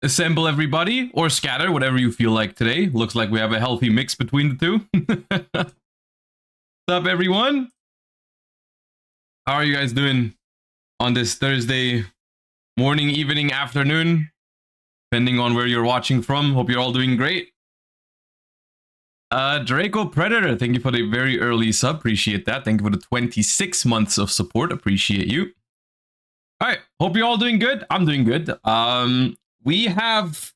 assemble everybody or scatter, whatever you feel like today. Looks like we have a healthy mix between the two. What's up, everyone? How are you guys doing on this Thursday morning, evening, afternoon, depending on where you're watching from? Hope you're all doing great. Draco Predator, thank you for the very early sub. Appreciate that. Thank you for the 26 months of support. Appreciate you. All right. Hope you're all doing good. I'm doing good. We have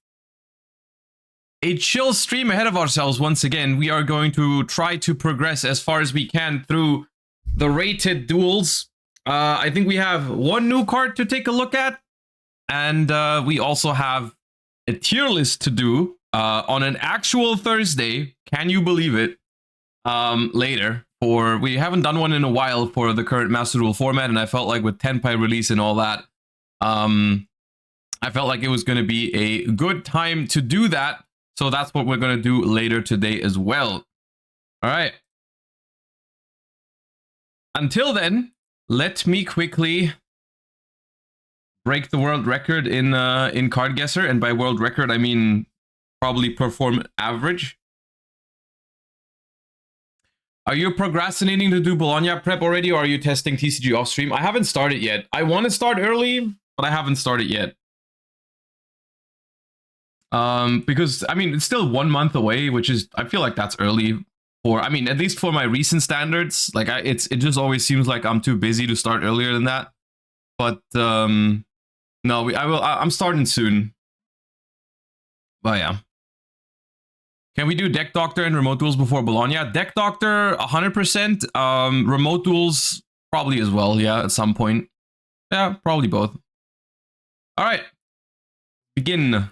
a chill stream ahead of ourselves once again. We are going to try to progress as far as we can through the rated duels. I think we have one new card to take a look at. And we also have a tier list to do on an actual Thursday. Can you believe it? Later. We haven't done one in a while for the current Master Duel format. And I felt like with Tenpai release and all that, I felt like it was going to be a good time to do that. So that's what we're going to do later today as well. All right. Until then, let me quickly break the world record in Card Guesser. And by world record, I mean probably perform average. Are you procrastinating to do Bologna prep already, or are you testing TCG off stream? I haven't started yet. I want to start early, but I haven't started yet. Because I mean, it's still 1 month away, which is, I feel like that's early for, I mean, at least for my recent standards. Like it just always seems like I'm too busy to start earlier than that. But no, I'm starting soon. But yeah. Can we do Deck Doctor and Remote Duels before Bologna? Deck Doctor 100%. Remote Duels probably as well. Yeah, at some point. Yeah, probably both. All right. Begin.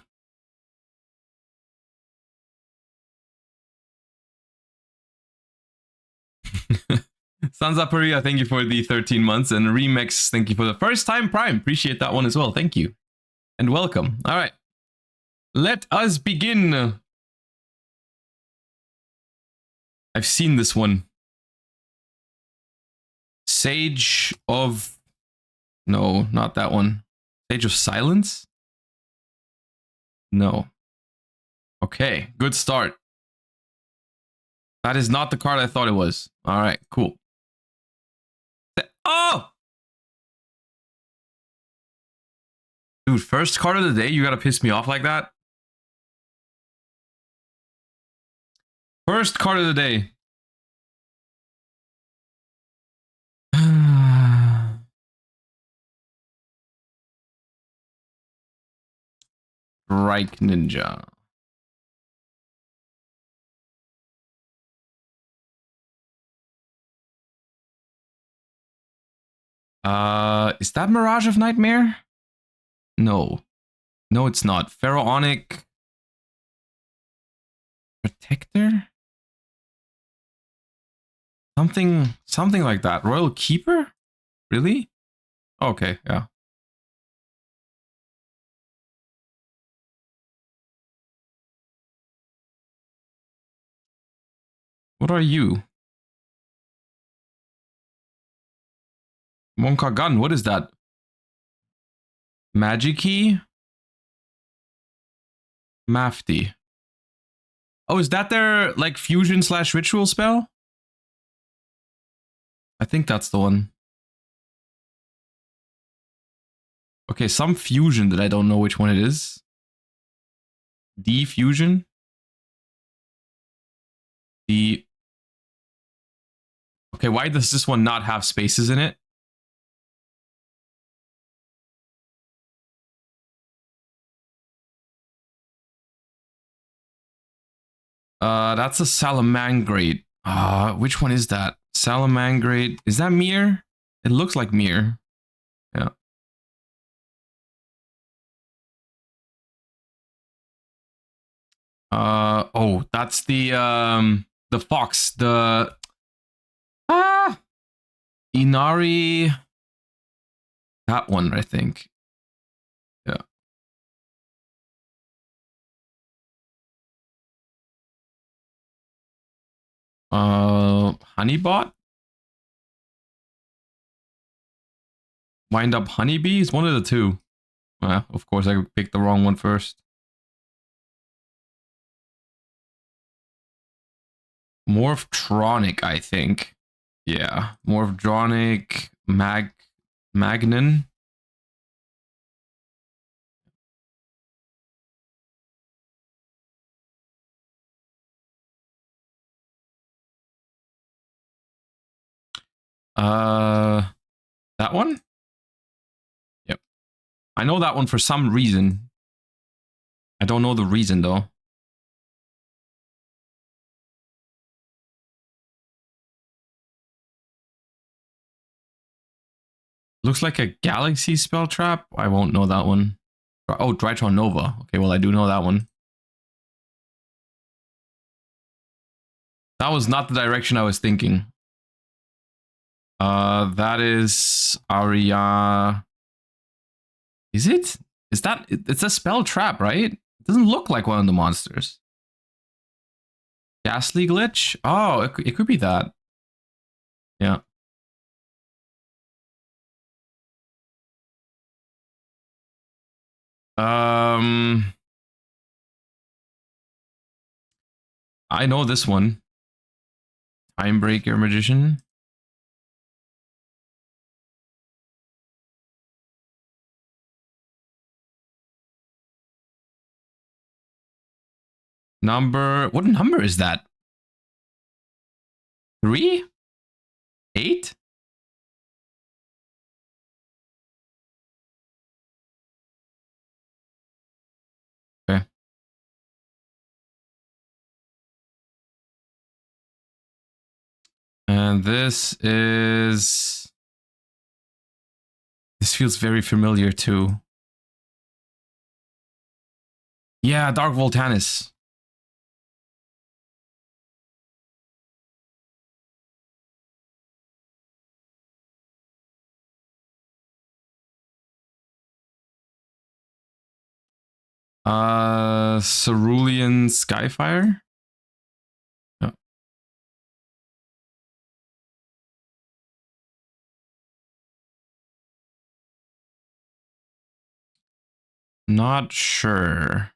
Sanzaparia, thank you for the 13 months. And Remix, thank you for the first time Prime. Appreciate that one as well. Thank you. And welcome. All right. Let us begin. I've seen this one. Sage of... No, not that one. Sage of Silence? No. Okay, good start. That is not the card I thought it was. All right, cool. Oh! Dude, first card of the day, you gotta piss me off like that? First card of the day. Strike Ninja. Is that Mirage of Nightmare? No. No, it's not. Pharaonic Protector? Something like that. Royal Keeper? Really? Okay, yeah. What are you? Monka Gun, what is that? Magic-y? Mafti. Oh, is that their, like, fusion/ritual spell? I think that's the one. Okay, some fusion that I don't know which one it is. D-fusion? The... Okay, why does this one not have spaces in it? That's a Salamangrate. Which one is that? Salamangrate. Is that Mir? It looks like Mir. Yeah. Oh, that's the fox. The Inari. That one, I think. Yeah. Honeybot? Wind Up Honeybee is one of the two. Of course, I picked the wrong one first. Morphtronic, I think. Yeah, Morphtronic Magnon. That one? Yep. I know that one for some reason. I don't know the reason though. Looks like a Galaxy spell trap. I won't know that one. Oh, Drytron Nova. Okay, well, I do know that one. That was not the direction I was thinking. That is Aria. Is it? Is that? It's a spell trap, right? It doesn't look like one of the monsters. Ghastly glitch? Oh, it could be that. Yeah. I know this one. Timebreaker Magician. What number is that? 3? 8? Okay. And this feels very familiar too. Yeah, Dark Voltanis. Cerulean Skyfire? Yeah. Not sure.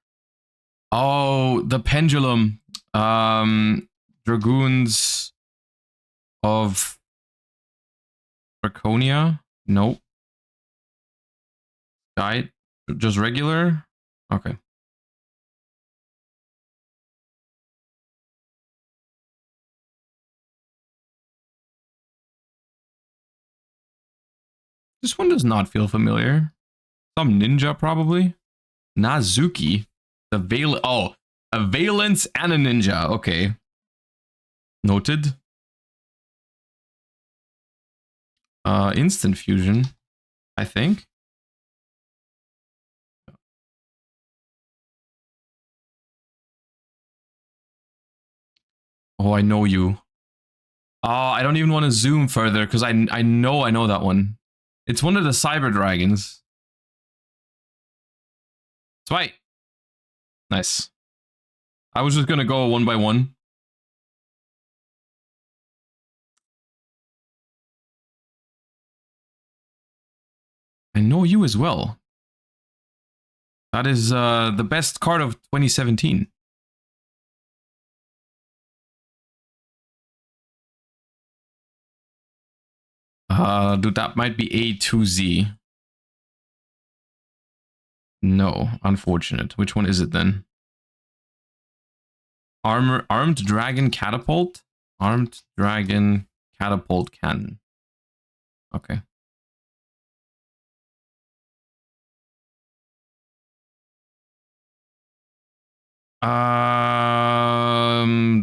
Oh, the Pendulum. Dragoons of Draconia? Nope. Guide? Just regular? Okay. This one does not feel familiar. Some ninja, probably. Nazuki. A Valence and a ninja. Okay. Noted. Instant fusion, I think. Oh, I know you. Oh, I don't even want to zoom further because I know that one. It's one of the cyber dragons. Swipe. Nice. I was just gonna go one by one. I know you as well. That is the best card of 2017. Dude, that might be A2Z. No, unfortunate. Which one is it then? Armed Dragon Catapult? Armed Dragon Catapult Cannon. Okay.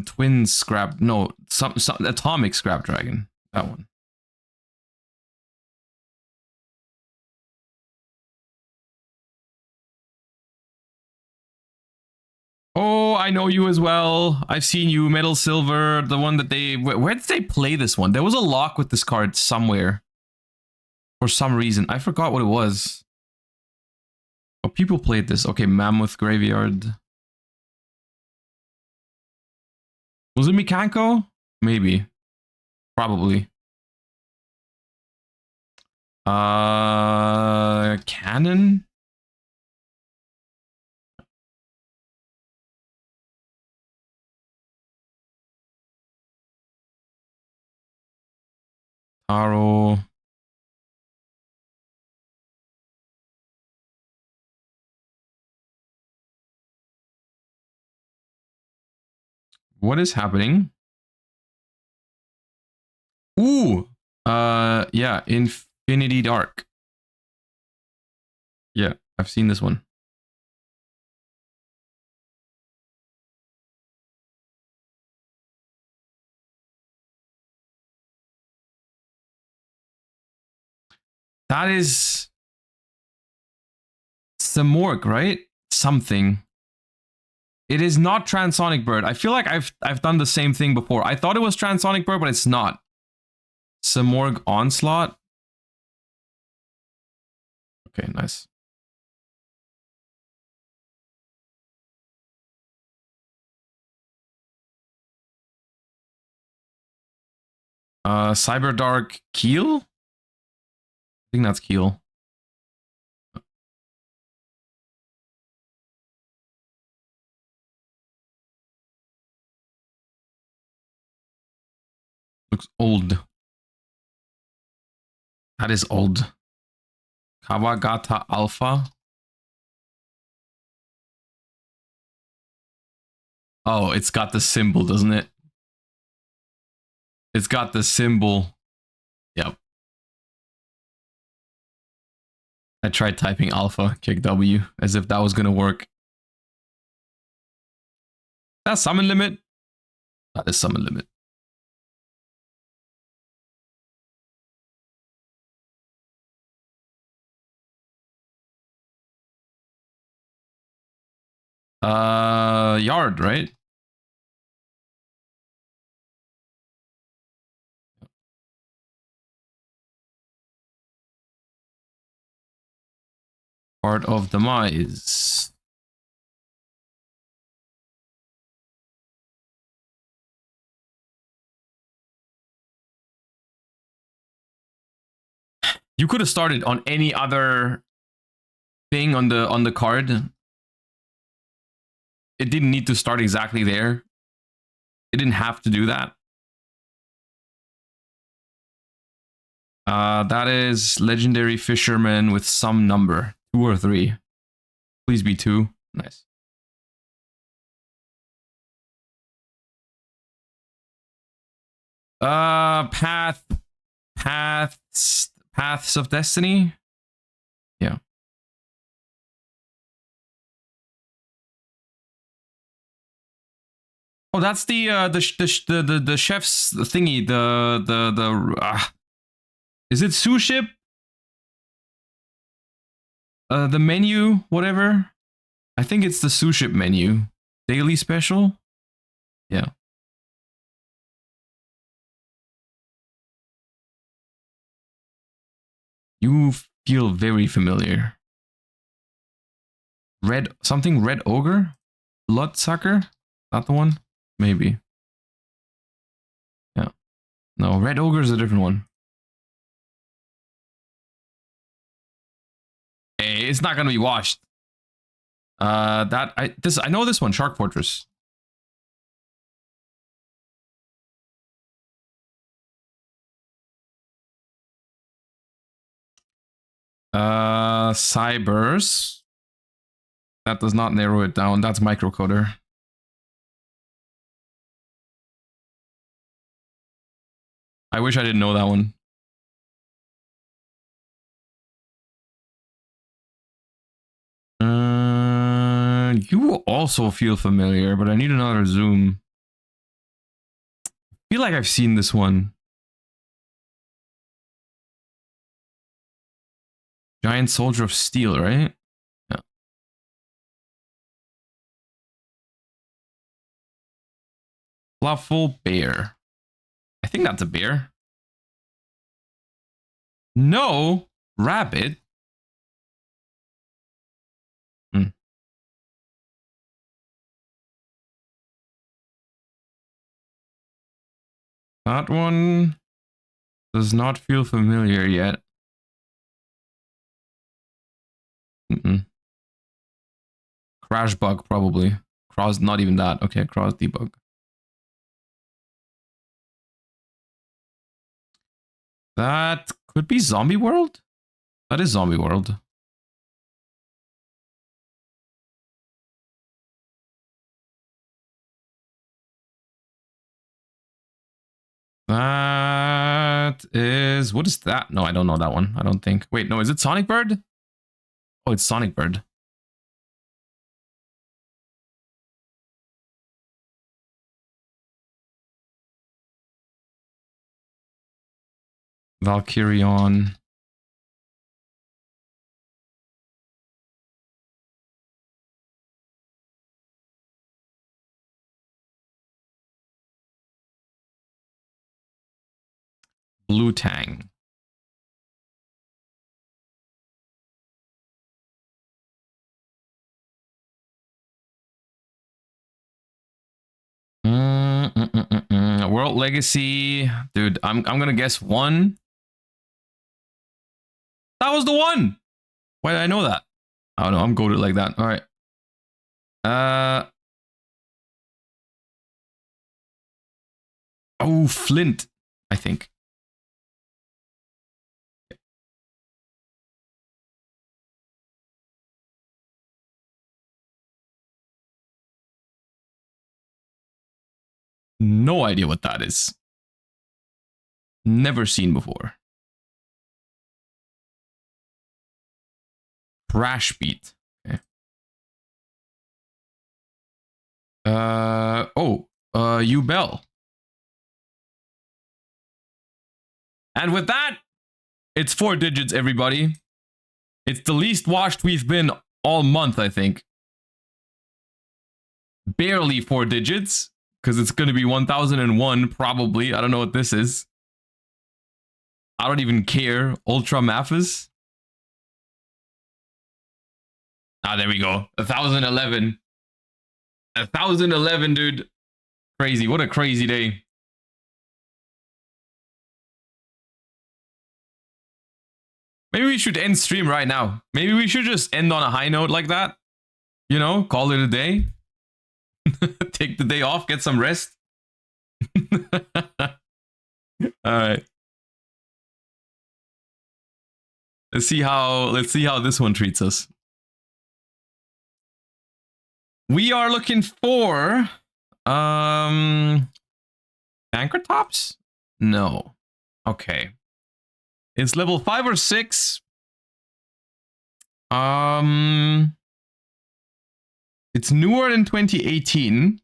Twin Scrap. No, some Atomic Scrap Dragon. That one. Oh, I know you as well. I've seen you, Metal Silver, the one that they... Where did they play this one? There was a lock with this card somewhere. For some reason. I forgot what it was. Oh, people played this. Okay, Mammoth Graveyard. Was it Mikanko? Maybe. Probably. Cannon? Taro. What is happening? Ooh. Yeah, Infinity Dark. Yeah, I've seen this one. That is Samorg, right? Something. It is not Transonic Bird. I feel like I've done the same thing before. I thought it was Transonic Bird, but it's not. Samorg Onslaught. Okay, nice. Cyber Dark Keel? I think that's Keel. Looks old. That is old. Kawagata Alpha. Oh, it's got the symbol, doesn't it? It's got the symbol. Yep. I tried typing alpha, kick W, as if that was gonna work. That's summon limit. That is summon limit. Yard, right? Part of Demise. You could have started on any other thing on the card. It didn't need to start exactly there. It didn't have to do that. That is Legendary Fisherman with some number. 2 or 3. Please be 2. Nice. Paths of Destiny. Yeah. Oh, that's the chef's thingy. Is it sous ship? The menu, whatever. I think it's the sous ship menu. Daily special. Yeah. You feel very familiar. Red ogre? Bloodsucker? Not the one? Maybe. Yeah. No, red ogre is a different one. Hey, it's not gonna be washed. I know this one, Shark Fortress. Cybers. That does not narrow it down. That's microcoder. I wish I didn't know that one. You also feel familiar, but I need another zoom. I feel like I've seen this one. Giant Soldier of Steel, right? Yeah. Fluffle Bear. I think that's a bear. No, rabbit. That one does not feel familiar yet. Crash bug, probably. Cross, not even that. Okay, cross debug. That could be Zombie World. That is Zombie World. That is... What is that? No, I don't know that one. I don't think. Wait, no, is it Sonic Bird? Oh, it's Sonic Bird. Valkyrion. Blue Tang. World Legacy. Dude, I'm gonna guess 1. That was the one! Why did I know that? I don't know, I'm goated like that. Alright. Oh, Flint, I think. No idea what that is. Never seen before. Crash Beat. Okay. Bell. And with that, it's 4 digits, everybody. It's the least washed we've been all month, I think. Barely 4 digits, because it's going to be 1001, probably. I don't know what this is. I don't even care. Ultra Maphis. Ah, there we go. 1011. 1011, dude. Crazy. What a crazy day. Maybe we should end stream right now. Maybe we should just end on a high note like that. You know, call it a day. Take the day off, get some rest. Alright. Let's see how this one treats us. We are looking for Banker Tops? No. Okay. It's level 5 or 6. It's newer than 2018.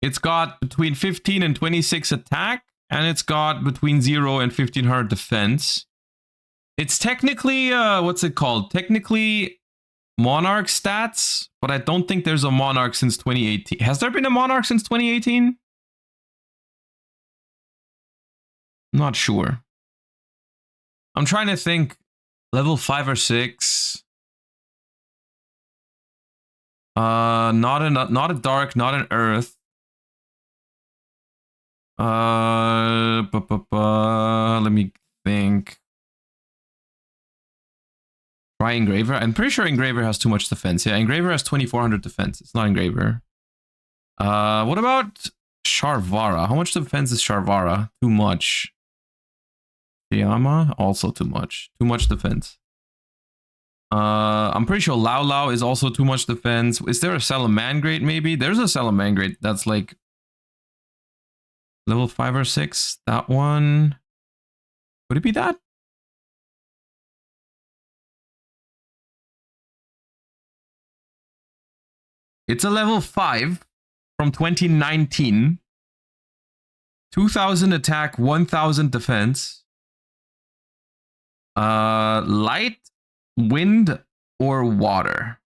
It's got between 15 and 26 attack, and it's got between 0 and 1500 defense. It's technically, what's it called? Technically Monarch stats, but I don't think there's a Monarch since 2018. Has there been a Monarch since 2018? Not sure. I'm trying to think. Level 5 or 6. Not a dark, not an earth. Let me think. Try Engraver. I'm pretty sure Engraver has too much defense. Yeah, Engraver has 2400 defense. It's not Engraver. What about Sharvara? How much defense is Sharvara? Too much. Yama, also too much. Too much defense. I'm pretty sure Lao Lao is also too much defense. Is there a Salamangrate maybe? There's a Salamangrate that's like level 5 or 6. That one. Would it be that? It's a level 5 from 2019. 2000 attack, 1000 defense. Light, wind, or water?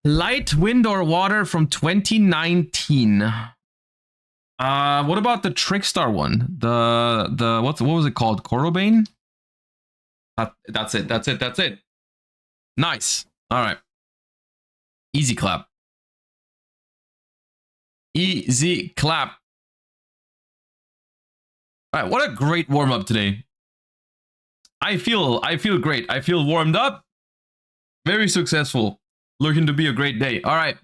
Light, wind, or water from 2019. What about the Trickstar one? What was it called? Corobane? That's it. Nice. All right. Easy clap. Easy clap. All right, what a great warm-up today. I feel great. I feel warmed up. Very successful. Looking to be a great day. All right.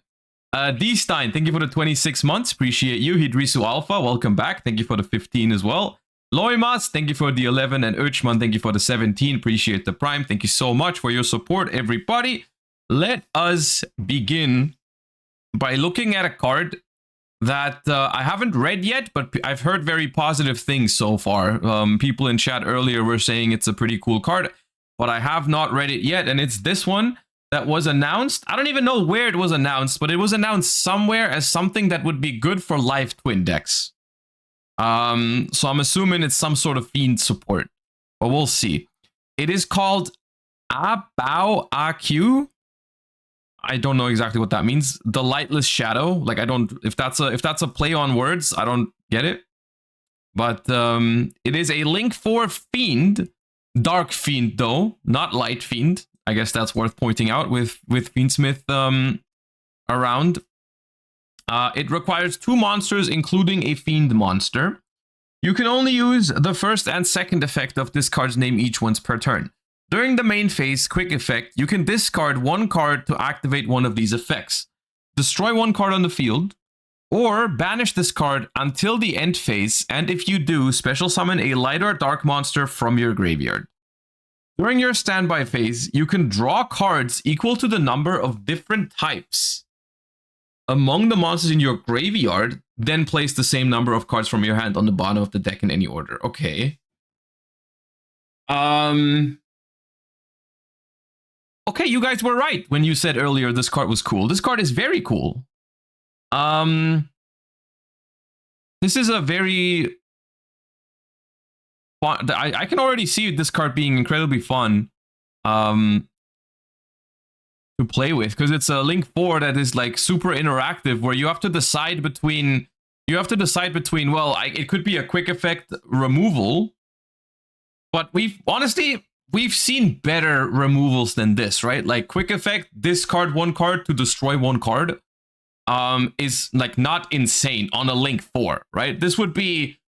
D-Stein, thank you for the 26 months. Appreciate you. Hidrisu Alpha, welcome back. Thank you for the 15 as well. Loimas, thank you for the 11. And Urchman, thank you for the 17. Appreciate the Prime. Thank you so much for your support, everybody. Let us begin by looking at a card that I haven't read yet, but I've heard very positive things so far. People in chat earlier were saying it's a pretty cool card, but I have not read it yet. And it's this one that was announced. I don't even know where it was announced, but it was announced somewhere as something that would be good for live twin decks. So I'm assuming it's some sort of fiend support, but we'll see. It is called Abao AQ. I don't know exactly what that means. The Lightless Shadow. Like, I don't, if that's a play on words, I don't get it. But it is a Link 4 Fiend, Dark Fiend though, not Light Fiend. I guess that's worth pointing out with Fiendsmith around. It requires 2 monsters, including a Fiend monster. You can only use the first and second effect of this card's name each once per turn. During the main phase, quick effect, you can discard 1 card to activate one of these effects. Destroy 1 card on the field, or banish this card until the end phase, and if you do, special summon a light or dark monster from your graveyard. During your standby phase, you can draw cards equal to the number of different types among the monsters in your graveyard, then place the same number of cards from your hand on the bottom of the deck in any order. Okay. Okay, you guys were right when you said earlier this card was cool. This card is very cool. This is a very fun. I can already see this card being incredibly fun to play with, because it's a Link 4 that is like super interactive, where you have to decide between well, it could be a quick effect removal, but we've seen better removals than this, right? Like quick effect, discard 1 card to destroy 1 card is like not insane on a Link 4, right? This would be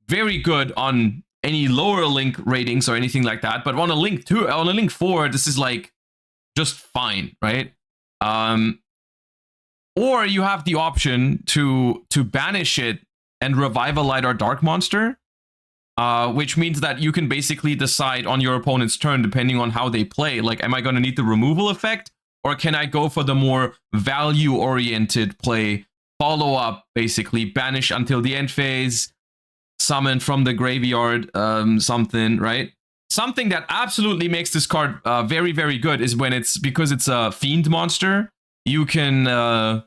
very good on any lower Link ratings or anything like that, but on a Link 4, this is like just fine, right? Or you have the option to banish it and revive a light or dark monster, which means that you can basically decide on your opponent's turn, depending on how they play, like, am I going to need the removal effect, or can I go for the more value-oriented play, follow up, basically, banish until the end phase, summon from the graveyard, something, right? Something that absolutely makes this card very, very good is when because it's a fiend monster, you can go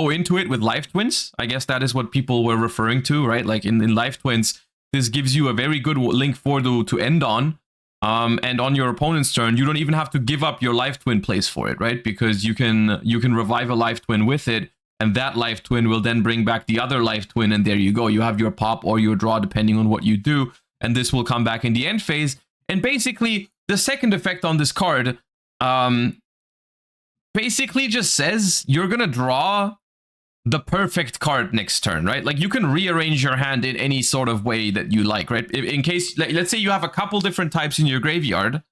into it with life twins. I guess that is what people were referring to, right? Like in life twins, this gives you a very good Link 4 to end on. And on your opponent's turn, you don't even have to give up your life twin place for it, right? Because you can revive a life twin with it, and that life twin will then bring back the other life twin, and there you go. You have your pop or your draw, depending on what you do, and this will come back in the end phase. And basically, the second effect on this card basically just says you're gonna draw the perfect card next turn, right? Like, you can rearrange your hand in any sort of way that you like, right? In case, let's say you have a couple different types in your graveyard,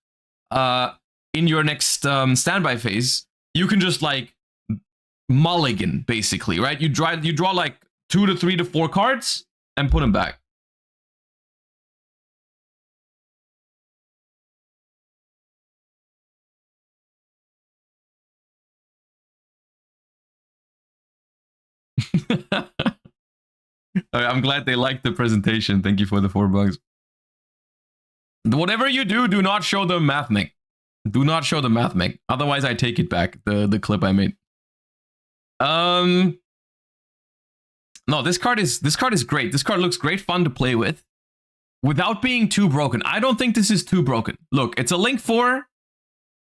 in your next standby phase, you can just like mulligan, basically, right? You draw like 2 to 3 to 4 cards and put them back. I'm glad they liked the presentation. Thank you for the $4. Whatever you do, do not show the mathmech. Do not show the mathmech. Otherwise, I take it back, the clip I made. No, this card is great. This card looks great fun to play with without being too broken. I don't think this is too broken. Look, it's a Link 4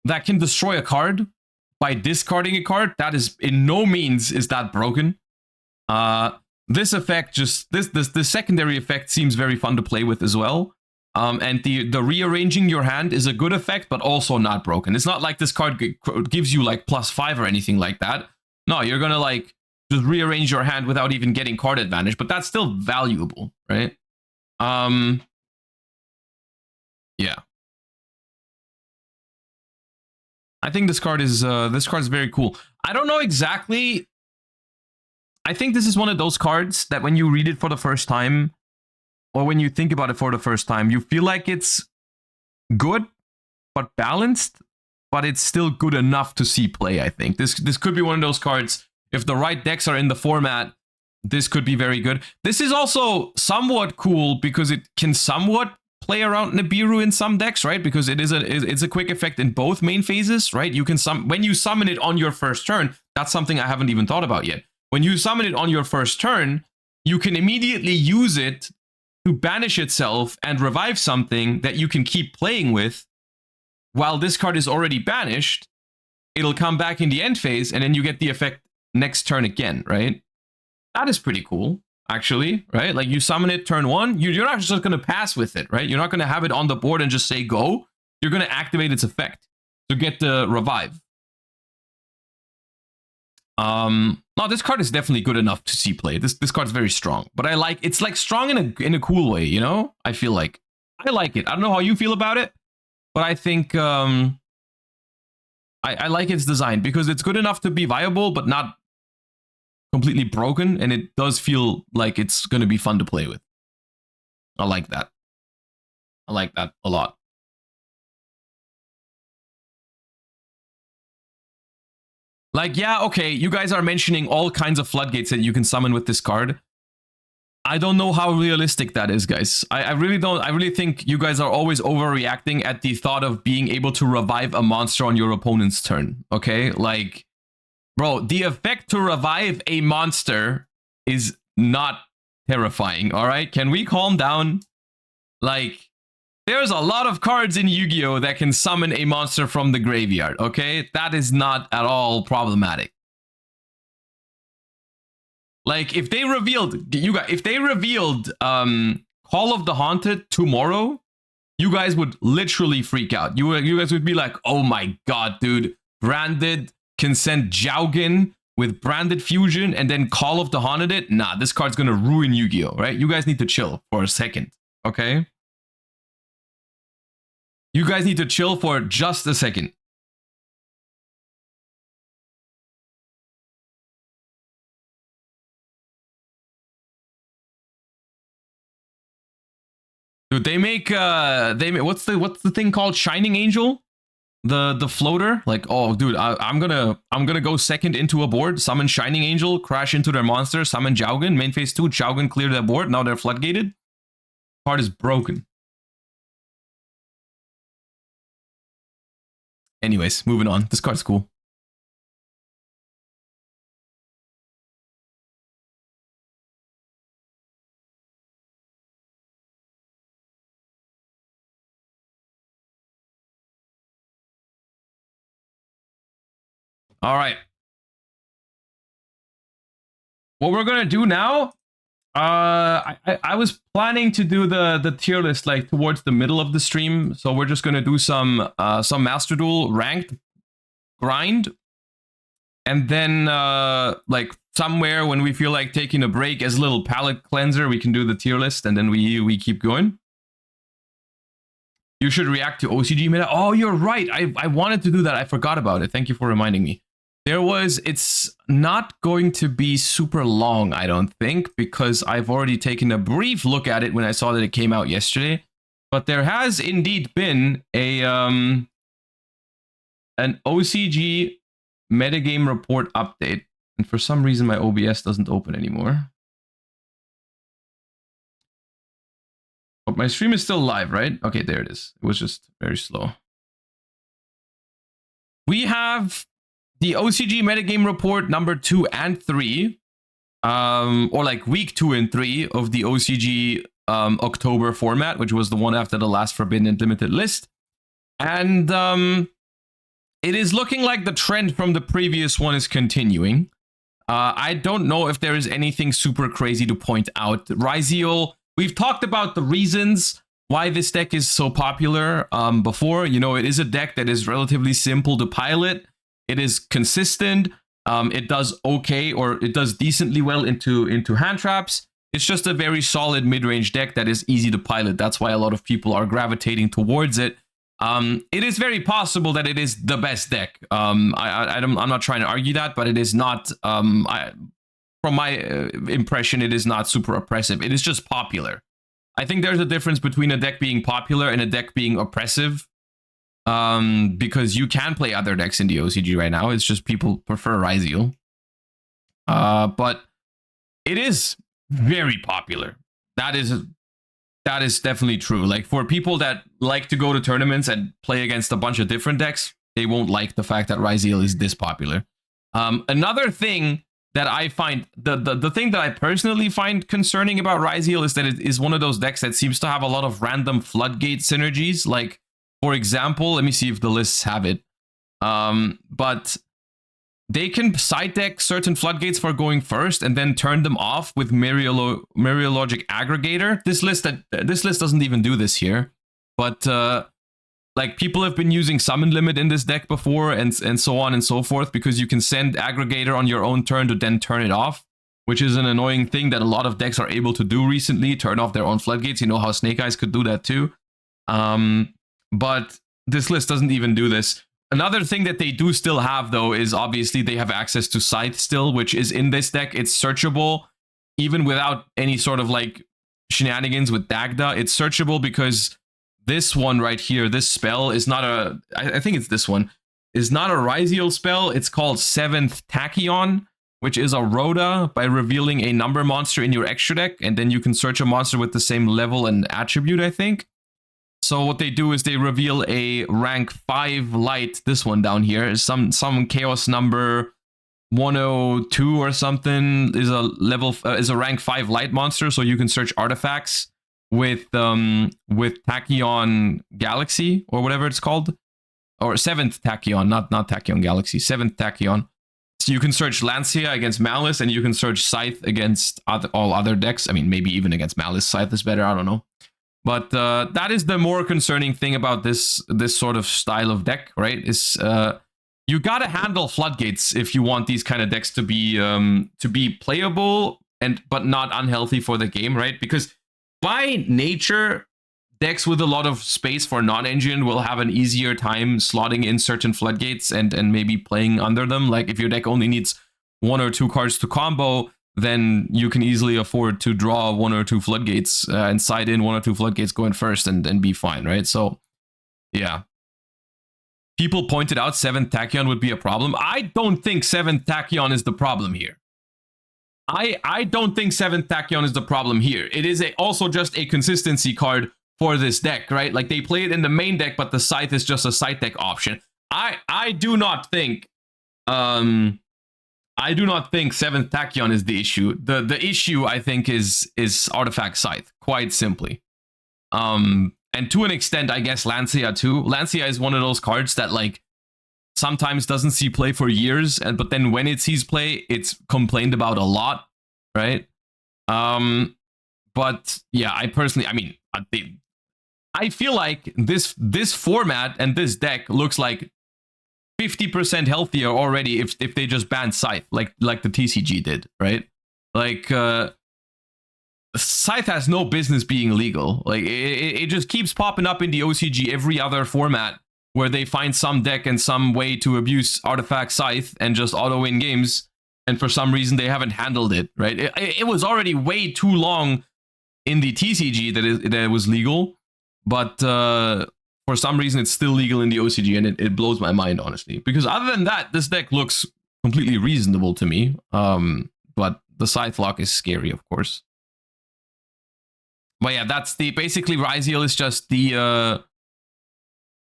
that can destroy a card by discarding a card. That is in no means is that broken. This effect the secondary effect seems very fun to play with as well. And the rearranging your hand is a good effect, but also not broken. It's not like this card gives you like +5 or anything like that. No, you're gonna like just rearrange your hand without even getting card advantage, but that's still valuable, right? Yeah. I think this card is very cool. I don't know exactly. I think this is one of those cards that when you read it for the first time, or when you think about it for the first time, you feel like it's good but balanced, but it's still good enough to see play. I think this could be one of those cards. If the right decks are in the format, this could be very good. This is also somewhat cool because it can somewhat play around Nibiru in some decks, right? Because it's a quick effect in both main phases, right? You can when you summon it on your first turn. That's something I haven't even thought about yet. When you summon it on your first turn, you can immediately use it to banish itself and revive something that you can keep playing with. While this card is already banished, it'll come back in the end phase, and then you get the effect next turn again, right? That is pretty cool, actually, right? Like you summon it turn one, you're not just going to pass with it, right? You're not going to have it on the board and just say go. You're going to activate its effect to get the revive. No, this card is definitely good enough to see play. This card is very strong, but it's like strong in a cool way, you know? I feel like I like it. I don't know how you feel about it, but I think I like its design because it's good enough to be viable, but not completely broken, and it does feel like it's going to be fun to play with. I like that. I like that a lot. Like, yeah, okay, you guys are mentioning all kinds of floodgates that you can summon with this card. I don't know how realistic that is, guys. I really don't. I really think you guys are always overreacting at the thought of being able to revive a monster on your opponent's turn, okay? Like, bro, the effect to revive a monster is not terrifying, all right? Can we calm down? Like, there's a lot of cards in Yu-Gi-Oh! That can summon a monster from the graveyard, okay? That is not at all problematic. Like, if they revealed, Call of the Haunted tomorrow, you guys would literally freak out. You guys would be like, oh my god, dude, branded can send Jowgen with branded fusion and then Call of the Haunted it? Nah, this card's gonna ruin Yu-Gi-Oh! Right? You guys need to chill for a second, okay? You guys need to chill for just a second. Dude, they make what's the thing called? Shining Angel? The floater? Like, oh dude, I'm gonna go second into a board, summon Shining Angel, crash into their monster, summon Jowgen, main phase 2, Jowgen clear their board, now they're floodgated. Card is broken. Anyways, moving on. This card's cool. All right. What we're gonna do now, I was planning to do the tier list like towards the middle of the stream, so we're just gonna do some Master Duel ranked grind, and then like somewhere when we feel like taking a break as a little palate cleanser, we can do the tier list, and then we keep going. You should react to OCG meta. Oh, you're right. I wanted to do that. I forgot about it. Thank you for reminding me. It's not going to be super long, I don't think, because I've already taken a brief look at it when I saw that it came out yesterday. But there has indeed been an OCG Metagame Report update. And for some reason, my OBS doesn't open anymore. But my stream is still live, right? Okay, there it is. It was just very slow. We have the OCG Metagame Report number 2 and 3, or like week 2 and 3 of the OCG October format, which was the one after the last Forbidden and Limited list. And it is looking like the trend from the previous one is continuing. I don't know if there is anything super crazy to point out. Ryziel, we've talked about the reasons why this deck is so popular before. You know, it is a deck that is relatively simple to pilot. It is consistent. It does okay, or it does decently well into hand traps. It's just a very solid mid-range deck that is easy to pilot. That's why a lot of people are gravitating towards it. It is very possible that it is the best deck. I'm not trying to argue that, but it is not. From my impression, it is not super oppressive. It is just popular. I think there's a difference between a deck being popular and a deck being oppressive. Because you can play other decks in the OCG right now. It's just people prefer Ryzeal. But it is very popular. That is definitely true. Like, for people that like to go to tournaments and play against a bunch of different decks, they won't like the fact that Ryzeal is this popular. Another thing that I find, the thing that I personally find concerning about Ryzeal is that it is one of those decks that seems to have a lot of random floodgate synergies. Like, for example, let me see if the lists have it. But they can side deck certain floodgates for going first and then turn them off with Myriologic Aggregator. This list doesn't even do this here. But like, people have been using Summon Limit in this deck before, and so on and so forth, because you can send Aggregator on your own turn to then turn it off, which is an annoying thing that a lot of decks are able to do recently, turn off their own floodgates. You know how Snake Eyes could do that too. But this list doesn't even do this. Another thing that they do still have, though, is obviously they have access to Scythe still, which is in this deck. It's searchable, even without any sort of like shenanigans with Dagda. It's searchable because this one right here, this spell is not a, I think it's this one, is not a Ryzeal spell. It's called 7th Tachyon, which is a Rhoda by revealing a number monster in your extra deck, and then you can search a monster with the same level and attribute, I think. So what they do is they reveal a rank 5 light, this one down here, is some chaos number 102 or something, is a rank 5 light monster, so you can search artifacts with Tachyon Galaxy, or whatever it's called, or 7th Tachyon, not Tachyon Galaxy, 7th Tachyon. So you can search Lancia against Malice, and you can search Scythe against all other decks. I mean, maybe even against Malice, Scythe is better, I don't know. But that is the more concerning thing about this sort of style of deck, right? Is you gotta handle floodgates if you want these kind of decks to be playable but not unhealthy for the game, right? Because by nature, decks with a lot of space for non-engine will have an easier time slotting in certain floodgates and maybe playing under them. Like, if your deck only needs 1 or 2 cards to combo, then you can easily afford to draw 1 or 2 floodgates and side in 1 or 2 floodgates going first and be fine, right? So, yeah. People pointed out 7th Tachyon would be a problem. I don't think 7th Tachyon is the problem here. I don't think 7th Tachyon is the problem here. It is also just a consistency card for this deck, right? Like, they play it in the main deck, but the Scythe is just a side deck option. I do not think 7th Tachyon is the issue. The issue, I think, is Artifact Scythe, quite simply. And to an extent, I guess Lancia too. Lancia is one of those cards that, like, sometimes doesn't see play for years, but then when it sees play, it's complained about a lot, right? But yeah, I feel like this format and this deck looks like 50% healthier already if they just banned Scythe, like the TCG did, right? Like, Scythe has no business being legal. Like, it just keeps popping up in the OCG every other format where they find some deck and some way to abuse Artifact Scythe and just auto-win games, and for some reason they haven't handled it, right? It was already way too long in the TCG that it was legal, but for some reason it's still legal in the OCG, and it blows my mind, honestly. Because other than that, this deck looks completely reasonable to me, but the Scythe lock is scary, of course. But yeah, that's basically Ryzeal is just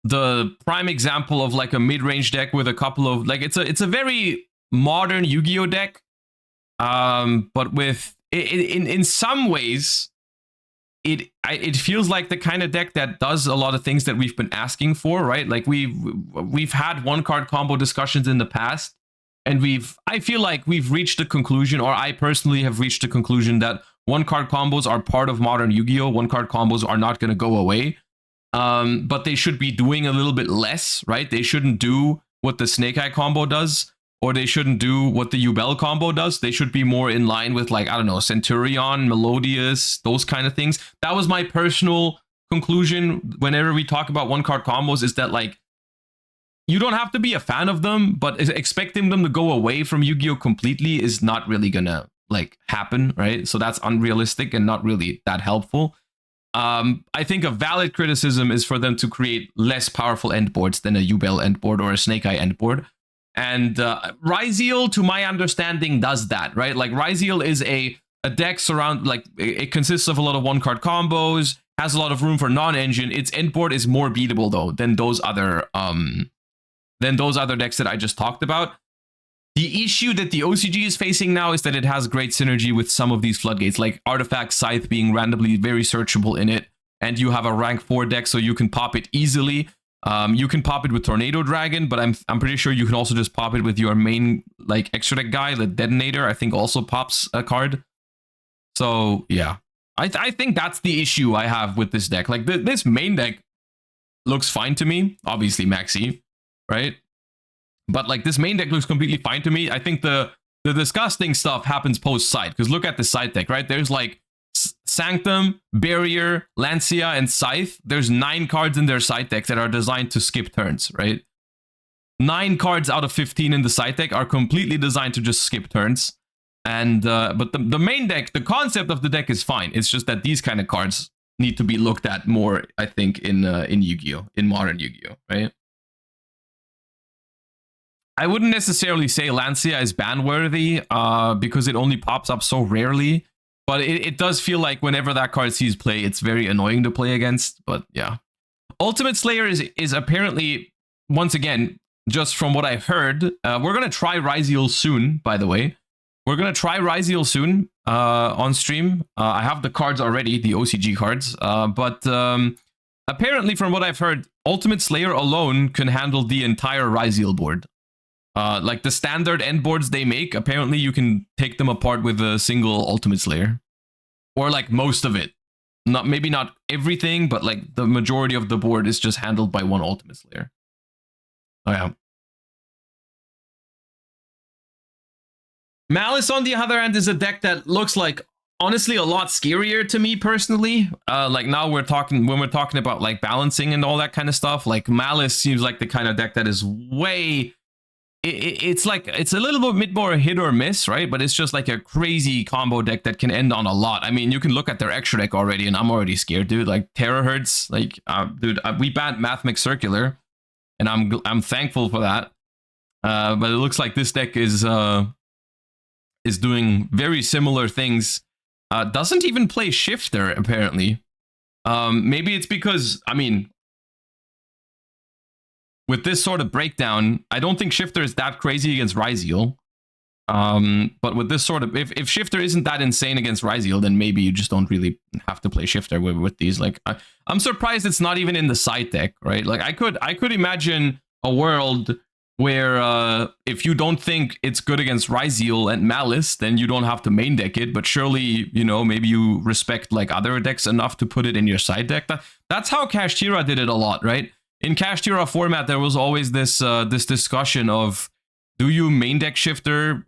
the prime example of like a mid-range deck with a couple of, like, it's a very modern Yu-Gi-Oh deck, but with in some ways it feels like the kind of deck that does a lot of things that we've been asking for, right? Like, we've had 1-card combo discussions in the past, and I feel like we've reached a conclusion, or I personally have reached a conclusion, that 1-card combos are part of modern Yu-Gi-Oh. 1-card combos are not going to go away. But they should be doing a little bit less, right? They shouldn't do what the Snake Eye combo does, or they shouldn't do what the Yubel combo does. They should be more in line with, like, I don't know, Centurion, Melodious, those kind of things. That was my personal conclusion whenever we talk about one card combos is that like you don't have to be a fan of them, but expecting them to go away from Yu-Gi-Oh completely is not really gonna like happen, right? So that's unrealistic and not really that helpful. I think a valid criticism is for them to create less powerful endboards than a Yubel endboard or a Snake Eye endboard. And Ryzeal, to my understanding, does that, right? Like Ryzeal is a deck surround, like it consists of a lot of one card combos, has a lot of room for non-engine. Its endboard is more beatable though than those other decks that I just talked about. The issue that the OCG is facing now is that it has great synergy with some of these floodgates, like Artifact Scythe being randomly very searchable in it, and you have a rank 4 deck, so you can pop it easily. You can pop it with Tornado Dragon, but I'm pretty sure you can also just pop it with your main like extra deck guy. The Detonator, I think, also pops a card. So yeah, I think that's the issue I have with this deck. Like this main deck looks fine to me, obviously Maxi, right? But like this main deck looks completely fine to me. I think the disgusting stuff happens post side, because look at the side deck, right? There's like Sanctum, Barrier, Lancia, and Scythe. There's 9 cards in their side deck that are designed to skip turns, right? 9 cards out of 15 in the side deck are completely designed to just skip turns. And but the main deck, the concept of the deck is fine. It's just that these kind of cards need to be looked at more, I think, in Yu-Gi-Oh, in modern Yu-Gi-Oh, right? I wouldn't necessarily say Lancia is ban-worthy because it only pops up so rarely. But it does feel like whenever that card sees play, it's very annoying to play against. But yeah. Ultimate Slayer is apparently, once again, just from what I've heard, we're going to try Ryzeal soon, by the way. We're going to try Ryzeal soon on stream. I have the cards already, the OCG cards. But apparently, from what I've heard, Ultimate Slayer alone can handle the entire Ryzeal board. Like the standard end boards they make, apparently you can take them apart with a single Ultimate Slayer. Or like most of it. Maybe not everything, but like the majority of the board is just handled by one Ultimate Slayer. Oh yeah. Malice, on the other hand, is a deck that looks like, honestly, a lot scarier to me personally. Like now when we're talking about like balancing and all that kind of stuff, like Malice seems like the kind of deck that is way... It's like, it's a little bit more hit or miss, right? But it's just like a crazy combo deck that can end on a lot. I mean, you can look at their extra deck already, and I'm already scared, dude. Like Terahertz, like, dude, we banned Mathmech Circular, and I'm thankful for that. But it looks like this deck is doing very similar things. Doesn't even play Shifter apparently. Maybe it's because, I mean, with this sort of breakdown, I don't think Shifter is that crazy against Ryzeal. But with this sort of, if Shifter isn't that insane against Ryzeal, then maybe you just don't really have to play Shifter with these. Like, I'm surprised it's not even in the side deck, right? Like, I could imagine a world where if you don't think it's good against Ryzeal and Malice, then you don't have to main deck it. But surely, you know, maybe you respect like other decks enough to put it in your side deck. That's how Kashtira did it a lot, right? In Kashtira format, there was always this this discussion of, do you main deck Shifter,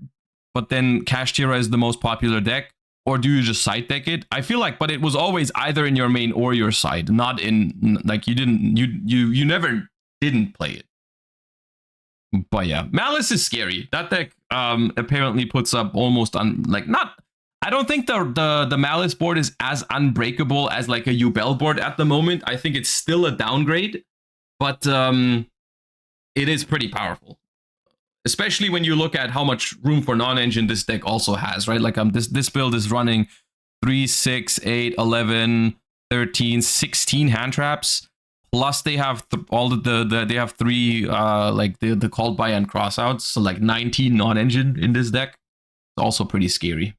but then Kashtira is the most popular deck, or do you just side deck it? I feel like, but it was always either in your main or your side, not in, like, you never didn't play it. But yeah, Malice is scary. That deck apparently puts up almost I don't think the Malice board is as unbreakable as like a Yubel board at the moment. I think it's still a downgrade, but it is pretty powerful. Especially when you look at how much room for non-engine this deck also has, right? Like this build is running 3, 6, 8, 11, 13, 16 hand traps. Plus they have they have 3 like the called by and crossouts, so like 19 non-engine in this deck. It's also pretty scary.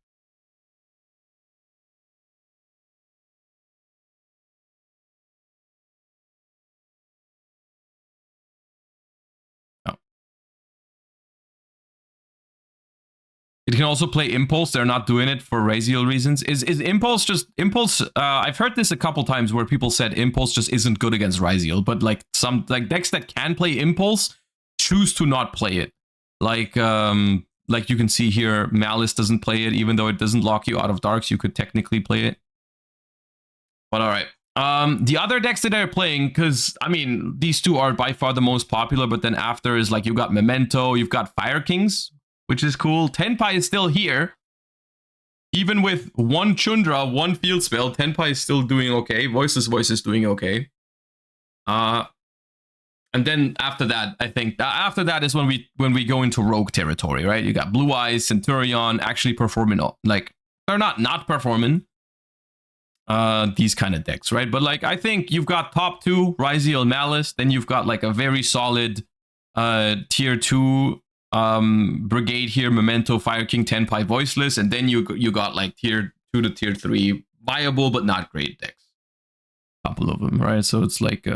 It can also play Impulse. They're not doing it for Ryzeal reasons. Is Impulse just... Impulse... I've heard this a couple times where people said Impulse just isn't good against Ryzeal, but like some like decks that can play Impulse choose to not play it. Like you can see here, Malice doesn't play it, even though it doesn't lock you out of darks. You could technically play it. But all right. The other decks that are playing, because I mean, these two are by far the most popular, but then after is like you've got Memento, you've got Fire Kings, which is cool. Tenpai is still here. Even with one Chundra, one field spell, Tenpai is still doing okay. Voiceless Voice is doing okay. And then after that, I think after that is when we go into rogue territory, right? You got Blue Eyes, Centurion actually performing, like, they're not performing these kind of decks, right? But like, I think you've got top 2 Ryziel Malice, then you've got like a very solid tier 2 brigade here, Memento, Fire King, Tenpai, Voiceless, and then you got like tier 2 to tier 3 viable but not great decks. Couple of them, right? So it's like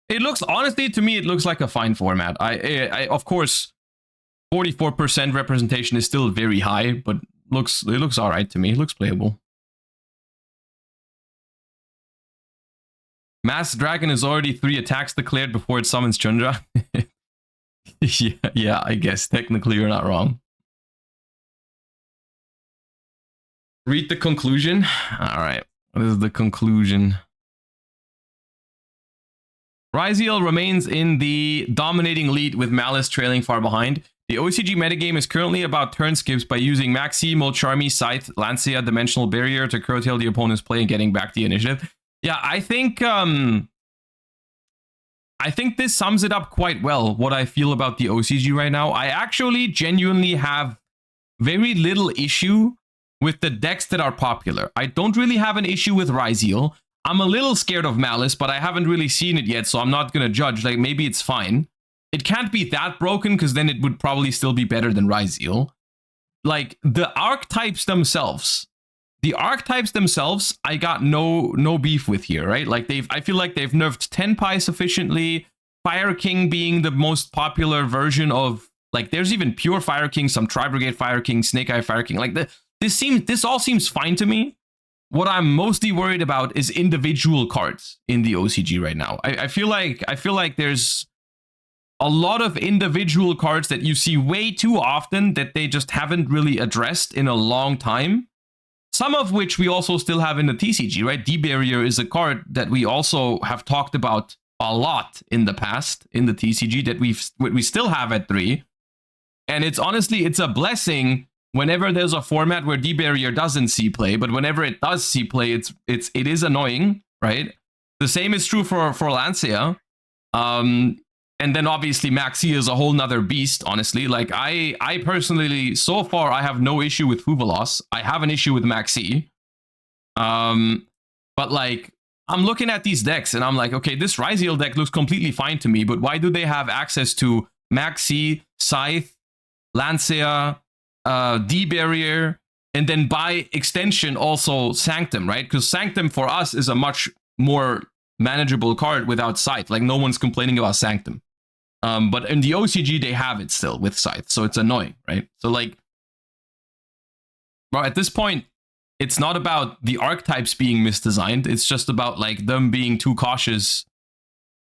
it looks, honestly, to me, it looks like a fine format. I of course, 44% representation is still very high, but it looks all right to me. It looks playable. Mass Dragon is already 3 attacks declared before it summons Chundra. yeah, I guess technically you're not wrong. Read the conclusion. All right, what is the conclusion? Ryziel remains in the dominating lead with Malice trailing far behind. The OCG metagame is currently about turn skips by using Maxi, Molcharmi, Scythe, Lancia, Dimensional Barrier to curtail the opponent's play and getting back the initiative. Yeah, I think this sums it up quite well, what I feel about the OCG right now. I actually genuinely have very little issue with the decks that are popular. I don't really have an issue with Ryziel. I'm a little scared of Malice, but I haven't really seen it yet, so I'm not going to judge. Like, maybe it's fine. It can't be that broken, because then it would probably still be better than Ryziel. Like, the archetypes themselves, I got no beef with here, right? Like, I feel like they've nerfed Tenpai sufficiently. Fire King being the most popular version of, like, there's even pure Fire King, some Tri-Brigade Fire King, Snake Eye Fire King. Like, this all seems fine to me. What I'm mostly worried about is individual cards in the OCG right now. I feel like there's a lot of individual cards that you see way too often that they just haven't really addressed in a long time. Some of which we also still have in the TCG, right? D-Barrier is a card that we also have talked about a lot in the past in the TCG that we still have at 3. And it's honestly, it's a blessing whenever there's a format where D-Barrier doesn't see play, but whenever it does see play, it is annoying, right? The same is true for Lancia. And then obviously Maxi is a whole nother beast, honestly. Like, I personally, so far, I have no issue with Fuvalos. I have an issue with Maxi. But like, I'm looking at these decks and I'm like, okay, this Ryziel deck looks completely fine to me, but why do they have access to Maxi, Scythe, Lancia, D-Barrier, and then by extension also Sanctum, right? Because Sanctum for us is a much more manageable card without Scythe. Like, no one's complaining about Sanctum. But in the OCG, they have it still with Scythe, so it's annoying, right? So like, well, at this point, it's not about the archetypes being misdesigned. It's just about like them being too cautious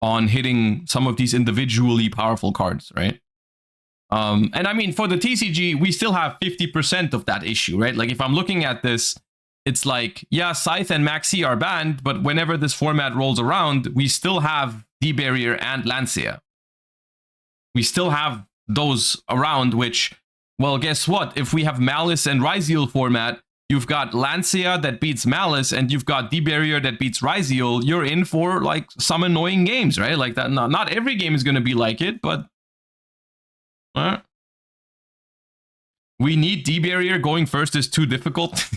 on hitting some of these individually powerful cards, right? And I mean, for the TCG, we still have 50% of that issue, right? Like, if I'm looking at this, it's like, yeah, Scythe and Maxi are banned, but whenever this format rolls around, we still have D-Barrier and Lancia. We still have those around, which, well, guess what? If we have Malice and Ryziel format, you've got Lancia that beats Malice, and you've got D-Barrier that beats Ryziel. You're in for, like, some annoying games, right? Like, that. Not every game is going to be like it, but we need D-Barrier going first is too difficult.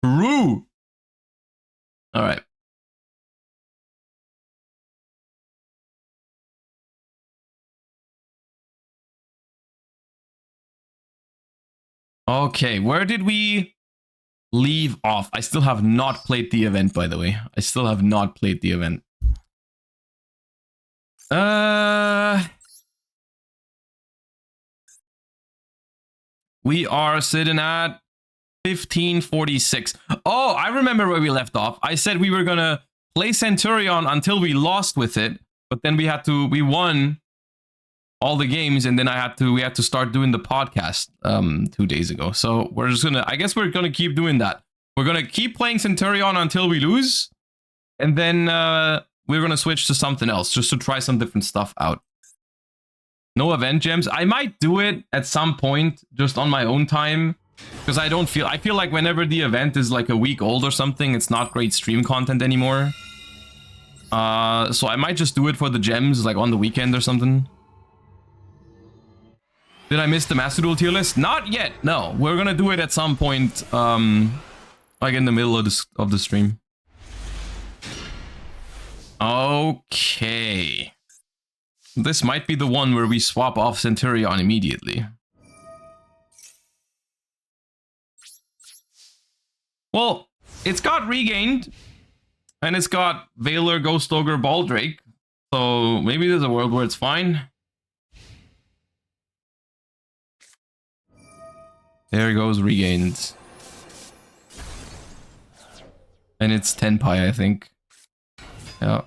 True. All right. Okay, where did we leave off? I still have not played the event, by the way. I still have not played the event. We are sitting at 1546. Oh, I remember where we left off. I said we were gonna play Centurion until we lost with it, but then we won all the games, and then we had to start doing the podcast 2 days ago. So we're just gonna, I guess we're gonna keep doing that. We're gonna keep playing Centurion until we lose, and then we're gonna switch to something else just to try some different stuff out. No event gems. I might do it at some point just on my own time, because I feel like whenever the event is like a week old or something, it's not great stream content anymore. So I might just do it for the gems, like on the weekend or something. Did I miss the Master Duel tier list? Not yet. No, we're gonna do it at some point, like in the middle of the stream. Okay. This might be the one where we swap off Centurion immediately. Well, it's got Regained, and it's got Veiler, Ghost Ogre, Baldrake, so maybe there's a world where it's fine. There goes Regained. And it's 10 pi, I think. Yeah.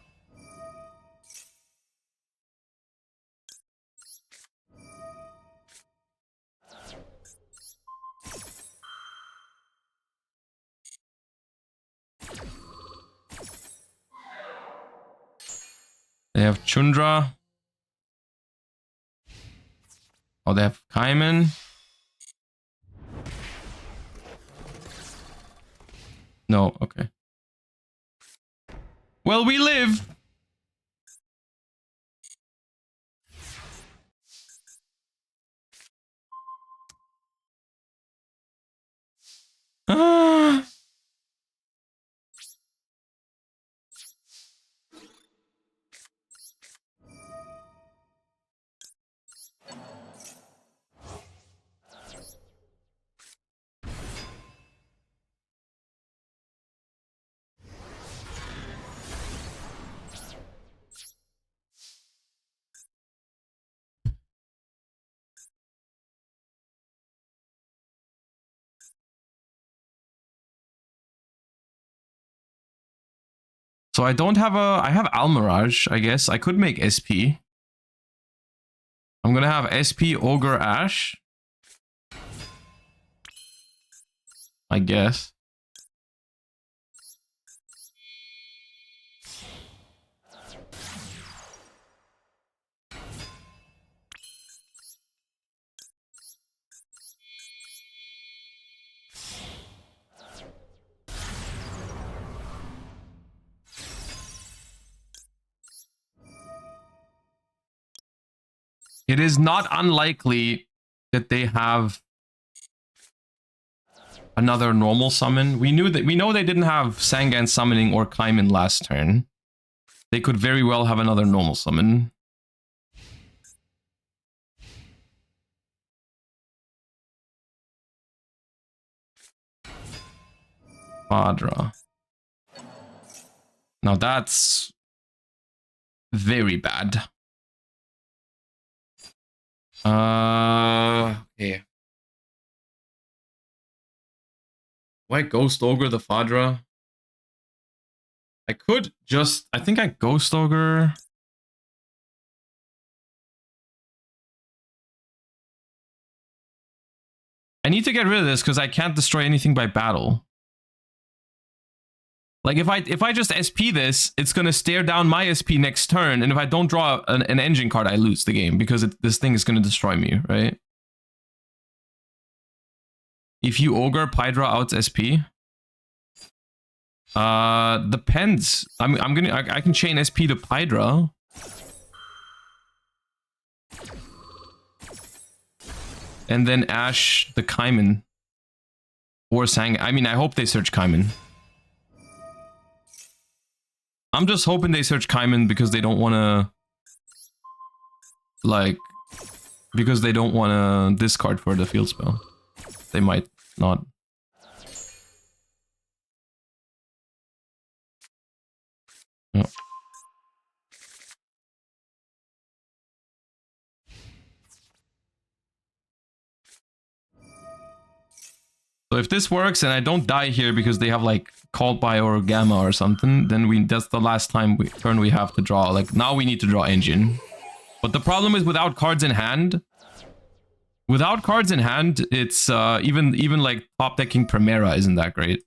They have Chundra. Oh, they have Kaiman. No, okay. Well, we live. So I don't have I have Almirage, I guess. I could make SP. I'm gonna have SP Ogre Ash. I guess. It is not unlikely that they have another normal summon. We know they didn't have Sangan summoning or Kaiman last turn. They could very well have another normal summon. Fadra. Now that's very bad. Okay. Why Ghost Ogre the Fadra? I could just... I think I Ghost Ogre... I need to get rid of this because I can't destroy anything by battle. Like if I just SP this, it's gonna stare down my SP next turn, and if I don't draw an engine card, I lose the game because this thing is gonna destroy me, right? If you Ogre, Pydra outs SP. Depends. I can chain SP to Pydra. And then Ash the Kaiman. Or Sang. I mean, I hope they search Kaiman. I'm just hoping they search Kaiman because they don't want to... Like... Because they don't want to discard for the field spell. They might not. Oh. So if this works and I don't die here because they have like Called by or Gamma or something, then that's the last turn we have to draw. Like now we need to draw engine. But the problem is without cards in hand. Without cards in hand, it's even like top decking Primera isn't that great.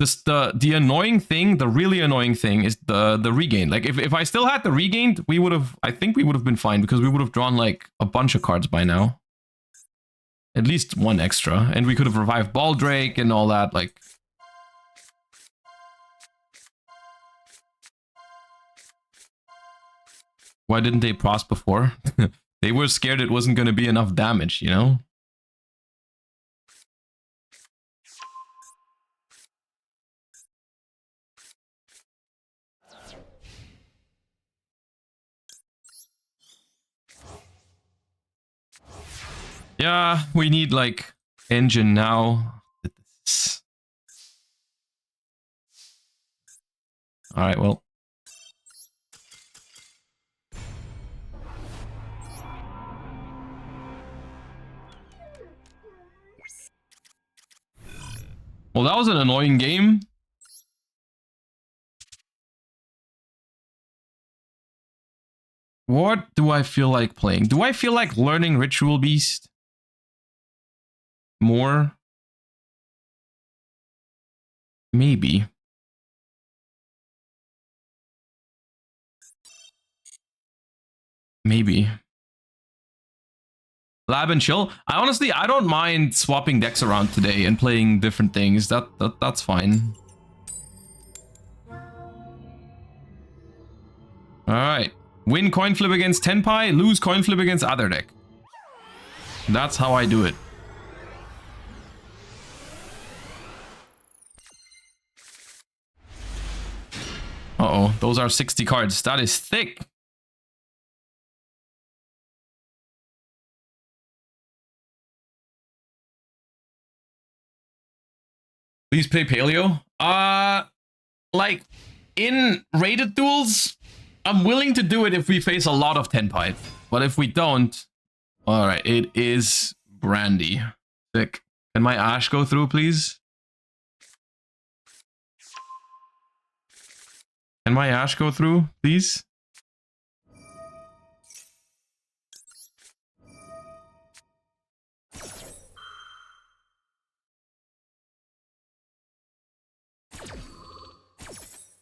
Just the annoying thing, the really annoying thing is the regain. Like if I still had the regained, we would have, I think we would have been fine because we would have drawn like a bunch of cards by now. At least one extra. And we could have revived Baldrake and all that, like. Why didn't they pros before? They were scared it wasn't going to be enough damage, you know? Yeah, we need like engine now. Alright, well. Well, that was an annoying game. What do I feel like playing? Do I feel like learning Ritual Beast more? Maybe. Maybe. Lab and chill. I don't mind swapping decks around today and playing different things. That's fine. All right. Win coin flip against Tenpai, lose coin flip against other deck. That's how I do it. Uh-oh, those are 60 cards. That is thick. Please play Paleo. Like, in rated duels, I'm willing to do it if we face a lot of Tenpai. But if we don't... Alright, it is Brandy. Thick. Can my Ash go through, please? Can my Ash go through, please?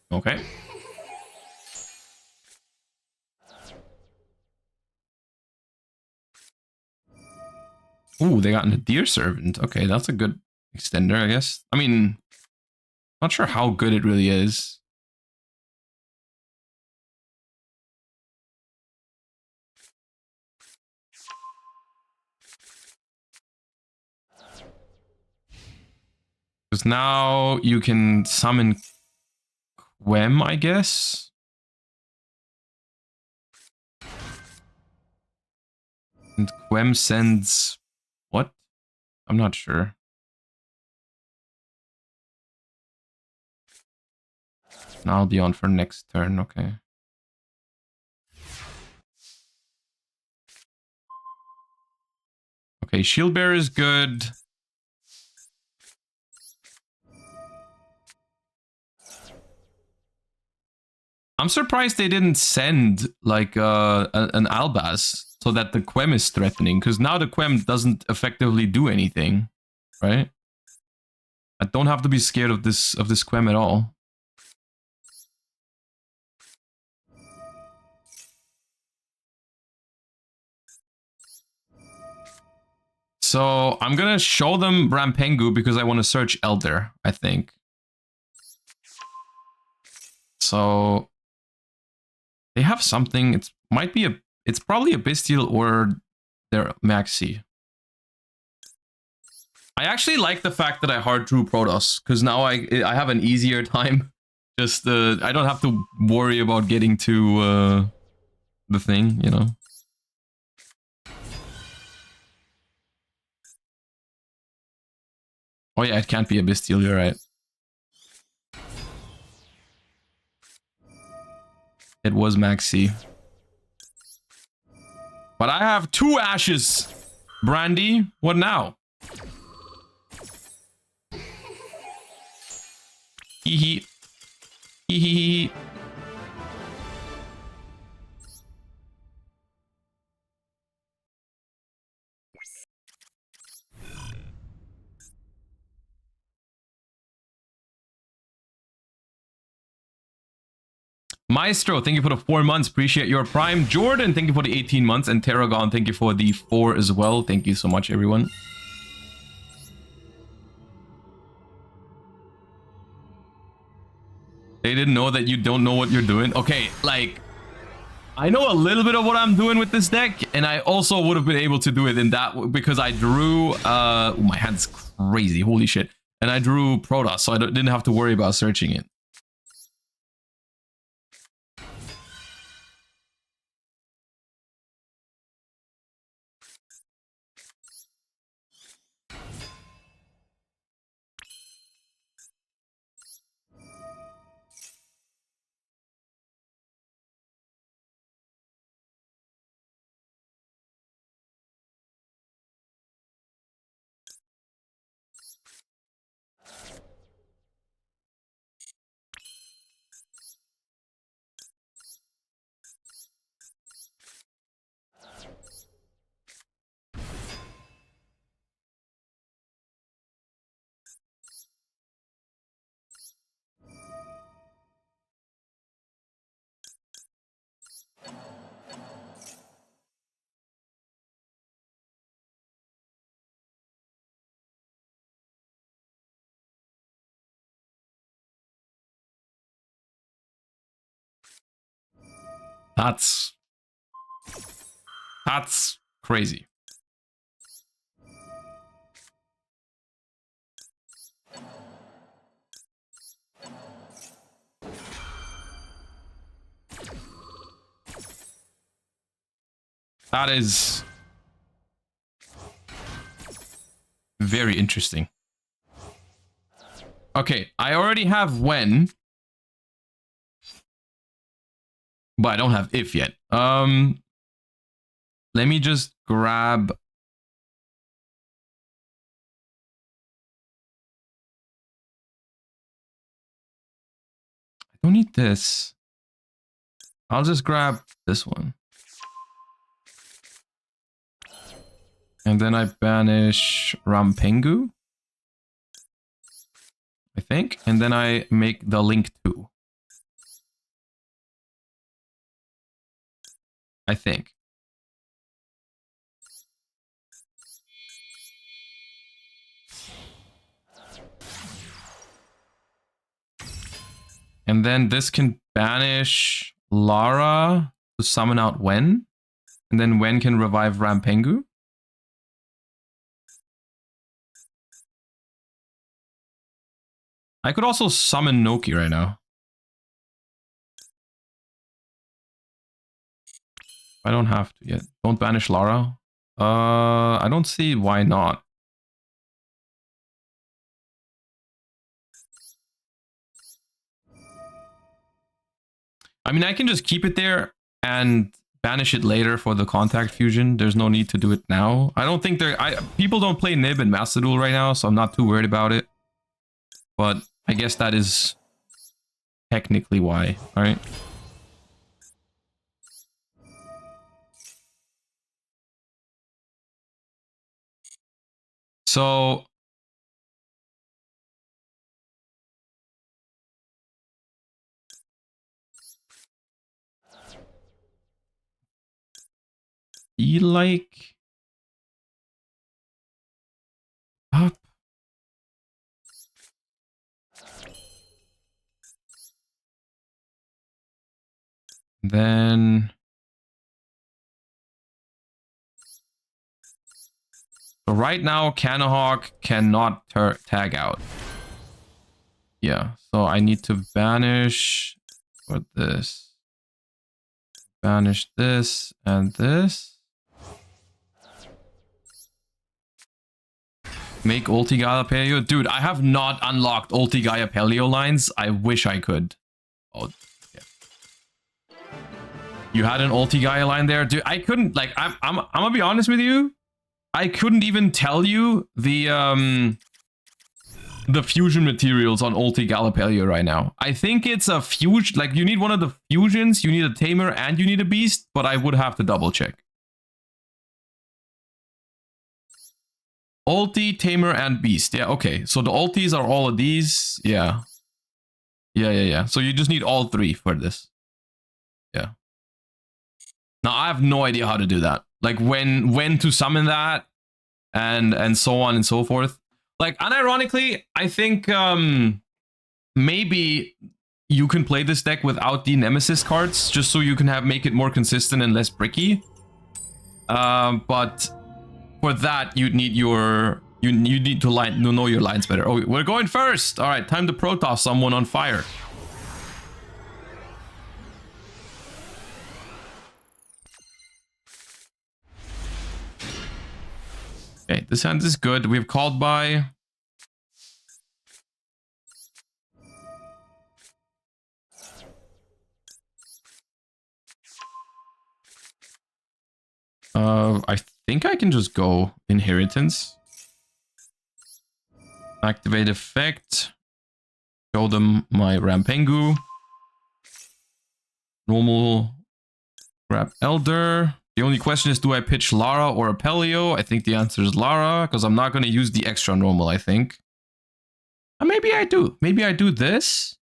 Okay. Ooh, they got into Deer Servant. Okay, that's a good extender, I guess. I mean, not sure how good it really is. Because now you can summon Quem, I guess. And Quem sends what? I'm not sure. Now I'll be on for next turn, okay. Okay, Shield Bearer is good. I'm surprised they didn't send like an Albaz so that the Quem is threatening, because now the Quem doesn't effectively do anything, right? I don't have to be scared of this Quem at all. So I'm gonna show them Rampengu because I want to search Elder, I think. So they have something. It's probably a Bestial or their Maxi. I actually like the fact that I hard drew Protoss, because now I have an easier time. Just I don't have to worry about getting to the thing, you know. Oh yeah, it can't be a Bestial, you're right. It was Maxi. But I have 2 ashes. Brandy, what now? Hee hee. Hee hee hee. Maestro, thank you for the 4 months. Appreciate your prime. Jordan, thank you for the 18 months. And Terragon, thank you for the 4 as well. Thank you so much, everyone. They didn't know that you don't know what you're doing. Okay, like, I know a little bit of what I'm doing with this deck, and I also would have been able to do it in that because I drew, oh, my hand's crazy, holy shit. And I drew Protoss, so I didn't have to worry about searching it. That's crazy. That is very interesting. Okay, I already have when, but I don't have if yet. Let me just grab. I don't need this. I'll just grab this one. And then I banish Rampengu, I think. And then I make the link 2. I think. And then this can banish Lara to summon out Wen. And then Wen can revive Rampengu. I could also summon Noki right now. I don't have to yet. Don't banish Lara. I don't see why not. I mean, I can just keep it there and banish it later for the contact fusion. There's no need to do it now. I don't think people don't play Nib and Master Duel right now, so I'm not too worried about it. But I guess that is technically why, all right? So like up. Then so right now Canahawk cannot tag out. Yeah, so I need to banish for this. Banish this and this. Make Ulti Gaia Paleo. Dude, I have not unlocked Ulti Gaia Paleo lines. I wish I could. Oh, yeah. You had an Ulti Gaia line there? Dude, I couldn't, like, I'm gonna be honest with you. I couldn't even tell you the fusion materials on Ulti Galapagos right now. I think it's a fusion, like you need one of the fusions, you need a tamer and you need a beast, but I would have to double check. Ulti, tamer, and beast. Yeah, okay. So the ultis are all of these. Yeah. Yeah. So you just need all 3 for this. Yeah. Now I have no idea how to do that. Like when to summon that and so on and so forth. Like unironically, I think maybe you can play this deck without the Nemesis cards, just so you can make it more consistent and less bricky. But for that, you'd need your you need to know your lines better. Oh, we're going first. All right, time to Protoss someone on fire. Okay, this hand is good. We've called by. I think I can just go Inheritance. Activate effect. Show them my Rampengu. Normal. Grab Elder. The only question is, do I pitch Lara or Apelio? I think the answer is Lara, because I'm not going to use the extra normal, I think. Maybe I do. Maybe I do this.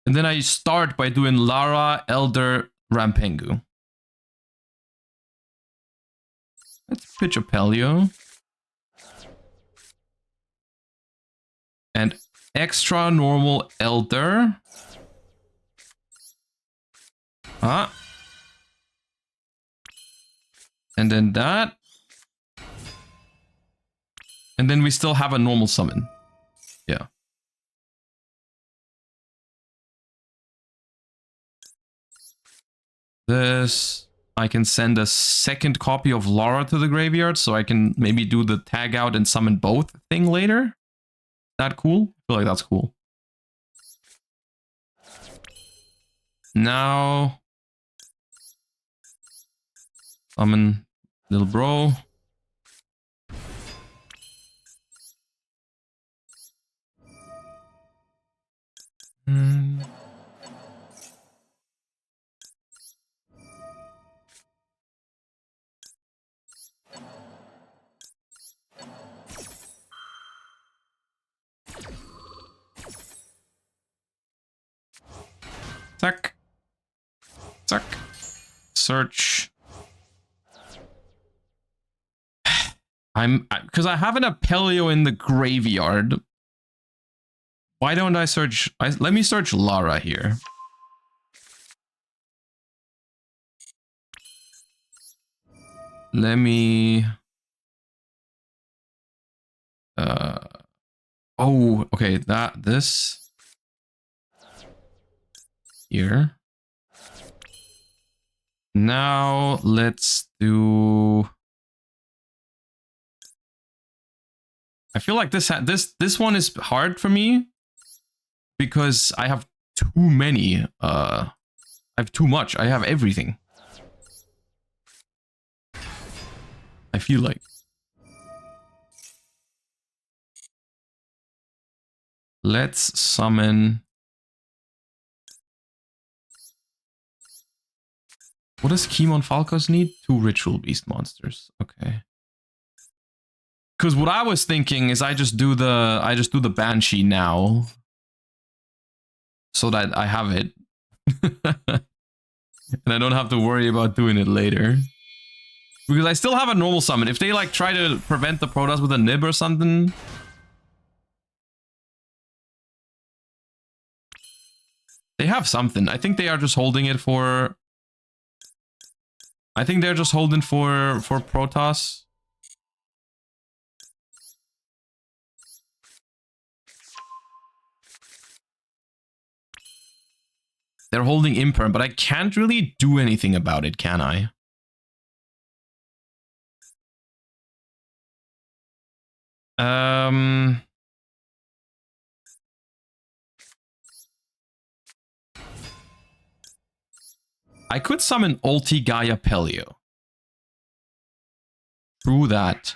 And then I start by doing Lara, Elder, Rampengu. Let's pitch Apelio. And extra normal Elder. And then that. And then we still have a normal summon. Yeah. This. I can send a second copy of Lara to the graveyard, so I can maybe do the tag out and summon both thing later. That cool? I feel like that's cool. Now, summon little bro. Zack. Zack. Search. Because I have an Apelio in the graveyard. Why don't I search? Let me search Lara here. Let me. Oh, okay. This. Here. Now let's do. I feel like this one is hard for me because I have too many. I have too much. I have everything. I feel like. Let's summon. What does Kimon Falcos need? 2 Ritual Beast monsters. Okay. Because what I was thinking is I just do the Banshee now, so that I have it, and I don't have to worry about doing it later. Because I still have a normal summon. If they like try to prevent the Protoss with a nib or something, they have something. I think they are just holding it for. I think they're just holding for Protoss. They're holding Imperm, but I can't really do anything about it, can I? I could summon Ulti Gaia Pelio. Through that.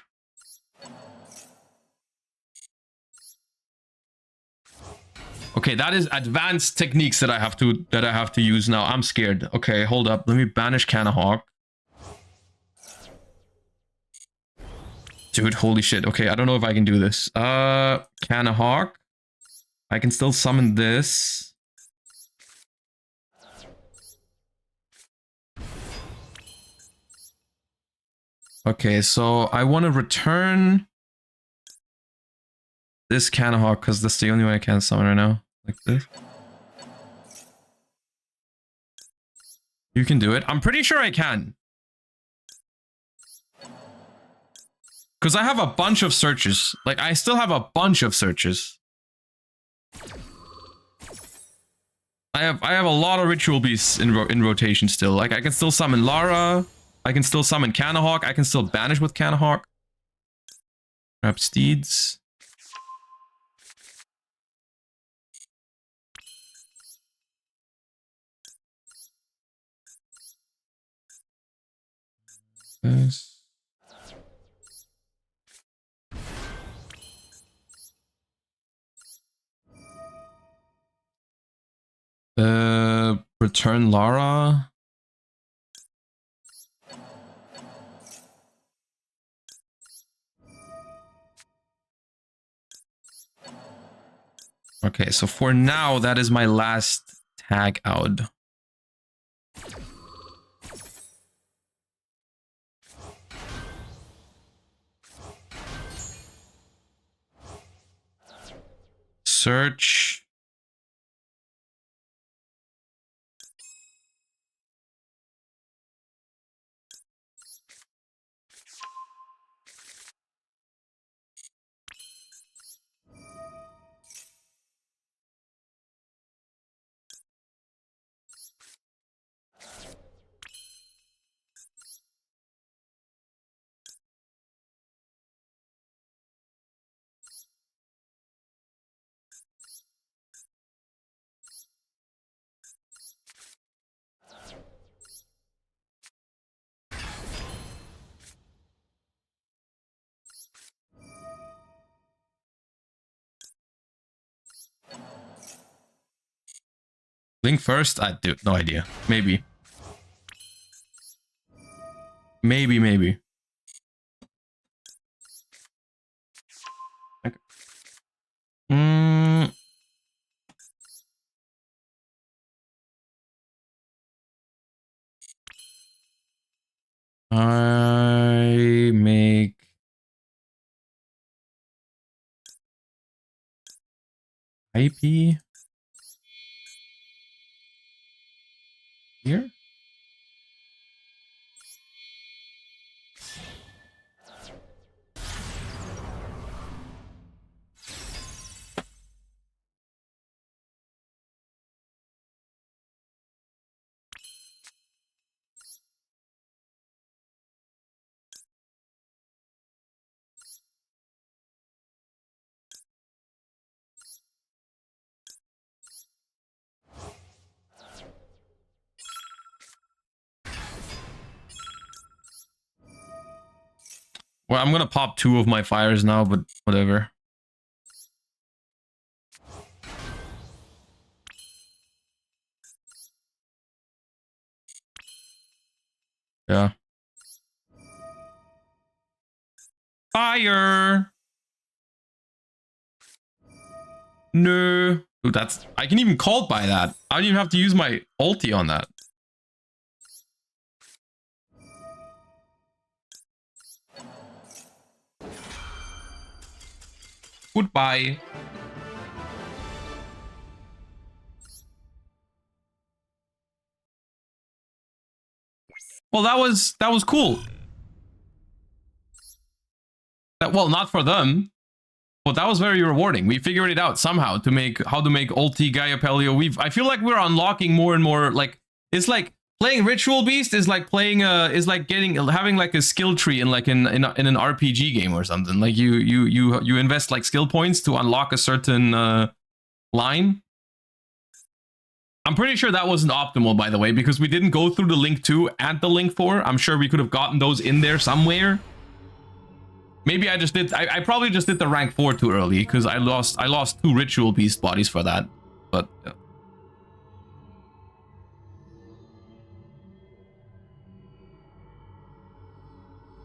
Okay, that is advanced techniques that I have to use now. I'm scared. Okay, hold up. Let me banish Canahawk. Dude, holy shit. Okay, I don't know if I can do this. Canahawk. I can still summon this. Okay, so I want to return this Canahawk because that's the only one I can summon right now. Like this. You can do it. I'm pretty sure I can. Because I have a bunch of searches. Like, I still have a bunch of searches. I have a lot of ritual beasts in rotation still. Like, I can still summon Lara. I can still summon Canahawk. I can still banish with Canahawk. Grab Steeds. This. Return Lara. Okay, so for now, that is my last tag out. Search. Link first? I do no idea. Maybe. Maybe. Okay. I make IP here. Well, I'm gonna pop 2 of my fires now, but whatever. Yeah. Fire! No. Dude, that's... I can even call by that. I don't even have to use my ulti on that. Goodbye. Well, that was cool. Well, not for them, but that was very rewarding. We figured it out somehow to make how to make ulti Gaia Pelio. I feel like we're unlocking more and more. Like, it's like playing Ritual Beast is like playing is like having like a skill tree in like in an RPG game or something. Like you invest like skill points to unlock a certain line. I'm pretty sure that wasn't optimal, by the way, because we didn't go through the Link 2 and the Link 4. I'm sure we could have gotten those in there somewhere. Maybe I just did... I probably just did the rank 4 too early, because I lost 2 Ritual Beast bodies for that. But... yeah.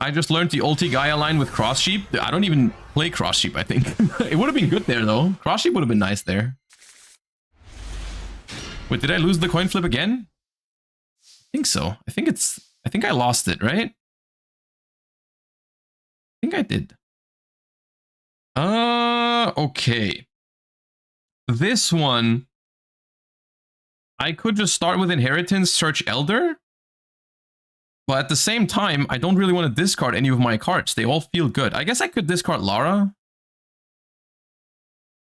I just learned the ulti Gaia line with Cross Sheep. I don't even play Cross Sheep, I think. It would have been good there, though. Cross Sheep would have been nice there. Wait, did I lose the coin flip again? I think so. I think I lost it, right? think I did. Okay. This one, I could just start with Inheritance, search Elder. But at the same time, I don't really want to discard any of my cards. They all feel good. I guess I could discard Lara.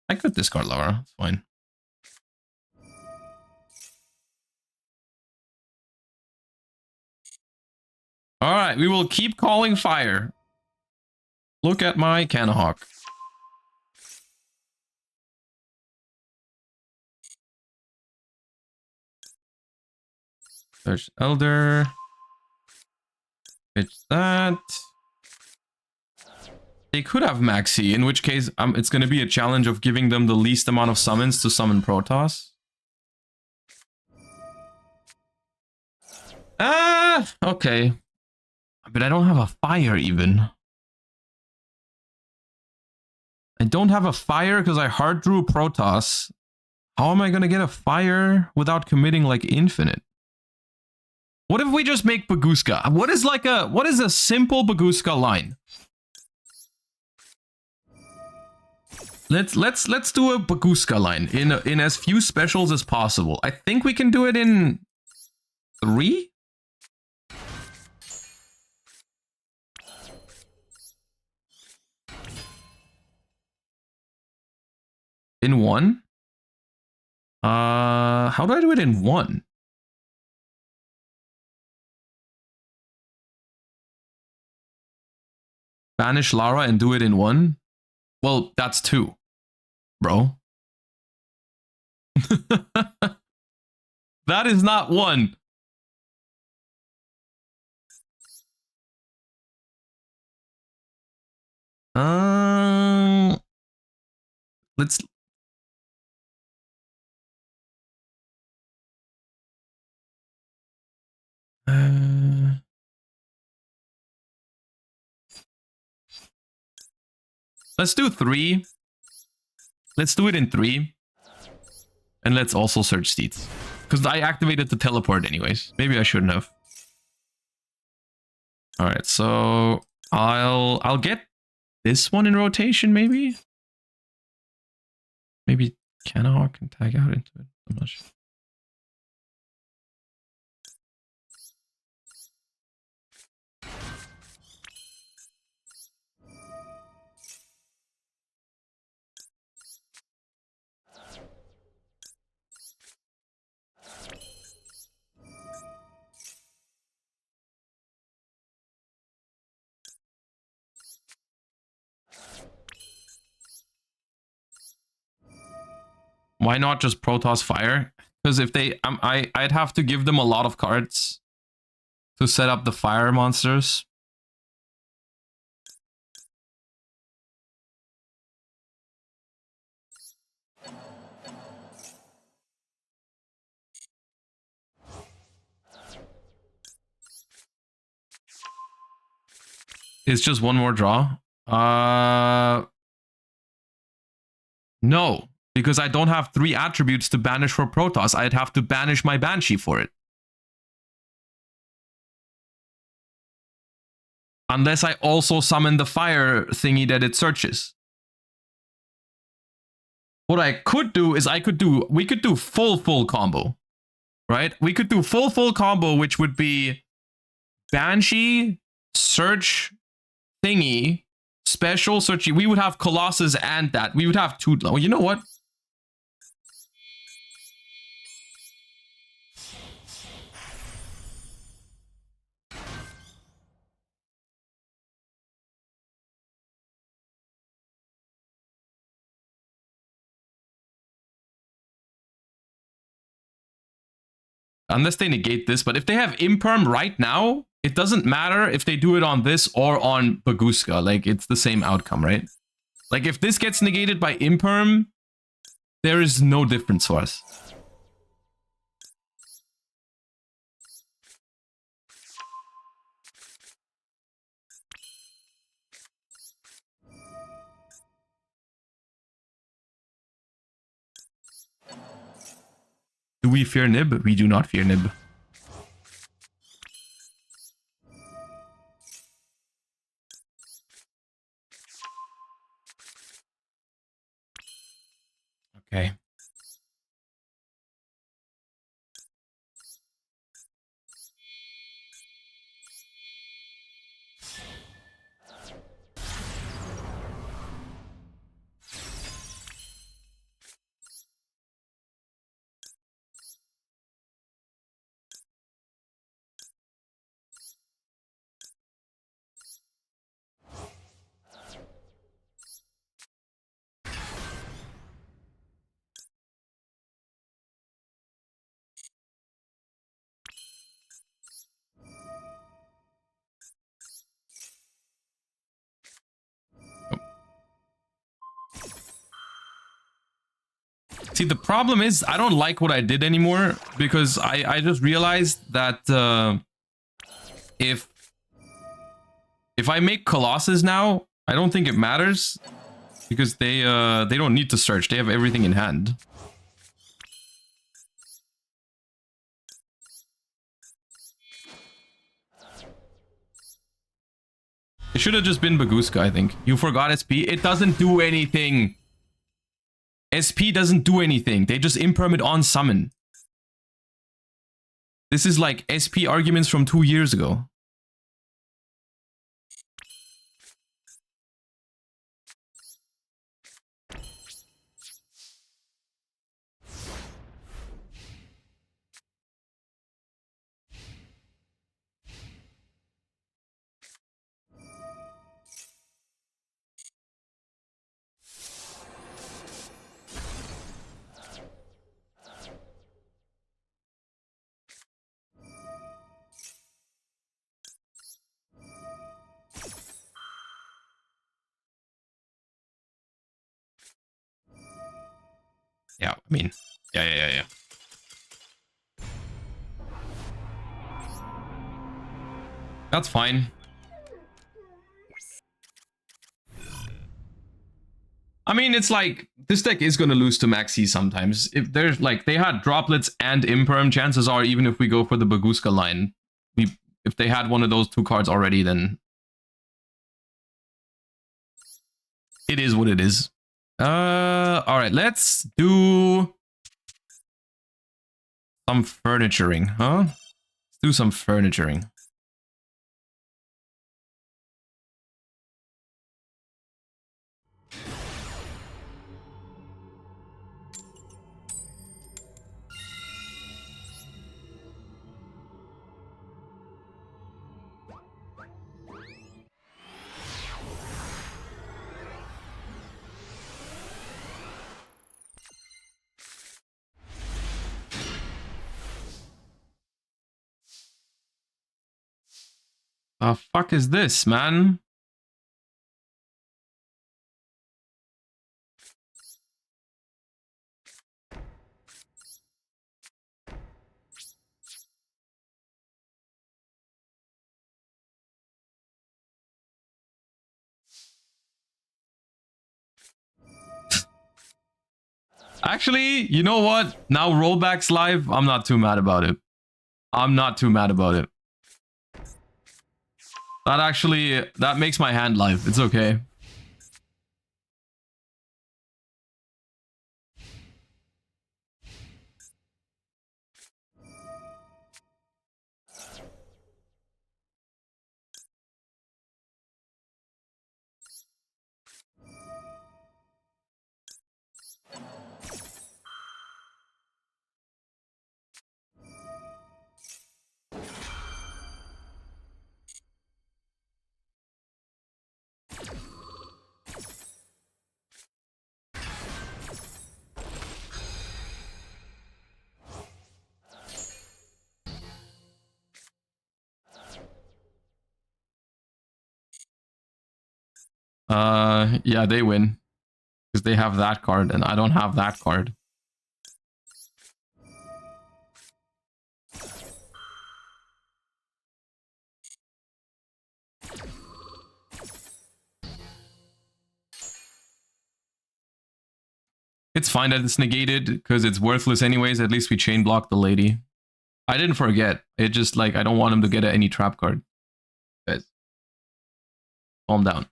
I could discard Lara. It's fine. All right, we will keep calling fire. Look at my Canahawk. Search Elder. Pitch that. They could have Maxi, in which case it's going to be a challenge of giving them the least amount of summons to summon Protoss. Okay. But I don't have a fire even. I don't have a fire because I hard drew Protoss. How am I going to get a fire without committing like infinite? What if we just make Baguska? What is a simple Baguska line? Let's do a Baguska line in as few specials as possible. I think we can do it in 3. In 1? How do I do it in 1? Banish Lara and do it in 1? Well, that's 2, bro. That is not 1. Let's do 3. Let's do it in 3. And let's also search seats. Because I activated the teleport anyways. Maybe I shouldn't have. Alright, so I'll get this one in rotation, maybe? Maybe Canahawk can tag out into it. I'm not sure. Why not just Protoss Fire? Because if they, I'd have to give them a lot of cards to set up the fire monsters. It's just one more draw. No, because I don't have 3 attributes to banish for Protoss. I'd have to banish my Banshee for it. Unless I also summon the fire thingy that it searches. What I could do is we could do full combo, right? We could do full combo, which would be Banshee, search thingy, special search. We would have Colossus and that. We would have 2. Oh, you know what? Unless they negate this, but if they have Imperm right now, it doesn't matter if they do it on this or on Baguska. Like, it's the same outcome, right? Like, if this gets negated by Imperm, there is no difference for us. Do we fear Nib? We do not fear Nib. Okay. See, the problem is I don't like what I did anymore because I just realized that if I make Colossus now, I don't think it matters because they don't need to search. They have everything in hand. It should have just been Baguska, I think. You forgot SP? It doesn't do anything. SP doesn't do anything. They just imperm it on summon. This is like SP arguments from 2 years ago. Yeah, I mean, yeah. That's fine. I mean, it's like, this deck is gonna lose to Maxi sometimes. If there's, like, they had droplets and imperm, chances are, even if we go for the Baguska line, if they had one of those 2 cards already, then it is what it is. Alright, let's do some furnituring, huh? Let's do some furnituring. The fuck is this, man? Actually, you know what? Now rollbacks live, I'm not too mad about it. I'm not too mad about it. That makes my hand live. It's okay. Yeah, they win. Because they have that card and I don't have that card. It's fine that it's negated because it's worthless anyways. At least we chain block the lady. I didn't forget. It just like I don't want him to get any trap card. Guys, calm down.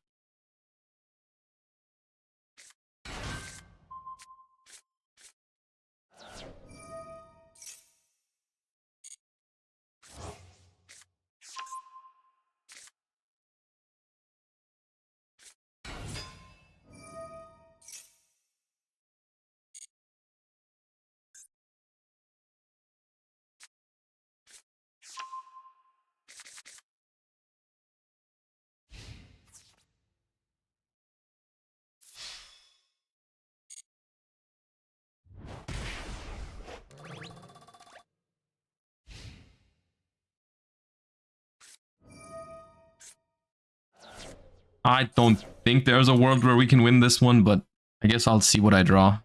I don't think there's a world where we can win this one, but I guess I'll see what I draw.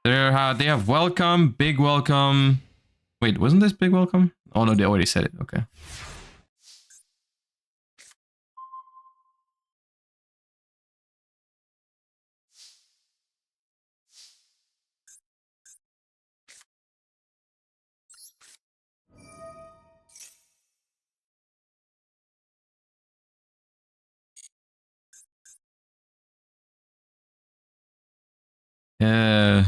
They have welcome, big welcome. Wait, wasn't this big welcome? Oh no, they already said it. Okay. Yeah.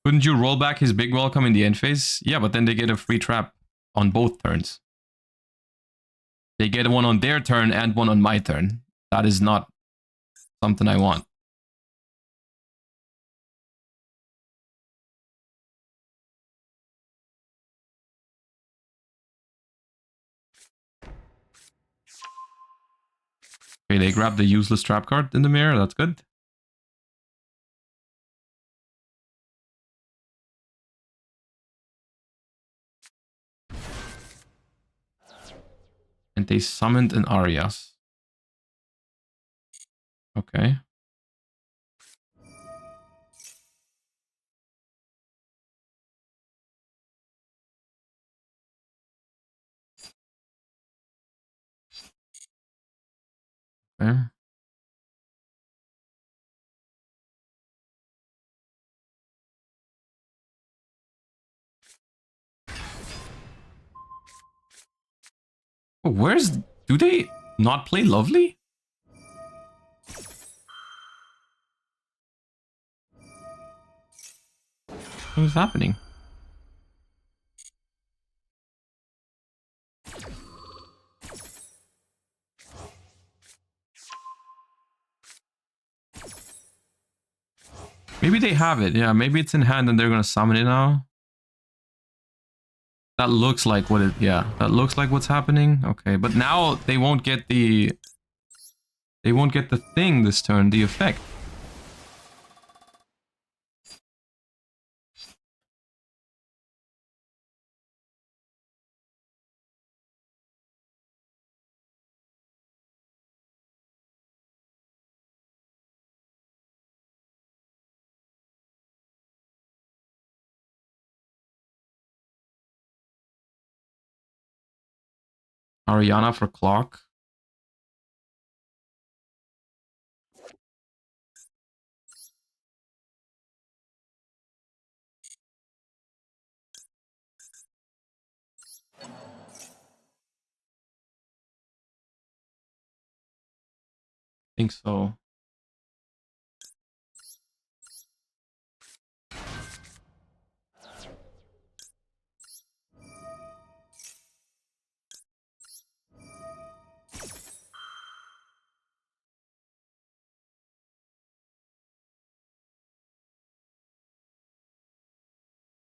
Couldn't you roll back his big welcome in the end phase? Yeah, but then they get a free trap on both turns. They get one on their turn and one on my turn. That is not something I want. Okay, they grab the useless trap card in the mirror. That's good. And they summoned an Arias. Okay. Okay. Oh, do they not play Lovely? What is happening? Maybe they have it. Yeah, maybe it's in hand and they're gonna summon it now. That looks like what it, yeah, that looks like what's happening. Okay, but now they won't get the thing this turn, the effect. Ariana for clock. I think so.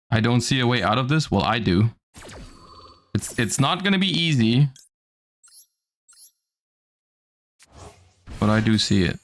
I don't see a way out of this. Well, I do. It's not gonna be easy, but I do see it.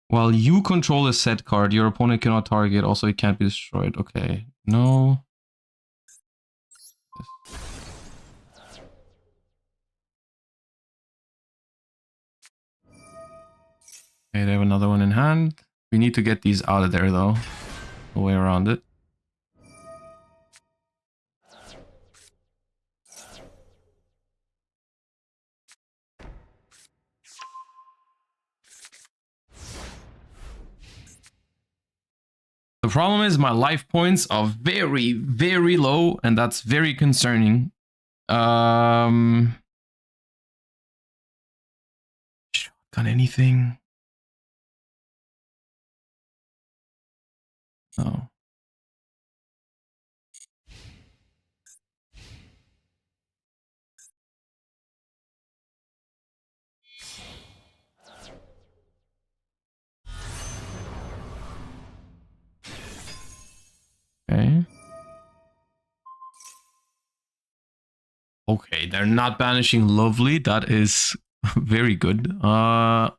While you control a set card, your opponent cannot target. Also, it can't be destroyed. Okay. No. Okay, they have another one in hand. We need to get these out of there, though. No way around it. The problem is my life points are very, very low, and that's very concerning. Shotgun anything? No. Okay. Okay, they're not banishing Lovely. That is very good. Yeah.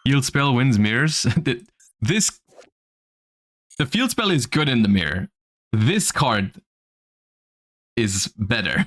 Field spell wins mirrors. The field spell is good in the mirror. This card is better.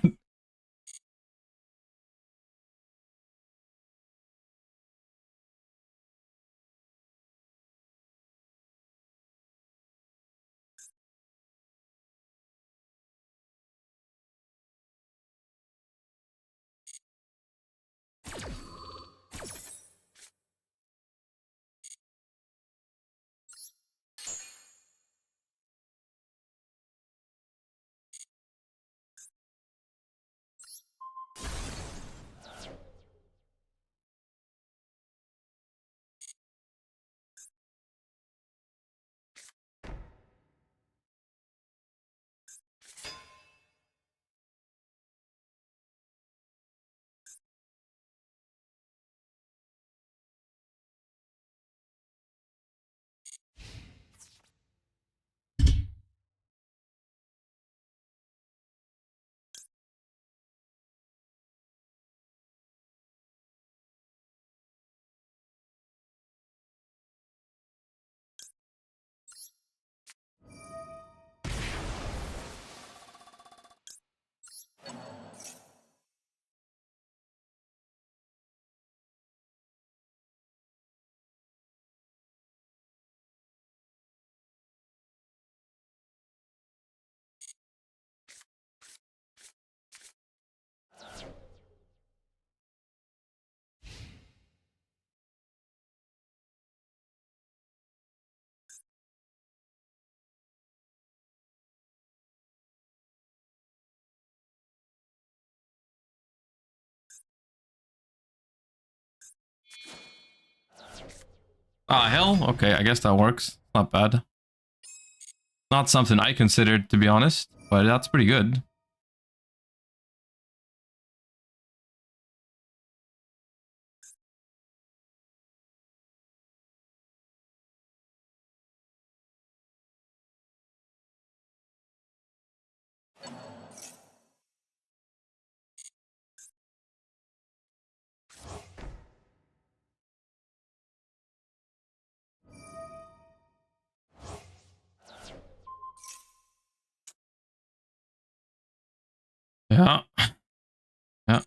Ah, hell. Okay, I guess that works. Not bad. Not something I considered, to be honest, but that's pretty good. Yeah. Yeah.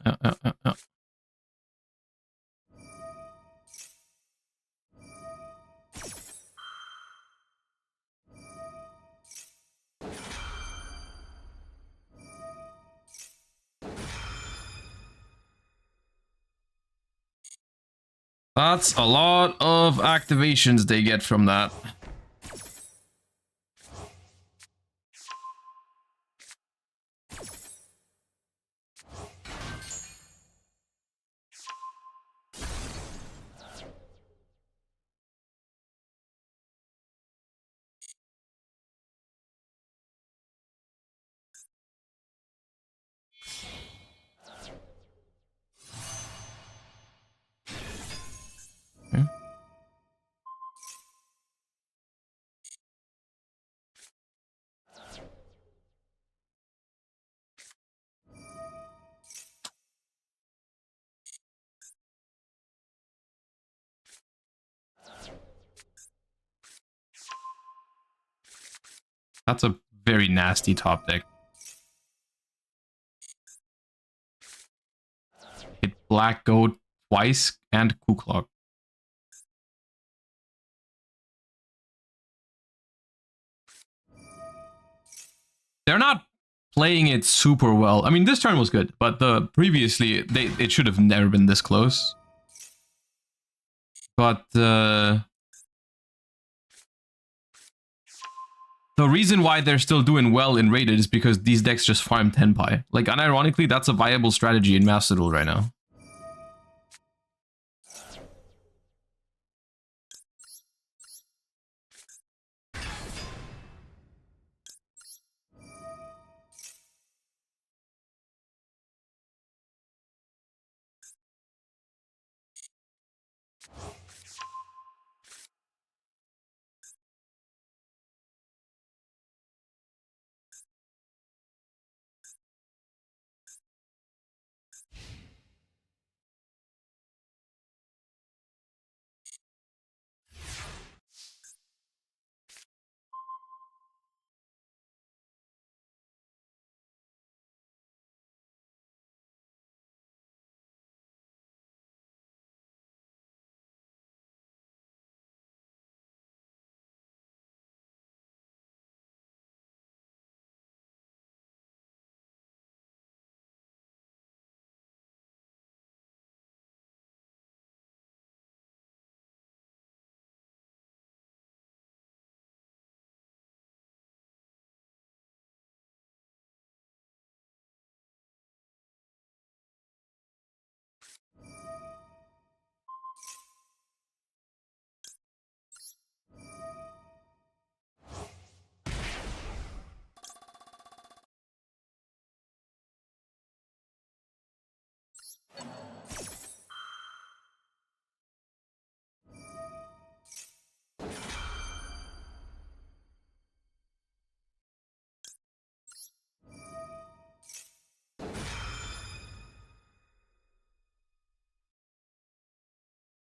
That's a lot of activations they get from that. Okay. That's a very nasty top deck. Hit Black Goat twice and Kuklok. They're not playing it super well. I mean, this turn was good, but previously it should have never been this close. But the reason why they're still doing well in Rated is because these decks just farm Tenpai. Like, unironically, that's a viable strategy in Master Duel right now.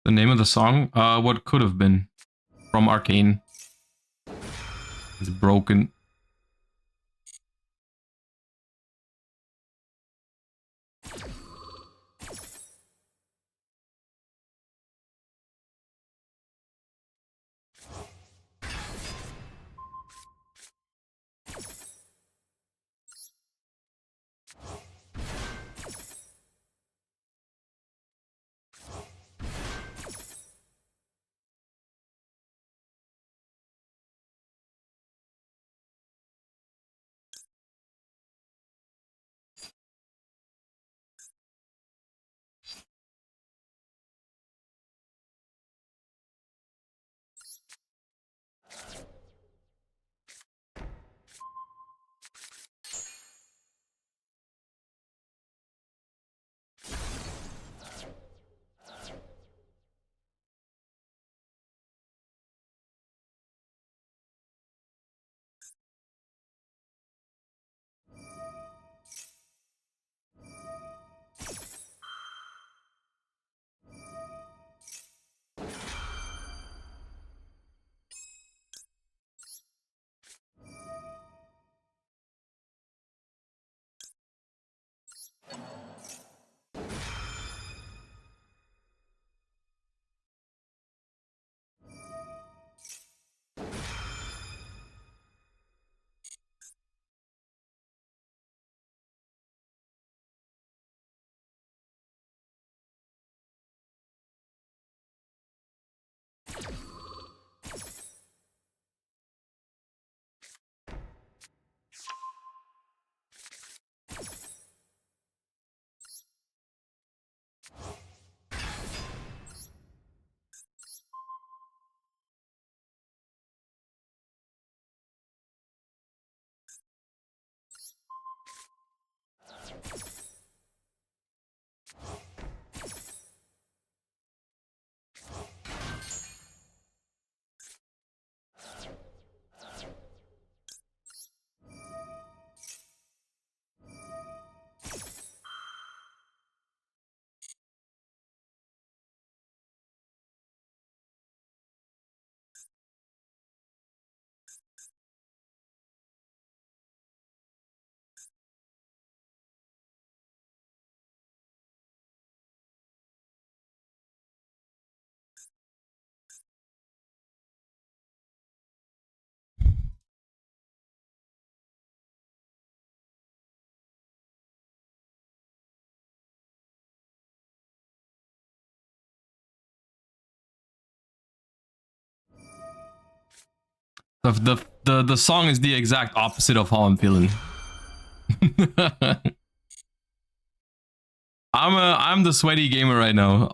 The name of the song? What could have been from Arcane. It's broken. The song is the exact opposite of how I'm feeling. I'm the sweaty gamer right now.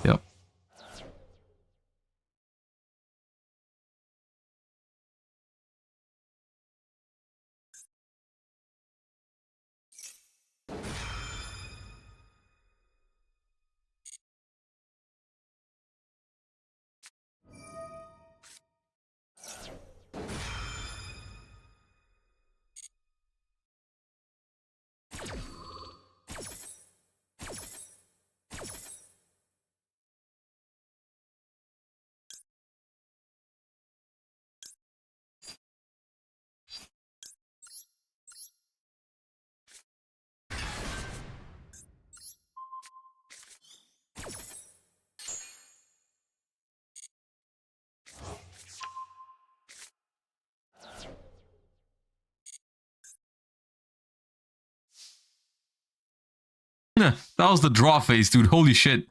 Yep. That was the draw phase, dude. Holy shit.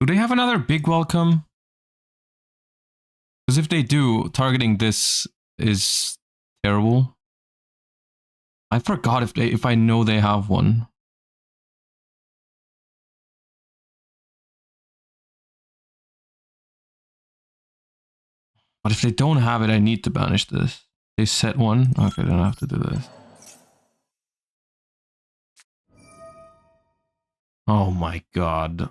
Do they have another big welcome? Because if they do, targeting this is terrible. I forgot if I know they have one. But if they don't have it, I need to banish this. They set one. Okay, then I have to do this. Oh my god.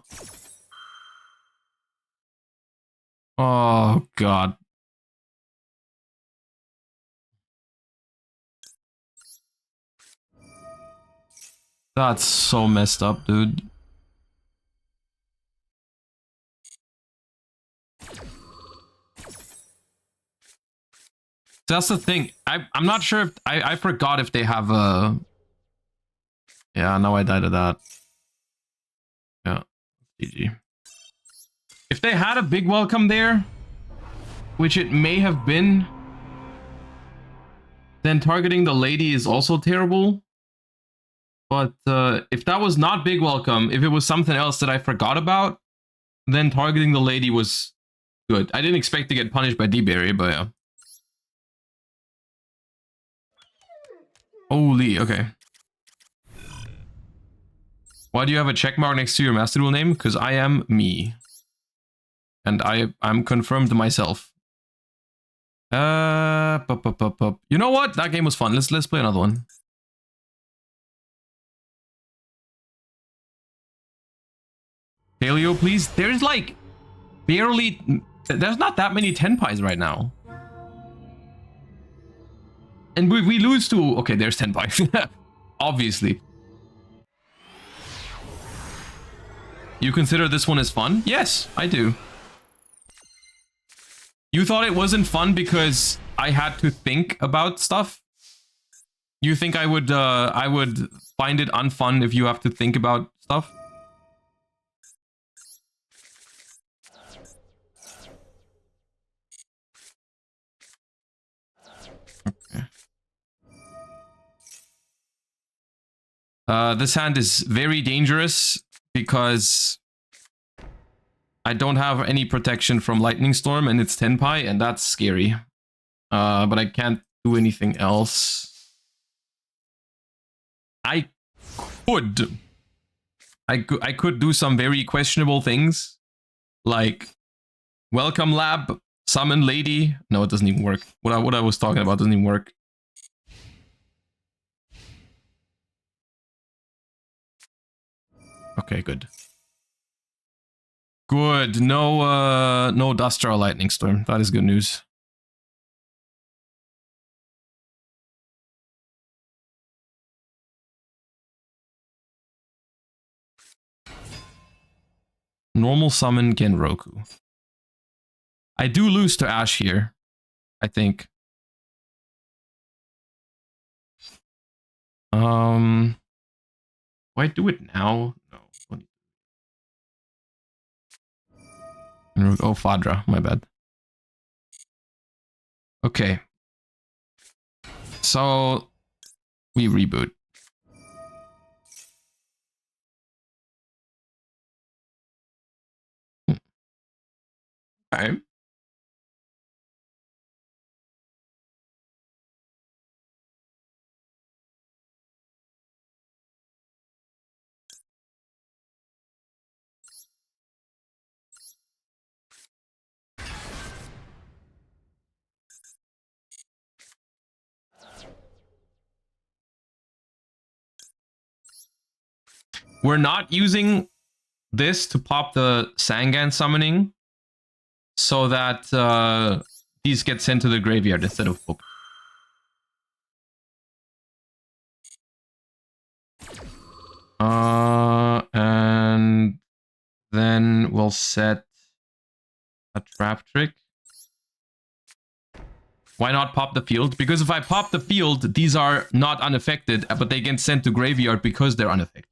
Oh god. That's so messed up, dude. That's the thing. I'm not sure if I forgot if they have a. Yeah, now I died to that. Yeah, GG. If they had a big welcome there, which it may have been, then targeting the lady is also terrible. But if that was not big welcome, if it was something else that I forgot about, then targeting the lady was good. I didn't expect to get punished by D-Berry, but yeah. Holy, okay. Why do you have a check mark next to your master duel name? Because I am me. And I'm confirmed myself. You know what? That game was fun. Let's play another one. Paleo, please. There's like barely. There's not that many tenpais right now. And we lose to. Okay, there's tenpai. Obviously. You consider this one as fun? Yes, I do. You thought it wasn't fun because I had to think about stuff? You think I would find it unfun if you have to think about stuff? Okay. This hand is very dangerous because I don't have any protection from Lightning Storm and it's Tenpai, and that's scary. But I can't do anything else. I could do some very questionable things, like Welcome Lab, Summon Lady. No, it doesn't even work. What I was talking about doesn't even work. Okay, good. Good. No Duster or Lightning Storm. That is good news. Normal summon Genroku. I do lose to Ash here, I think. Why do it now? No. Oh, Fadra, my bad. Okay. So we reboot. Okay. We're not using this to pop the Sangan summoning so that these get sent to the graveyard instead of booked. And then we'll set a trap trick. Why not pop the field? Because if I pop the field, these are not unaffected, but they get sent to graveyard because they're unaffected.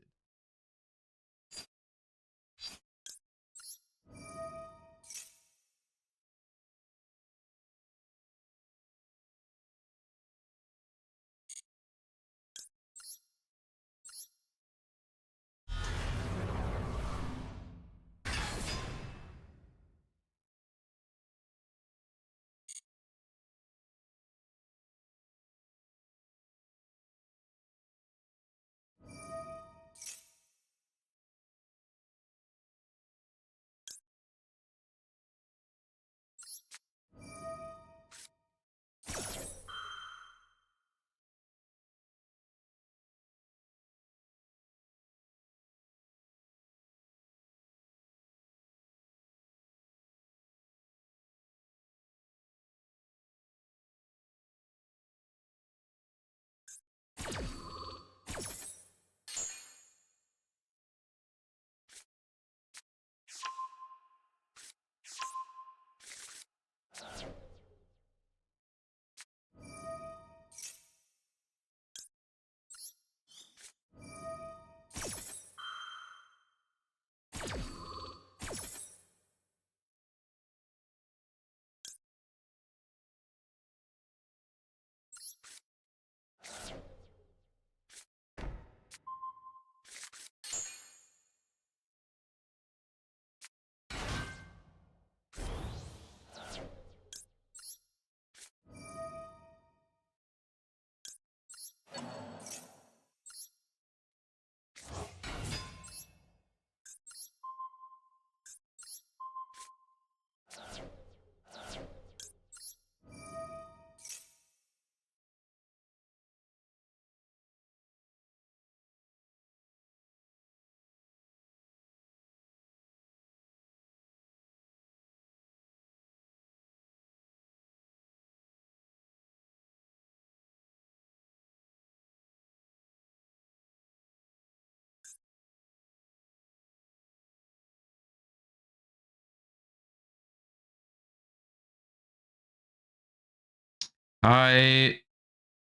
I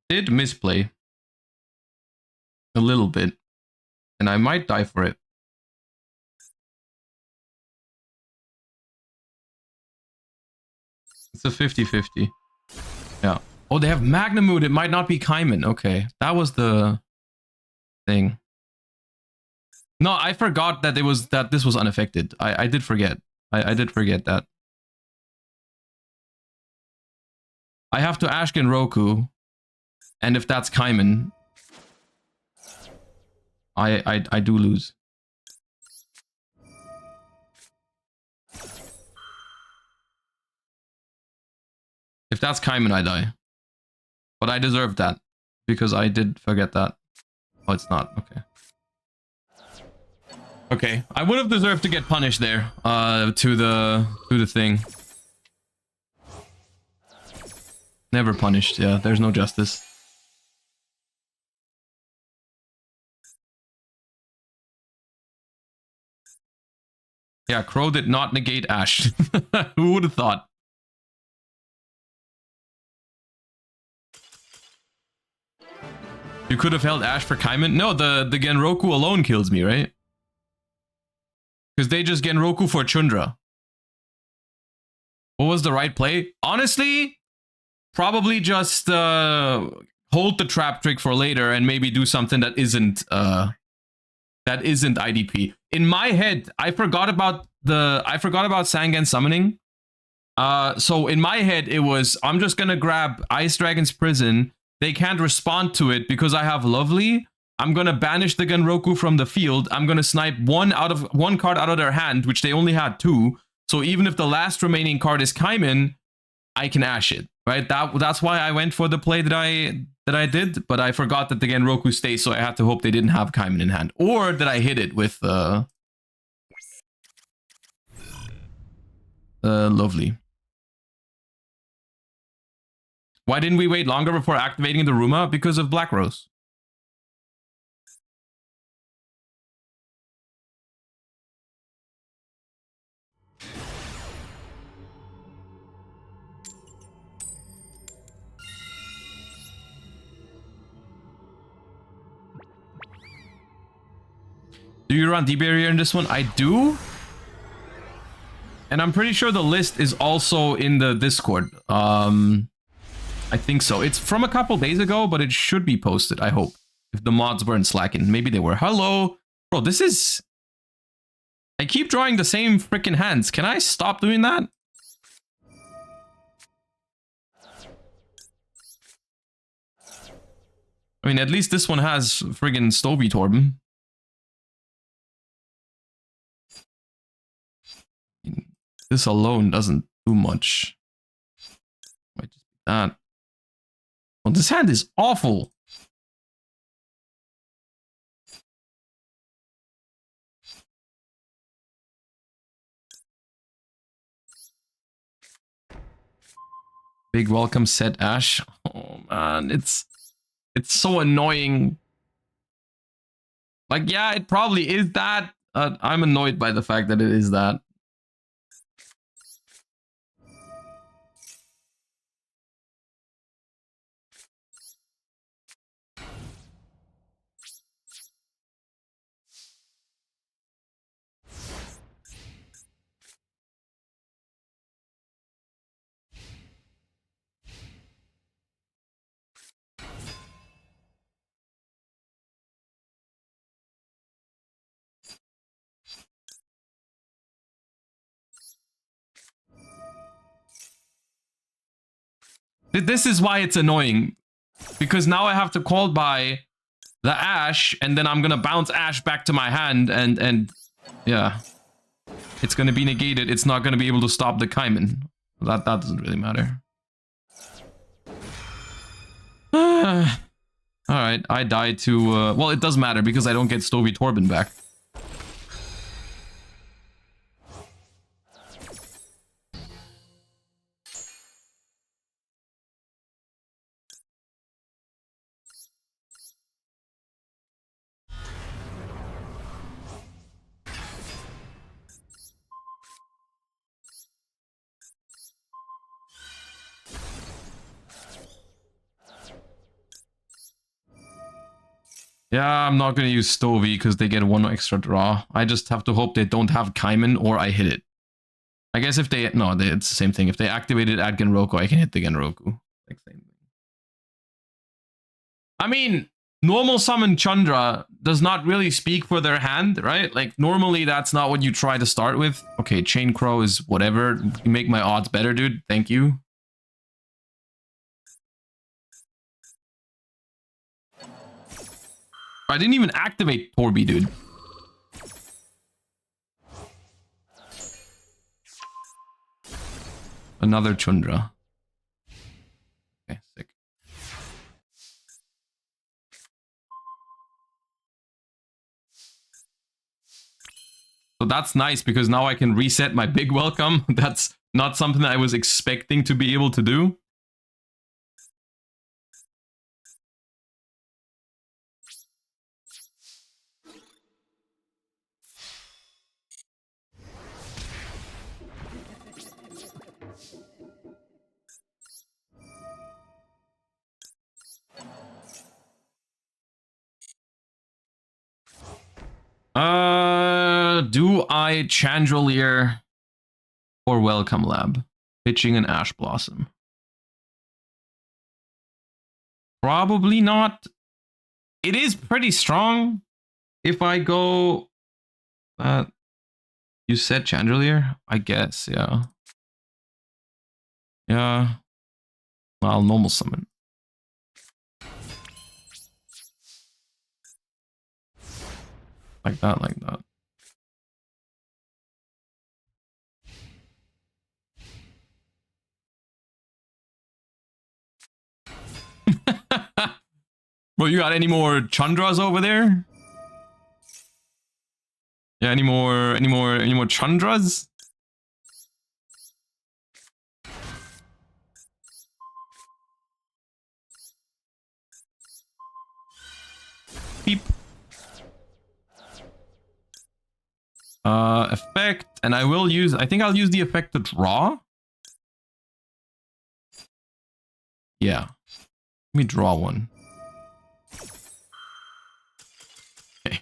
did misplay a little bit, and I might die for it. It's a 50-50. Yeah. Oh, they have Magnamood. It might not be Kaiman. Okay. That was the thing. No, I forgot that this was unaffected. I did forget. I did forget that. I have to Ashkin Roku, and if that's Kaiman, I do lose. If that's Kaiman, I die. But I deserve that because I did forget that. Oh, it's not. Okay. Okay, I would have deserved to get punished there. To the thing. Never punished. Yeah, there's no justice. Yeah, Crow did not negate Ash. Who would have thought? You could have held Ash for Kaiman? No, the Genroku alone kills me, right? Because they just Genroku for Chundra. What was the right play? Honestly, probably just hold the trap trick for later and maybe do something that isn't IDP. In my head, I forgot about Sangan summoning. So in my head, it was I'm just gonna grab Ice Dragon's Prison. They can't respond to it because I have Lovely. I'm gonna banish the Genroku from the field. I'm gonna snipe one card out of their hand, which they only had 2. So even if the last remaining card is Kaiman, I can Ash it. Right? That's why I went for the play that I did, but I forgot that the Genroku stays, so I had to hope they didn't have Kaiman in hand. Or that I hit it with Lovely. Why didn't we wait longer before activating the Ruma? Because of Black Rose. Do you run D-Barrier in this one? I do. And I'm pretty sure the list is also in the Discord. I think so. It's from a couple days ago, but it should be posted, I hope. If the mods weren't slacking. Maybe they were. Hello. Bro, this is... I keep drawing the same freaking hands. Can I stop doing that? I mean, at least this one has friggin' Stovey Torben. This alone doesn't do much. Might just be that. Well, this hand is awful. Big welcome set Ash. Oh man, it's so annoying. Like, yeah, it probably is that. I'm annoyed by the fact that it is that. This is why it's annoying. Because now I have to call by the Ash, and then I'm gonna bounce Ash back to my hand, and yeah. It's gonna be negated. It's not gonna be able to stop the Kaiman. That doesn't really matter. Alright, I died to... well, it does matter because I don't get Stovey Torben back. Yeah, I'm not going to use Stovey because they get 1 extra draw. I just have to hope they don't have Kaiman or I hit it. I guess if they... No, it's the same thing. If they activated at Genroku, I can hit the Genroku. Like, same thing. I mean, normal summon Chandra does not really speak for their hand, right? Like, normally that's not what you try to start with. Okay, Chain Crow is whatever. You make my odds better, dude. Thank you. I didn't even activate Torby, dude. Another Chundra. Okay, sick. So that's nice because now I can reset my big welcome. That's not something I was expecting to be able to do. Do I Chandelier or Welcome Lab? Pitching an Ash Blossom. Probably not. It is pretty strong. If I go... you said Chandelier? I guess, yeah. Yeah. Well, normal summon. Like that, like that. Well, you got any more Chandras over there? Yeah, any more Chandras? Beep. Effect, and I will use, I think I'll use the effect to draw. Yeah. Let me draw one. Okay.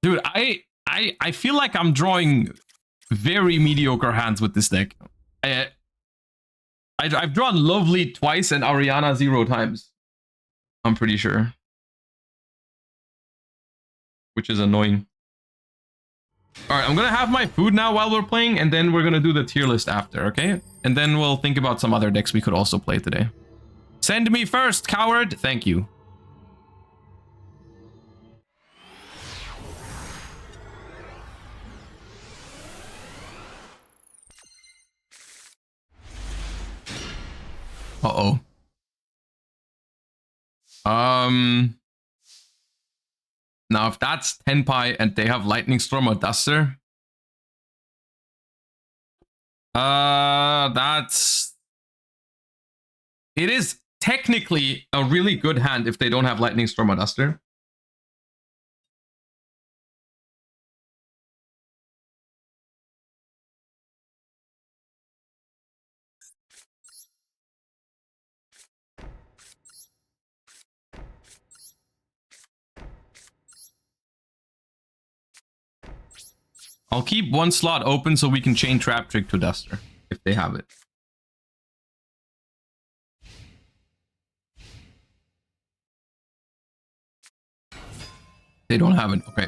Dude, I feel like I'm drawing very mediocre hands with this deck. I've drawn Lovely twice and Ariana 0 times. I'm pretty sure. Which is annoying. Alright, I'm gonna have my food now while we're playing, and then we're gonna do the tier list after, okay? And then we'll think about some other decks we could also play today. Send me first, coward! Thank you. Uh-oh. Now, if that's Tenpai and they have Lightning Storm or Duster, that's... It is technically a really good hand if they don't have Lightning Storm or Duster. I'll keep one slot open so we can chain Trap Trick to Duster, if they have it. They don't have it, okay.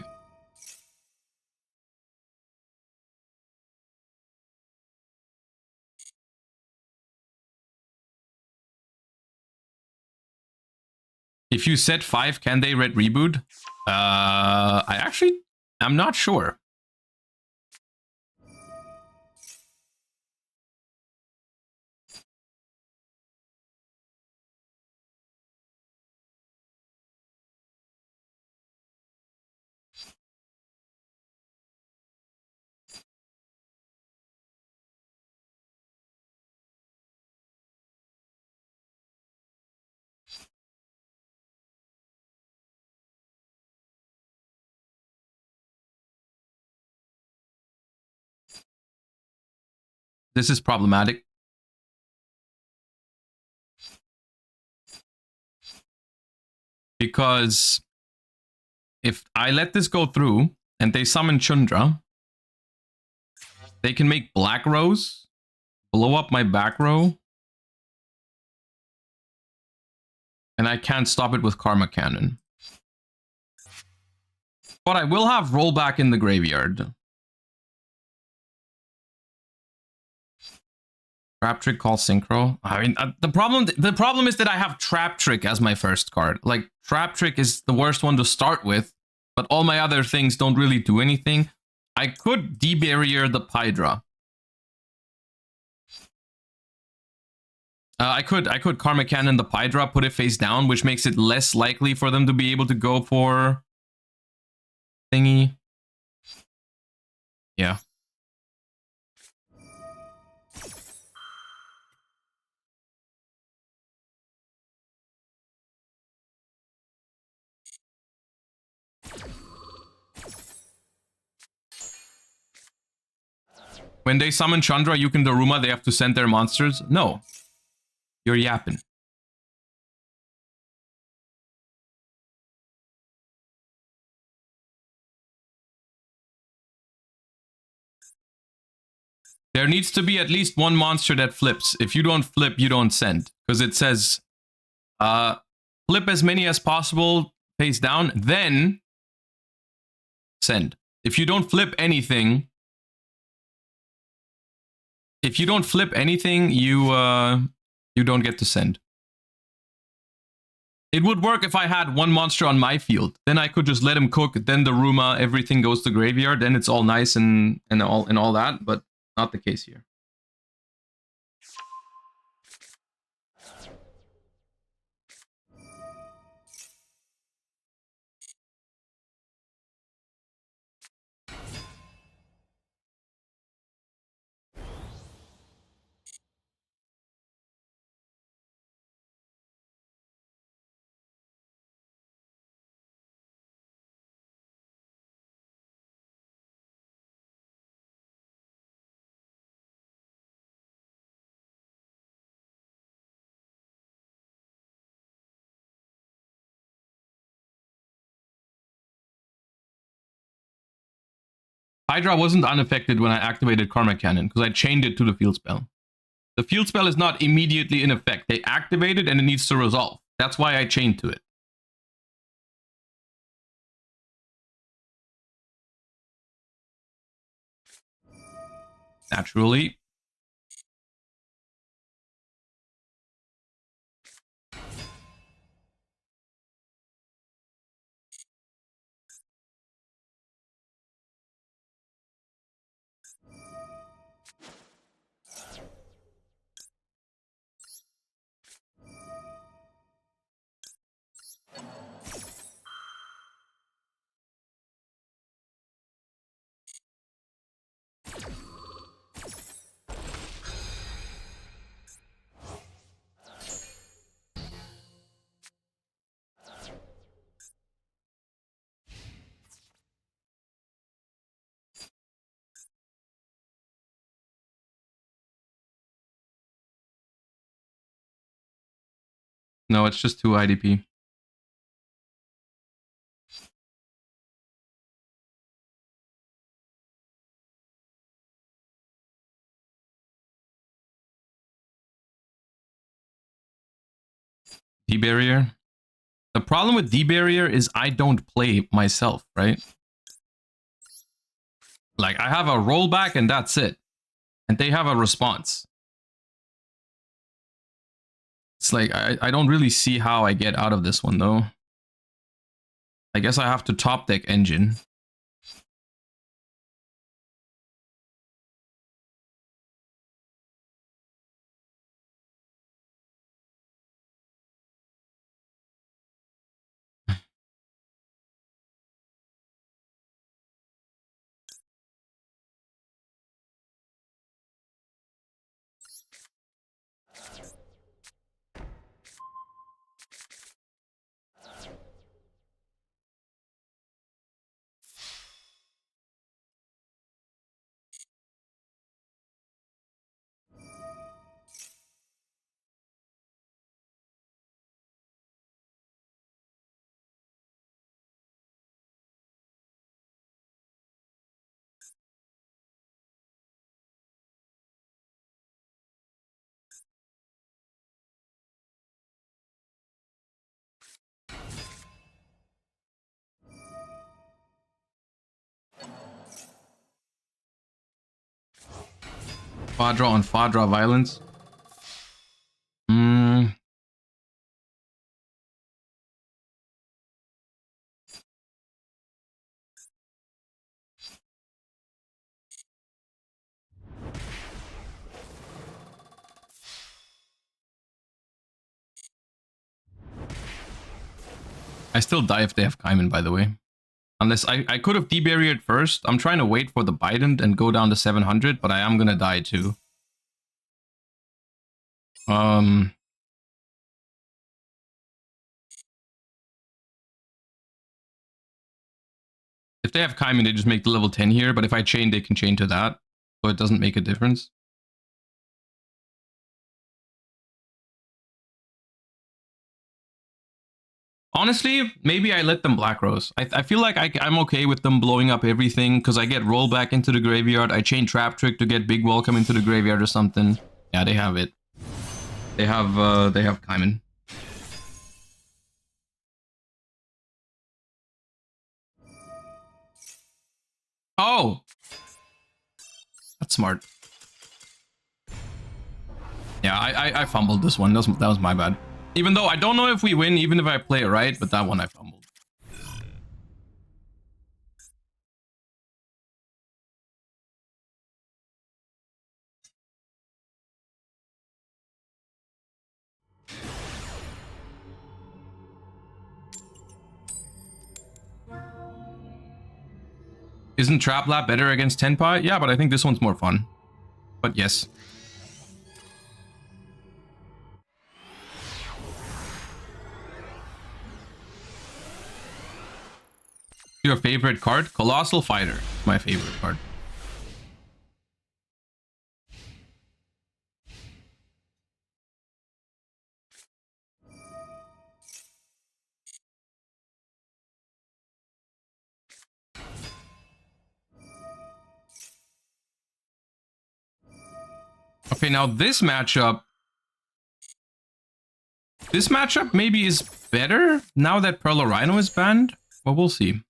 If you set 5, can they red reboot? I'm not sure. This is problematic. Because if I let this go through and they summon Chundra, they can make Black Rose, blow up my back row, and I can't stop it with Karma Cannon. But I will have rollback in the graveyard. Trap Trick, call Synchro. I mean, the problem is that I have Trap Trick as my first card. Like, Trap Trick is the worst one to start with, but all my other things don't really do anything. I could debarrier the Hydra. I could Karma Cannon the Hydra, put it face down, which makes it less likely for them to be able to go for thingy. Yeah. When they summon Chandra, you can Daruma, they have to send their monsters? No. You're yapping. There needs to be at least one monster that flips. If you don't flip, you don't send. Because it says, flip as many as possible, face down, then send. If you don't flip anything, you don't get to send. It would work if I had one monster on my field. Then I could just let him cook, then the Ruma, everything goes to graveyard, then it's all nice and all that, but not the case here. Hydra wasn't unaffected when I activated Karma Cannon, because I chained it to the field spell. The field spell is not immediately in effect. They activate it and it needs to resolve. That's why I chained to it. Naturally. No, it's just 2 IDP. D-barrier. The problem with D-barrier is I don't play myself, right? Like, I have a rollback and that's it. And they have a response. It's like, I don't really see how I get out of this one, though. I guess I have to top deck Engine. Fadra on Fadra violence. Hmm. I still die if they have Kaiman, by the way. Unless I could have debarriered first. I'm trying to wait for the Bident and go down to 700, but I am gonna die too. If they have Kaiman, they just make the level 10 here, but if I chain, they can chain to that. So it doesn't make a difference. Honestly, maybe I let them Black Rose. I feel like I'm okay with them blowing up everything because I get roll back into the graveyard. I chain Trap Trick to get Big Welcome into the graveyard or something. Yeah, they have it. They have Kaiman. Oh! That's smart. Yeah, I fumbled this one. That was my bad. Even though I don't know if we win, even if I play it right, but that one I fumbled. Isn't Trap Lab better against Tenpai? Yeah, but I think this one's more fun. But yes. Your favorite card? Colossal Fighter. My favorite card. Okay, now this matchup maybe is better now that Perla Rhino is banned, but we'll see.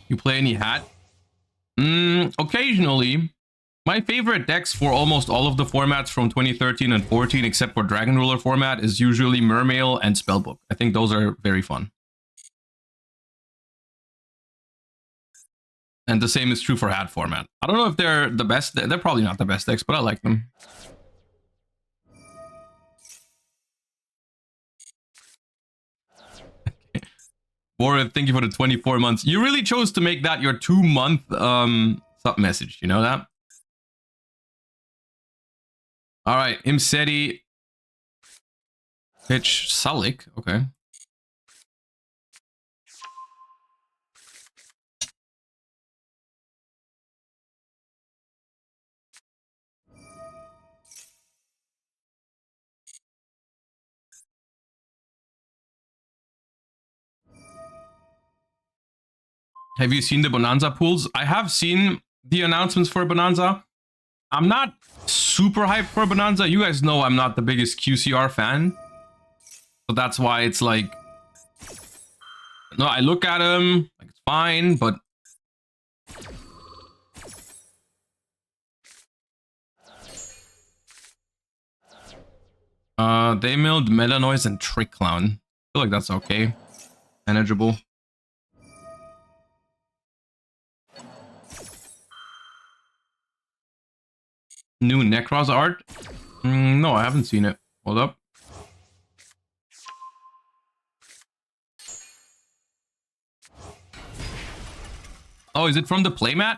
You play any hat? Occasionally. My favorite decks for almost all of the formats from 2013 and 14, except for Dragon Ruler format, is usually Mermail and Spellbook. I think those are very fun. And the same is true for hat format. I don't know if they're the best. They're probably not the best decks, but I like them. Boris, thank you for the 24 months. You really chose to make that your 2-month sub message. You know that? All right, Imseti. Pitch Salik. Okay. Have you seen the Bonanza pools? I have seen the announcements for Bonanza. I'm not super hyped for Bonanza. You guys know I'm not the biggest QCR fan. So that's why it's like... No, I look at them, like it's fine, but... They milled Meta Noise and Trick Clown. I feel like that's okay. Manageable. New Necros art? No, I haven't seen it. Hold up. Oh, is it from the playmat?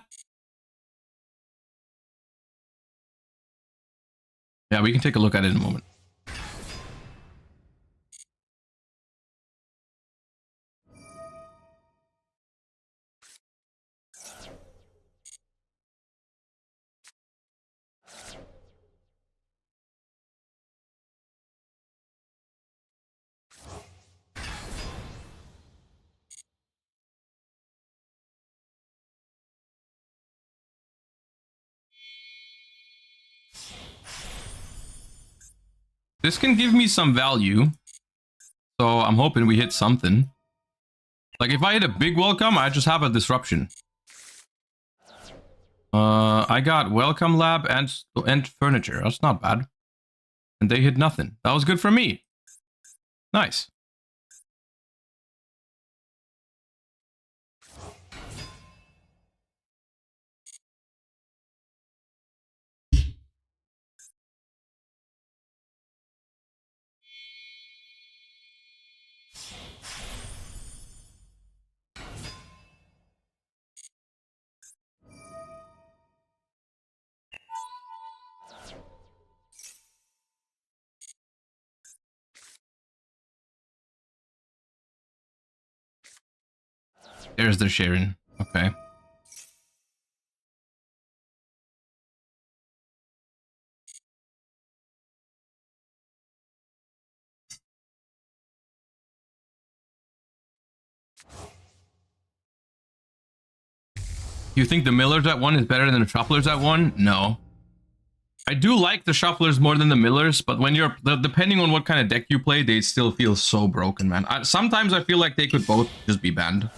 Yeah, we can take a look at it in a moment. This can give me some value. So I'm hoping we hit something. Like if I hit a big welcome, I just have a disruption. I got welcome lab and furniture. That's not bad. And they hit nothing. That was good for me. Nice. There's the Sharon. Okay. You think the Millers at 1 is better than the Shufflers at 1? No. I do like the Shufflers more than the Millers, but when you're depending on what kind of deck you play, they still feel so broken, man. Sometimes I feel like they could both just be banned.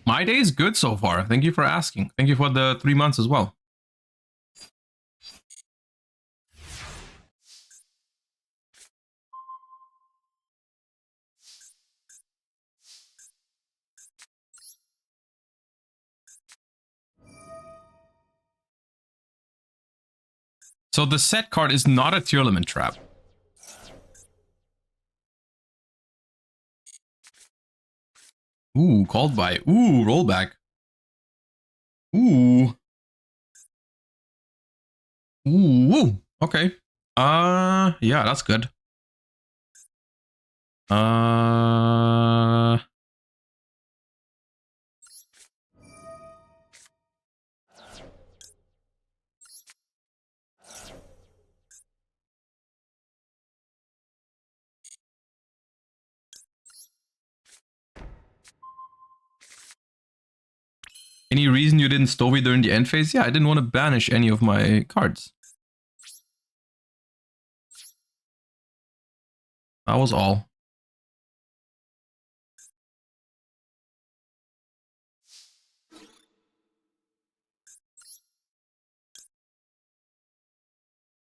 My day is good so far. Thank you for asking. Thank you for the 3 months as well. So the set card is not a Tearlament trap. Ooh, called by. Ooh, rollback. Ooh. Ooh. Okay. Yeah, that's good. Any reason you didn't Stovey during the end phase? Yeah, I didn't want to banish any of my cards. That was all.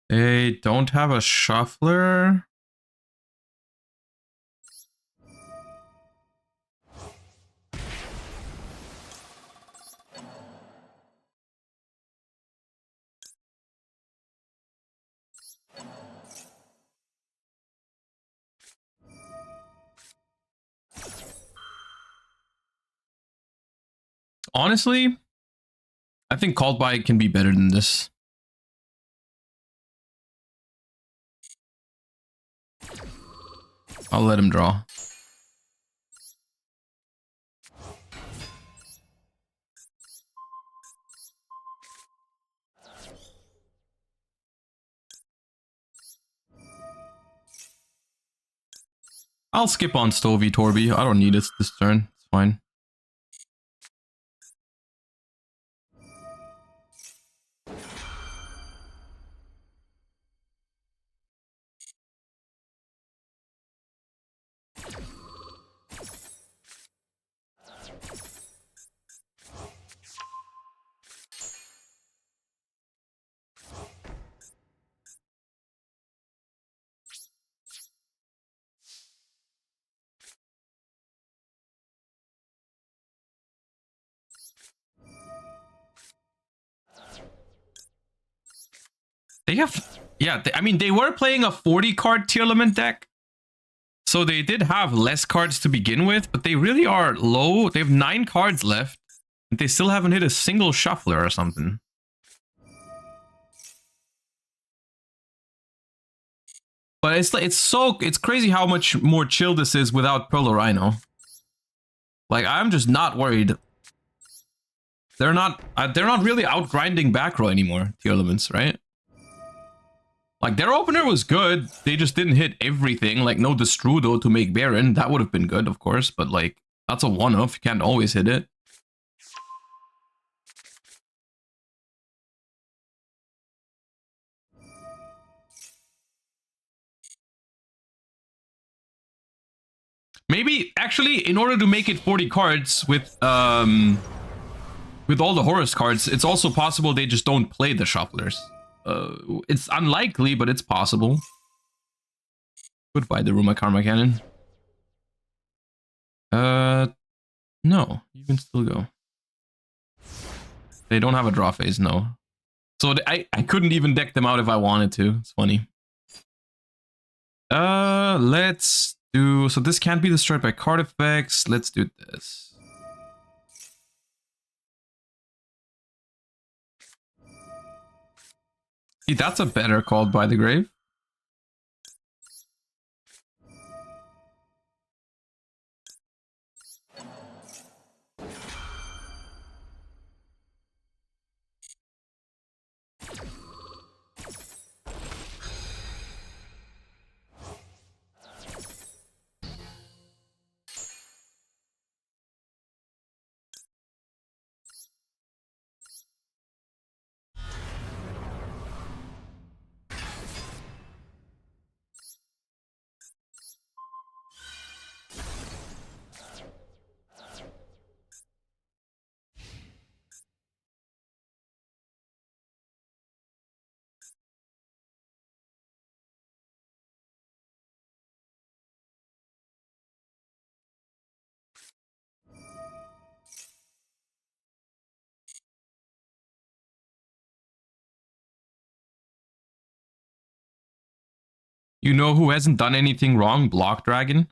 They don't have a shuffler. Honestly, I think Called By can be better than this. I'll let him draw. I'll skip on Stovey Torby. I don't need it this turn. It's fine. They have, yeah, I mean, they were playing a 40 card Tearlament deck. So they did have less cards to begin with, but they really are low. They have 9 cards left. And they still haven't hit a single shuffler or something. But it's crazy how much more chill this is without Pearl Rhino. Like, I'm just not worried. They're not really outgrinding back row anymore, Tearlaments, right? Like, their opener was good. They just didn't hit everything. Like, no Destrudo to make Baron. That would have been good, of course. But, like, That's a one-off. You can't always hit it. Maybe, actually, in order to make it 40 cards with all the Horus cards, it's also possible they just don't play the Shufflers. It's unlikely, but it's possible. Goodbye, the Ruma Karma Cannon. No, you can still go. They don't have a draw phase, no. So I couldn't even deck them out if I wanted to. It's funny. Let's do... So this can't be destroyed by card effects. Let's do this. See, that's a better called by the grave. You know who hasn't done anything wrong? Block Dragon.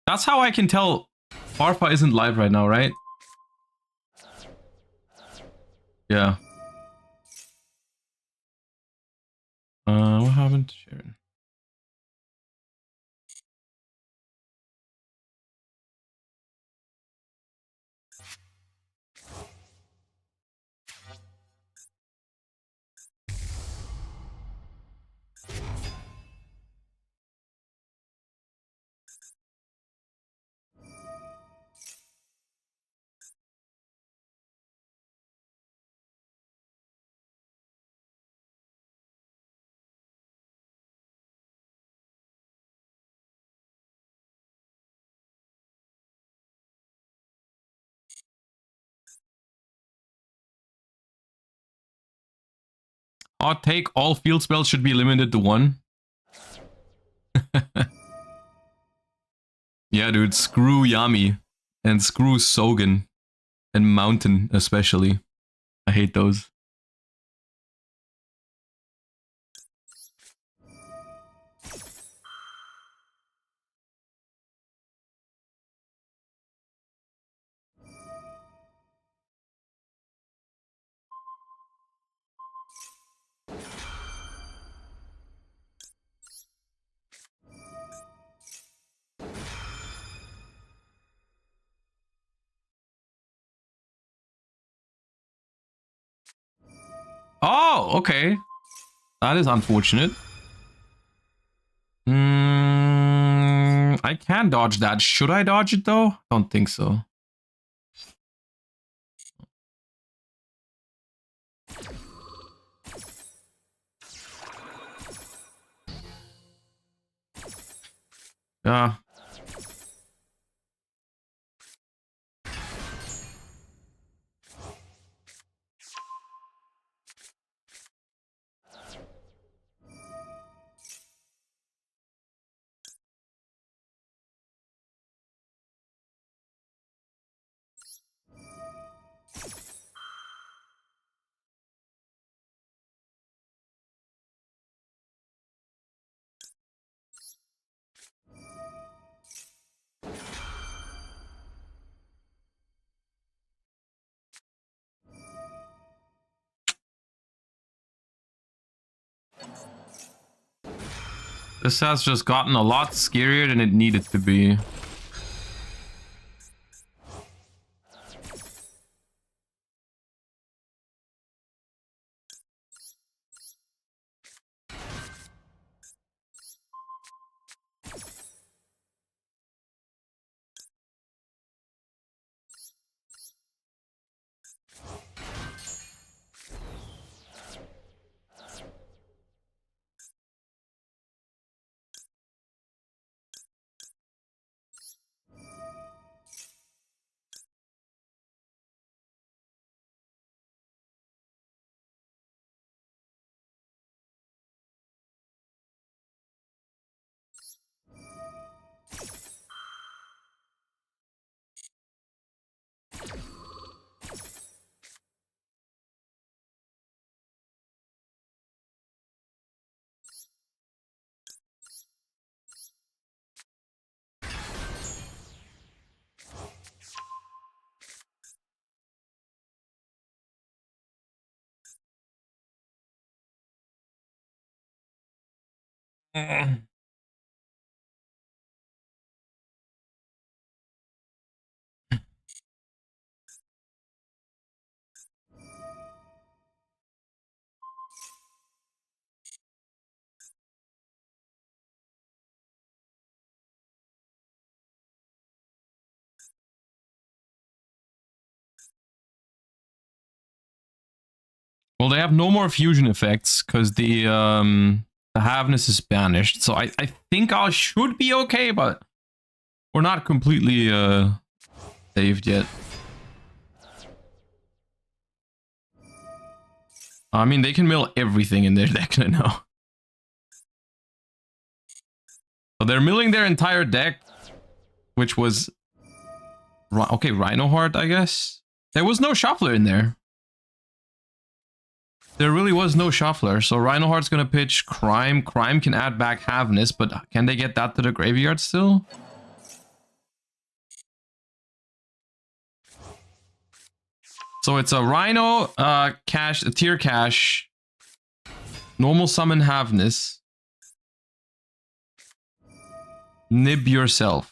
That's how I can tell Farfa isn't live right now, right? Yeah. What happened to Sharon? Hot take, all field spells should be limited to one. Yeah, dude, screw Yami. And screw Sogen. And Mountain, especially. I hate those. Oh, okay. That is unfortunate. I can dodge that. Should I dodge it though? Don't think so. Yeah. This has just gotten a lot scarier than it needed to be. Well, they have no more fusion effects because the Haveness is banished. So I think I should be okay, but we're not completely saved yet. I mean, they can mill everything in their deck now. So they're milling their entire deck, which was... Okay, Rhino Heart, I guess. There was no Shuffler in there. There really was no Shuffler, so Rhino Heart's gonna pitch Crime. Crime can add back Haveness, but can they get that to the graveyard still? So it's a Rhino, cash, a tier cash, normal summon Haveness, nib yourself.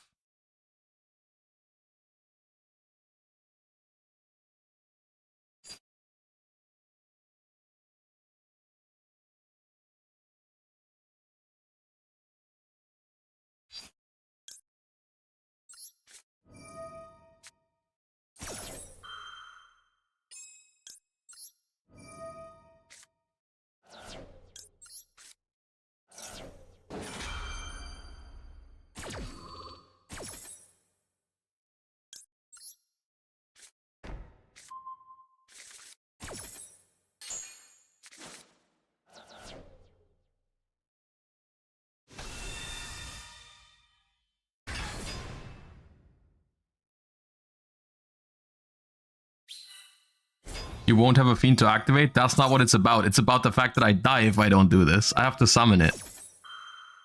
You won't have a Fiend to activate? That's not what it's about. It's about the fact that I die if I don't do this. I have to summon it.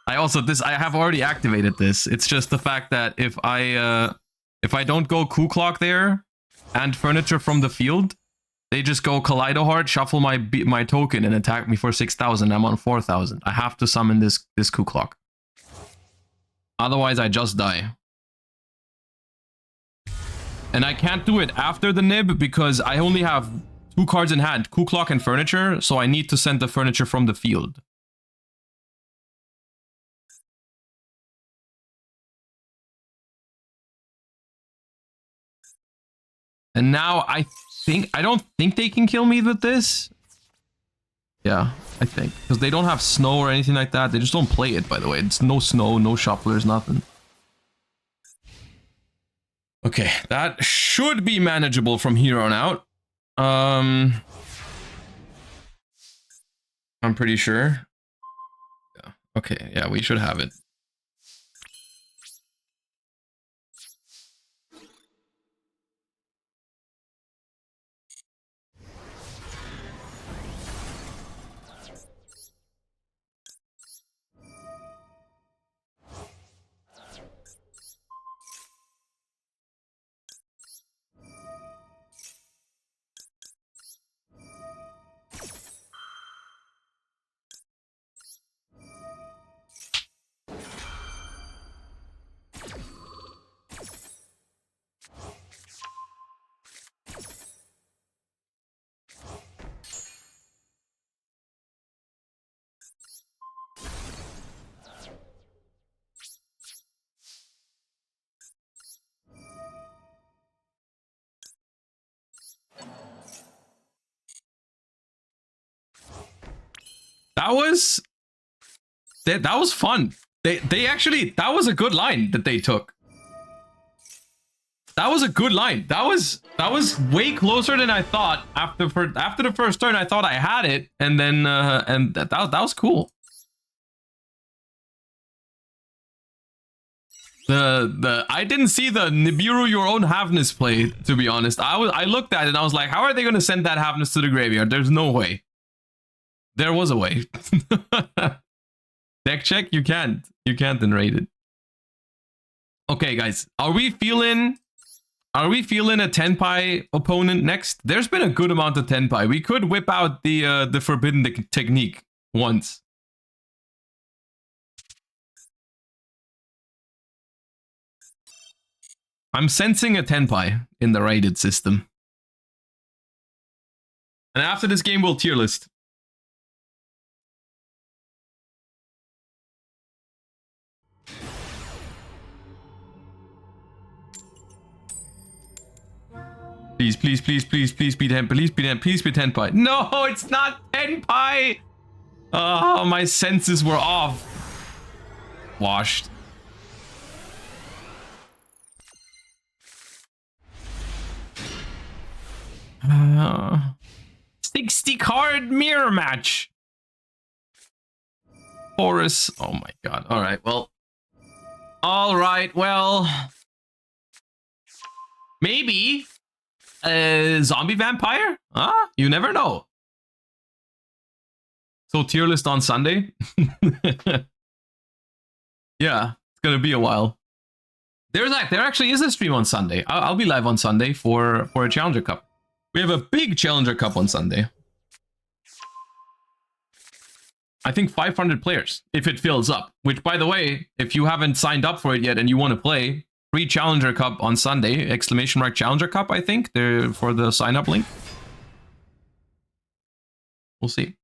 I have already activated this. It's just the fact that if I don't go Coup Clock there and furniture from the field, they just go Kaleido Heart, shuffle my token, and attack me for 6,000. I'm on 4,000. I have to summon this Coup Clock. Otherwise, I just die. And I can't do it after the nib because I only have 2 cards in hand, Coup Clock and Furniture, so I need to send the furniture from the field. And now I don't think they can kill me with this. Yeah, I think. Because they don't have snow or anything like that. They just don't play it, by the way. It's no snow, no shufflers, nothing. Okay, that should be manageable from here on out. I'm pretty sure. Yeah. Okay, yeah, we should have it. That was fun. They actually, that was a good line that they took. That was a good line. That was way closer than I thought. After the first turn, I thought I had it, and then that was cool. I didn't see the Nibiru your own Haveness play, to be honest. I looked at it and I was like, how are they gonna send that Haveness to the graveyard? There's no way. There was a way. Deck check, you can't enrate it. Okay, guys, are we feeling a Tenpai opponent next? There's been a good amount of Tenpai. We could whip out the forbidden technique once. I'm sensing a Tenpai in the rated system. And after this game, we'll tier list. Please, please, please, please, please be Tenpai. Please be Tenpai. Please be Tenpai. No, it's not Tenpai. Oh, my senses were off. Washed. Uh, 60 card mirror match. Horus. Oh my god. All right. Well. All right. Well. Maybe a zombie vampire? Huh? You never know. So tier list on Sunday? Yeah, it's gonna be a while. There actually is a stream on Sunday. I'll be live on Sunday for a Challenger Cup. We have a big Challenger Cup on Sunday. I think 500 players, if it fills up. Which, by the way, if you haven't signed up for it yet and you want to play, free Challenger Cup on Sunday, ! Challenger Cup, I think, they're for the sign-up link. We'll see.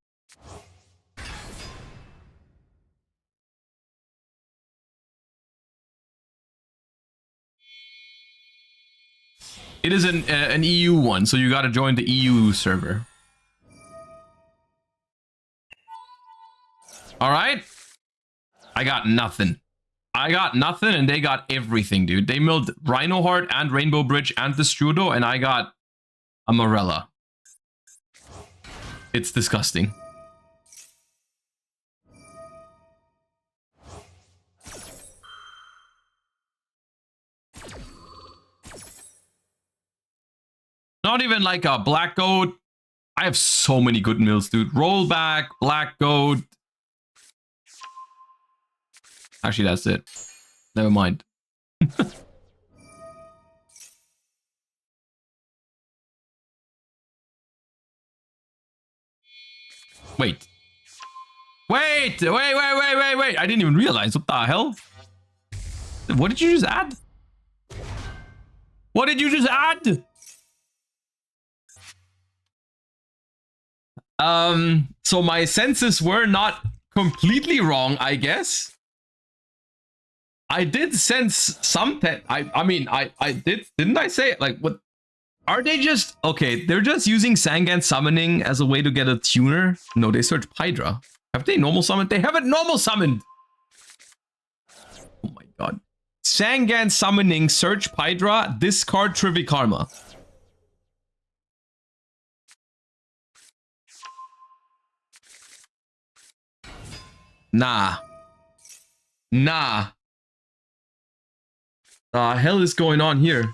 It is an EU one, so you gotta join the EU server. Alright? I got nothing. I got nothing, and they got everything, dude. They milled Rhino Heart and Rainbow Bridge and the Strudo, and I got a Morella. It's disgusting. Not even like a Black Goat. I have so many good mills, dude. Rollback, Black Goat. Actually, that's it. Never mind. Wait. Wait! I didn't even realize. What the hell? What did you just add? What did you just add? So my senses were not completely wrong, I guess. I did sense something. I mean, I did, didn't I say it? Like, what? Are they just, okay, they're just using Sangan summoning as a way to get a tuner? No, they search Hydra. Have they normal summoned? They haven't normal summoned! Oh my god. Sangan summoning, search Hydra, discard Trivikarma. Nah. Nah. The hell is going on here?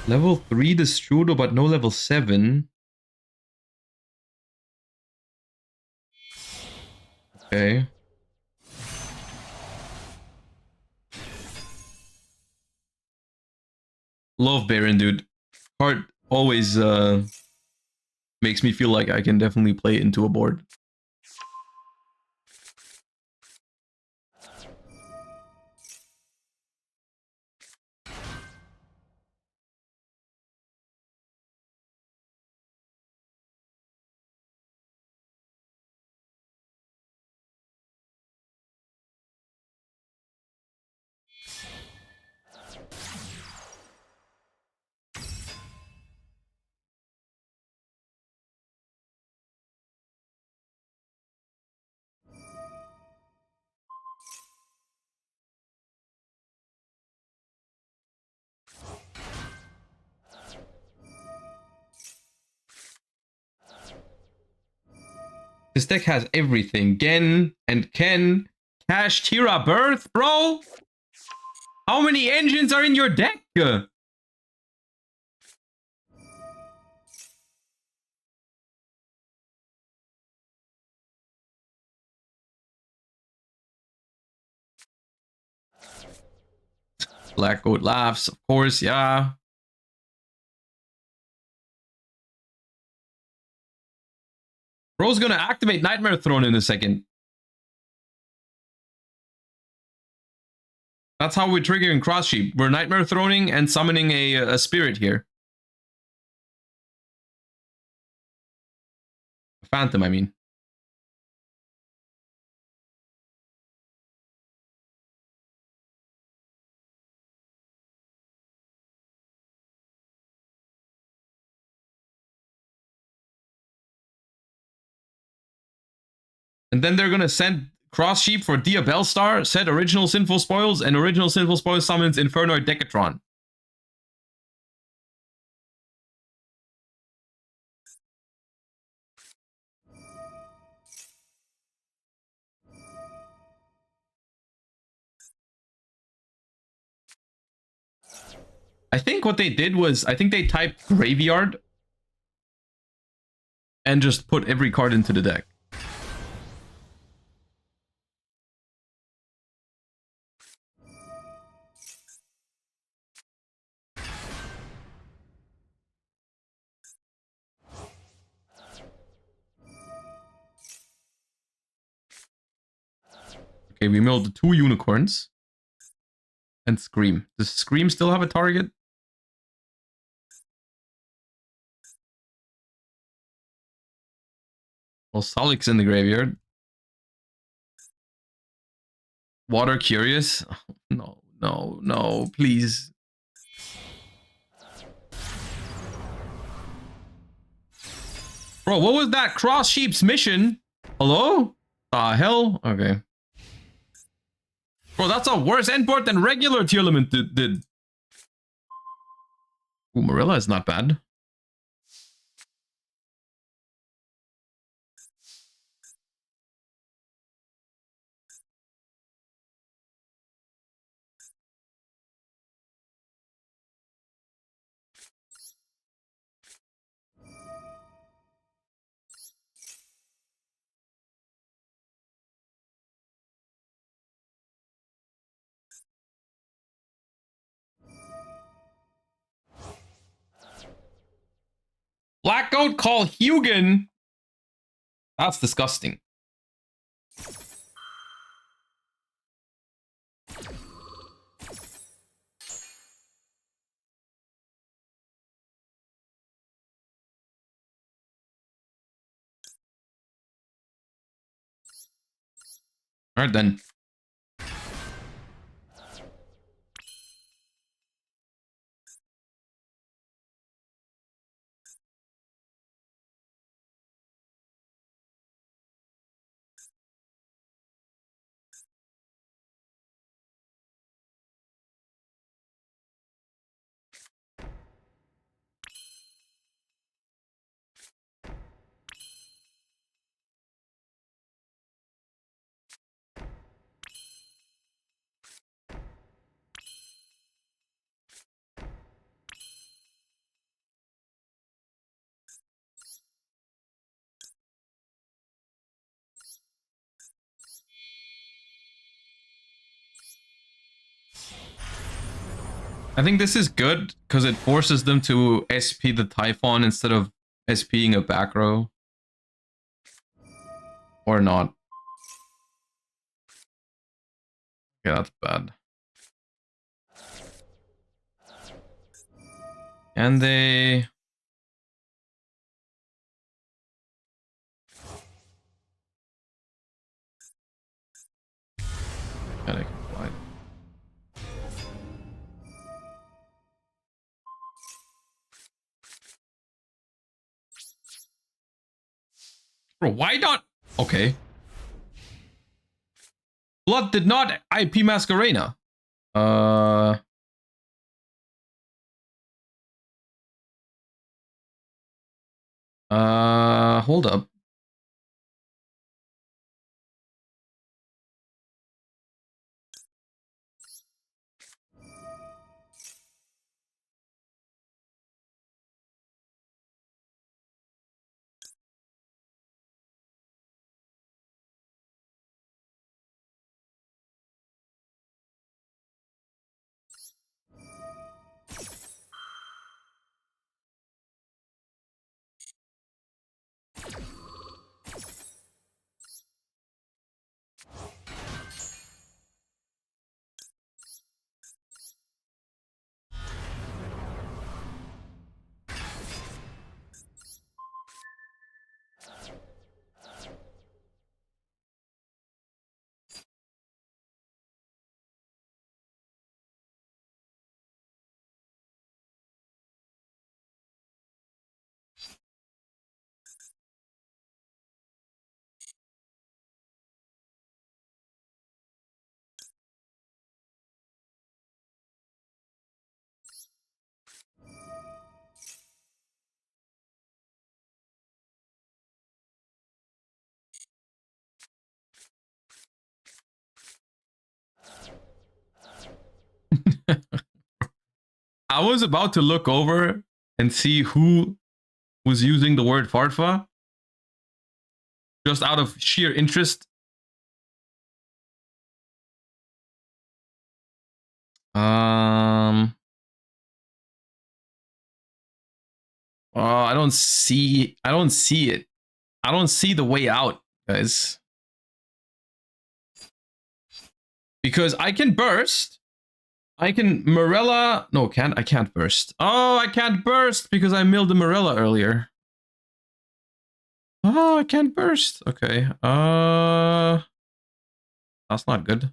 Level 3 the Strudo, but no level 7. Okay. Love Baron, dude. Card always makes me feel like I can definitely play into a board. This deck has everything. Gen and Ken. Cash Tira Birth, bro? How many engines are in your deck? Black Goat laughs, of course, yeah. Bro's gonna activate Nightmare Throne in a second. That's how we're triggering Cross Sheep. We're Nightmare Throning and summoning a spirit here. A phantom, I mean. And then they're gonna send Cross Sheep for Dia Bellstar, set original Sinful Spoils, and original Sinful Spoils summons Infernoid Decatron. I think what they did was, I think they typed Graveyard and just put every card into the deck. Okay, we milled the 2 unicorns. And Scream. Does Scream still have a target? Well, Salik's in the graveyard. Water Curious? Oh, no, no, no, please. Bro, what was that Cross Sheep's mission? Hello? The hell? Okay. Bro, that's a worse endport than regular Tearlament did. Ooh, Marilla is not bad. Black Goat call Hugin? That's disgusting. Alright then. I think this is good because it forces them to SP the Typhon instead of SPing a back row. Or not. Yeah, that's bad. And they... Panic flight. Bro, why not? Okay. Blood did not IP Masquerena. Hold up. I was about to look over and see who was using the word fartfa, just out of sheer interest. I don't see it. I don't see the way out, guys. Because I can burst. I can Morella. No, I can't burst. Oh, I can't burst because I milled the Morella earlier. Oh, I can't burst. Okay. That's not good.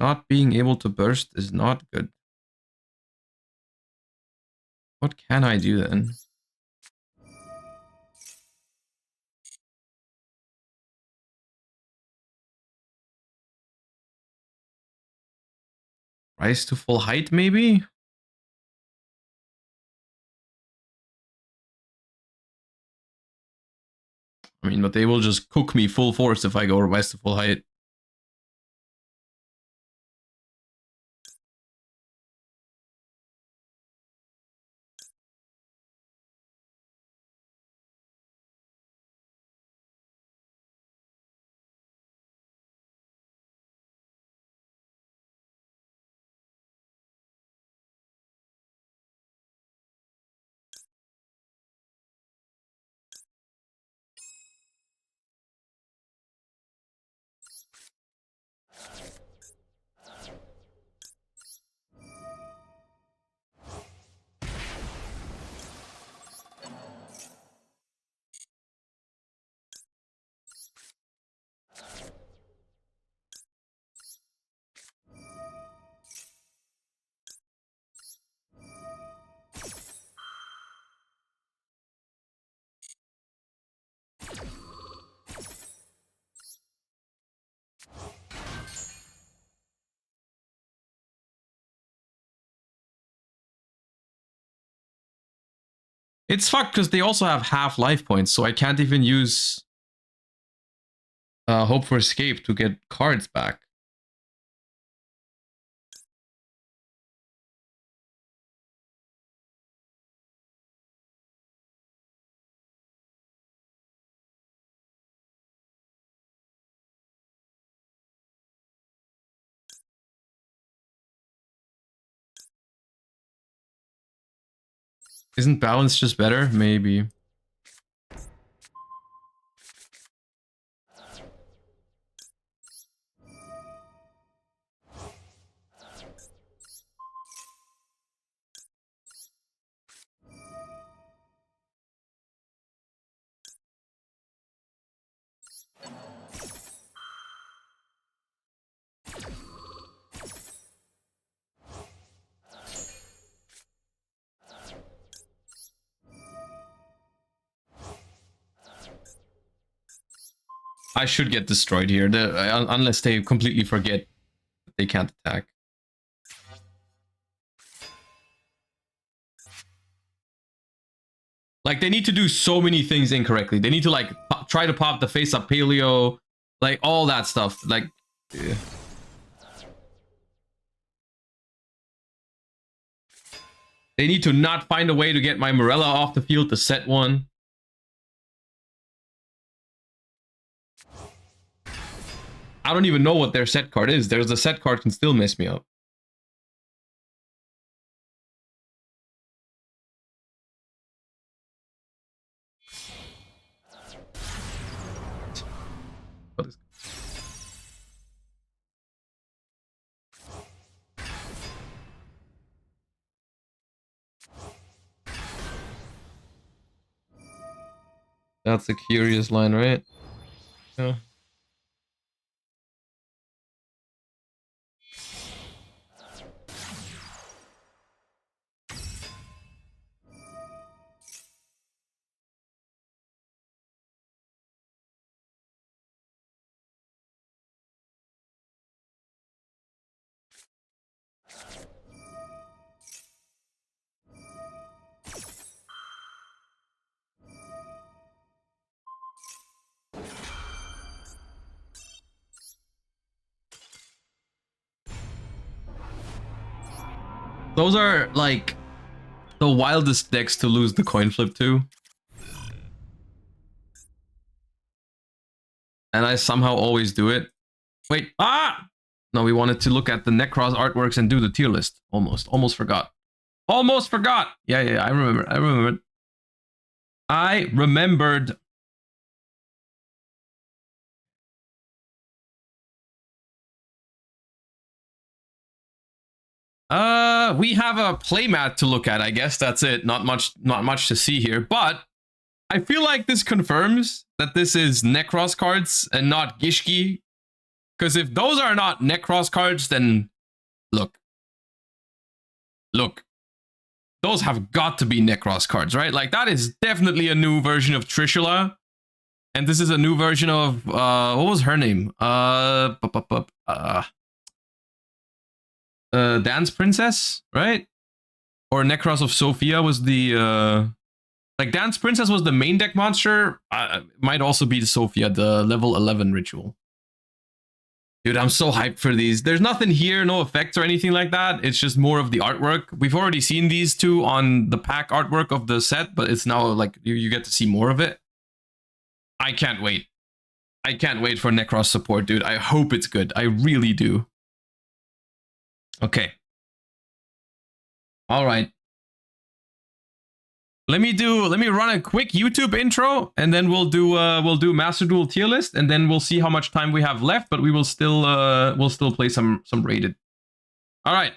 Not being able to burst is not good. What can I do then? Rise to full height, maybe? I mean, but they will just cook me full force if I go rise to full height. It's fucked because they also have half life points, so I can't even use Hope for Escape to get cards back. Isn't balance just better? Maybe. I should get destroyed here, unless they completely forget that they can't attack. Like, they need to do so many things incorrectly. They need to, like, try to pop the face-up paleo, like, all that stuff. Like, yeah. They need to not find a way to get my Morella off the field to set one. I don't even know what their set card is. There's the set card can still mess me up. What is... That's a curious line, right? Yeah. Those are like the wildest decks to lose the coin flip to. And I somehow always do it. Wait, no, we wanted to look at the Necros artworks and do the tier list. Almost forgot. Almost forgot. Yeah, I remembered. I remembered. We have a playmat to look at, I guess. That's it. Not much to see here, but I feel like this confirms that this is Necros cards and not Gishki. Because if those are not Necros cards, then look. Those have got to be Necros cards, right? Like, that is definitely a new version of Trishula. And this is a new version of, what was her name? Dance Princess, right? Or Necros of Sophia was the, like, Dance Princess was the main deck monster. Might also be the Sophia, the level 11 ritual. Dude, I'm so hyped for these. There's nothing here, no effects or anything like that. It's just more of the artwork. We've already seen these two on the pack artwork of the set, but it's now like you get to see more of it. I can't wait. I can't wait for Necros support, dude. I hope it's good. I really do. Okay. All right. Let me run a quick YouTube intro, and then we'll do Master Duel tier list, and then we'll see how much time we have left, but we will still play some rated. All right.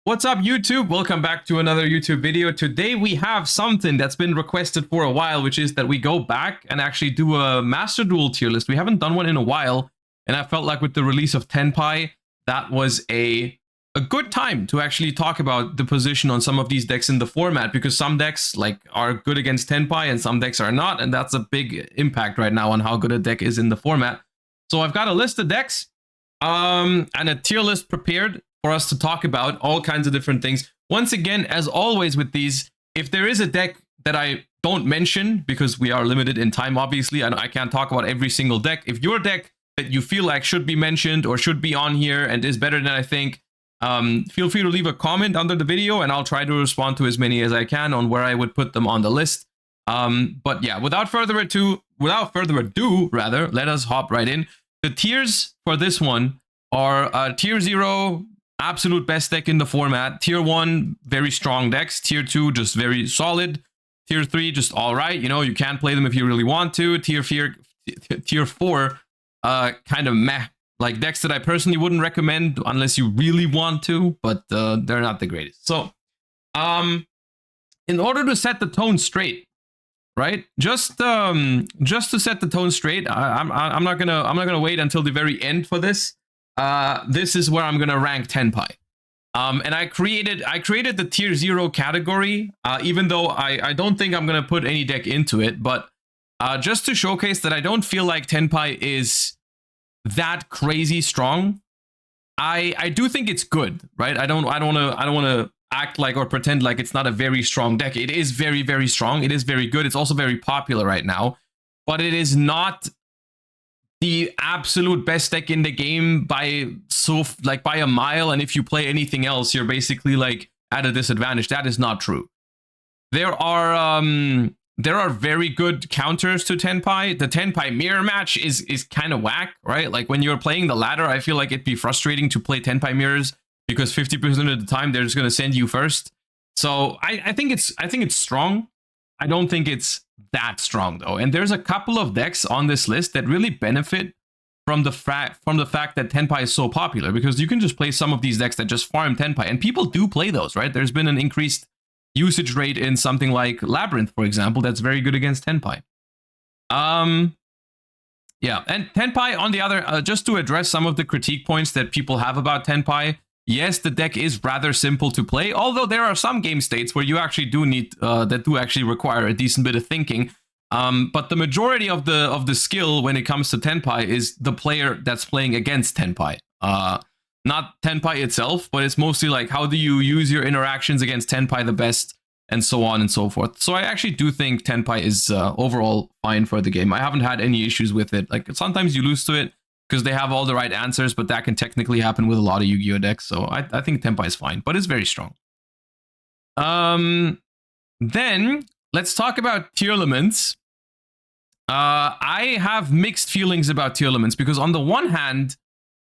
What's up, YouTube? Welcome back to another YouTube video. Today we have something that's been requested for a while, which is that we go back and actually do a Master Duel tier list. We haven't done one in a while, and I felt like with the release of Tenpai, that was a good time to actually talk about the position on some of these decks in the format, because some decks like are good against Tenpai and some decks are not, and that's a big impact right now on how good a deck is in the format. So I've got a list of decks and a tier list prepared for us to talk about all kinds of different things. Once again, as always with these, if there is a deck that I don't mention, because we are limited in time, obviously, and I can't talk about every single deck. If your deck that you feel like should be mentioned or should be on here and is better than I think, feel free to leave a comment under the video, and I'll try to respond to as many as I can on where I would put them on the list. But yeah, without further ado, rather, let us hop right in. The tiers for this one are tier 0, absolute best deck in the format. Tier 1, very strong decks. Tier 2, just very solid. Tier 3, just all right. You know, you can play them if you really want to. Tier 4, kind of meh. Like decks that I personally wouldn't recommend unless you really want to, but they're not the greatest. So, in order to set the tone straight, right? Just to set the tone straight, I'm not gonna wait until the very end for this. This is where I'm gonna rank Tenpai. And I created the tier 0 category, even though I don't think I'm gonna put any deck into it, but just to showcase that I don't feel like Tenpai is that crazy strong. I do think it's good, right? I don't want to act like or pretend like it's not a very strong deck. It is very, very strong. It is very good. It's also very popular right now, but it is not the absolute best deck in the game by a mile. And if you play anything else, you're basically like at a disadvantage. That is not true. There are very good counters to Tenpai. The Tenpai mirror match is kind of whack, right? Like when you're playing the ladder, I feel like it'd be frustrating to play Tenpai mirrors because 50% of the time they're just going to send you first. So I think it's strong. I don't think it's that strong though. And there's a couple of decks on this list that really benefit from the fact that Tenpai is so popular, because you can just play some of these decks that just farm Tenpai, and people do play those, right? There's been an increased usage rate in something like Labyrinth, for example, that's very good against Tenpai. Yeah, and Tenpai on the other, just to address some of the critique points that people have about Tenpai, yes, the deck is rather simple to play, although there are some game states where you actually do need, that do actually require a decent bit of thinking. But the majority of the skill when it comes to Tenpai is the player that's playing against Tenpai. Not Tenpai itself, but it's mostly like how do you use your interactions against Tenpai the best, and so on and so forth. So I actually do think Tenpai is overall fine for the game. I haven't had any issues with it. Like sometimes you lose to it, because they have all the right answers, but that can technically happen with a lot of Yu-Gi-Oh decks. So I think Tenpai is fine, but it's very strong. Then let's talk about Tearlaments. I have mixed feelings about Tearlaments because on the one hand,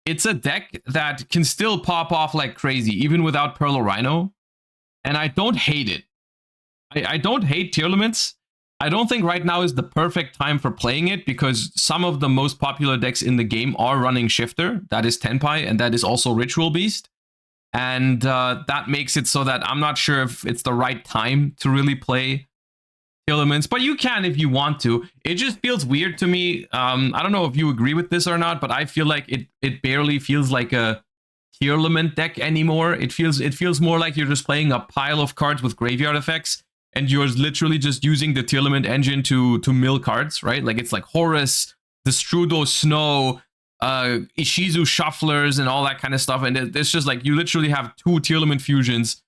it's a deck that can still pop off like crazy, even without Pearl or Rhino. And I don't hate it. I don't hate Tearlaments. I don't think right now is the perfect time for playing it because some of the most popular decks in the game are running Shifter. That is Tenpai, and that is also Ritual Beast. And that makes it so that I'm not sure if it's the right time to really play Tearlaments, but you can if you want to. It just feels weird to me. I don't know if you agree with this or not, but I feel like it barely feels like a Tearlament deck anymore. It feels more like you're just playing a pile of cards with graveyard effects, and you're literally just using the Tearlament engine to mill cards, right? Like it's like Horus, the Strudo Snow, Ishizu Shufflers, and all that kind of stuff. And it's just like you literally have 2 Tearlament fusions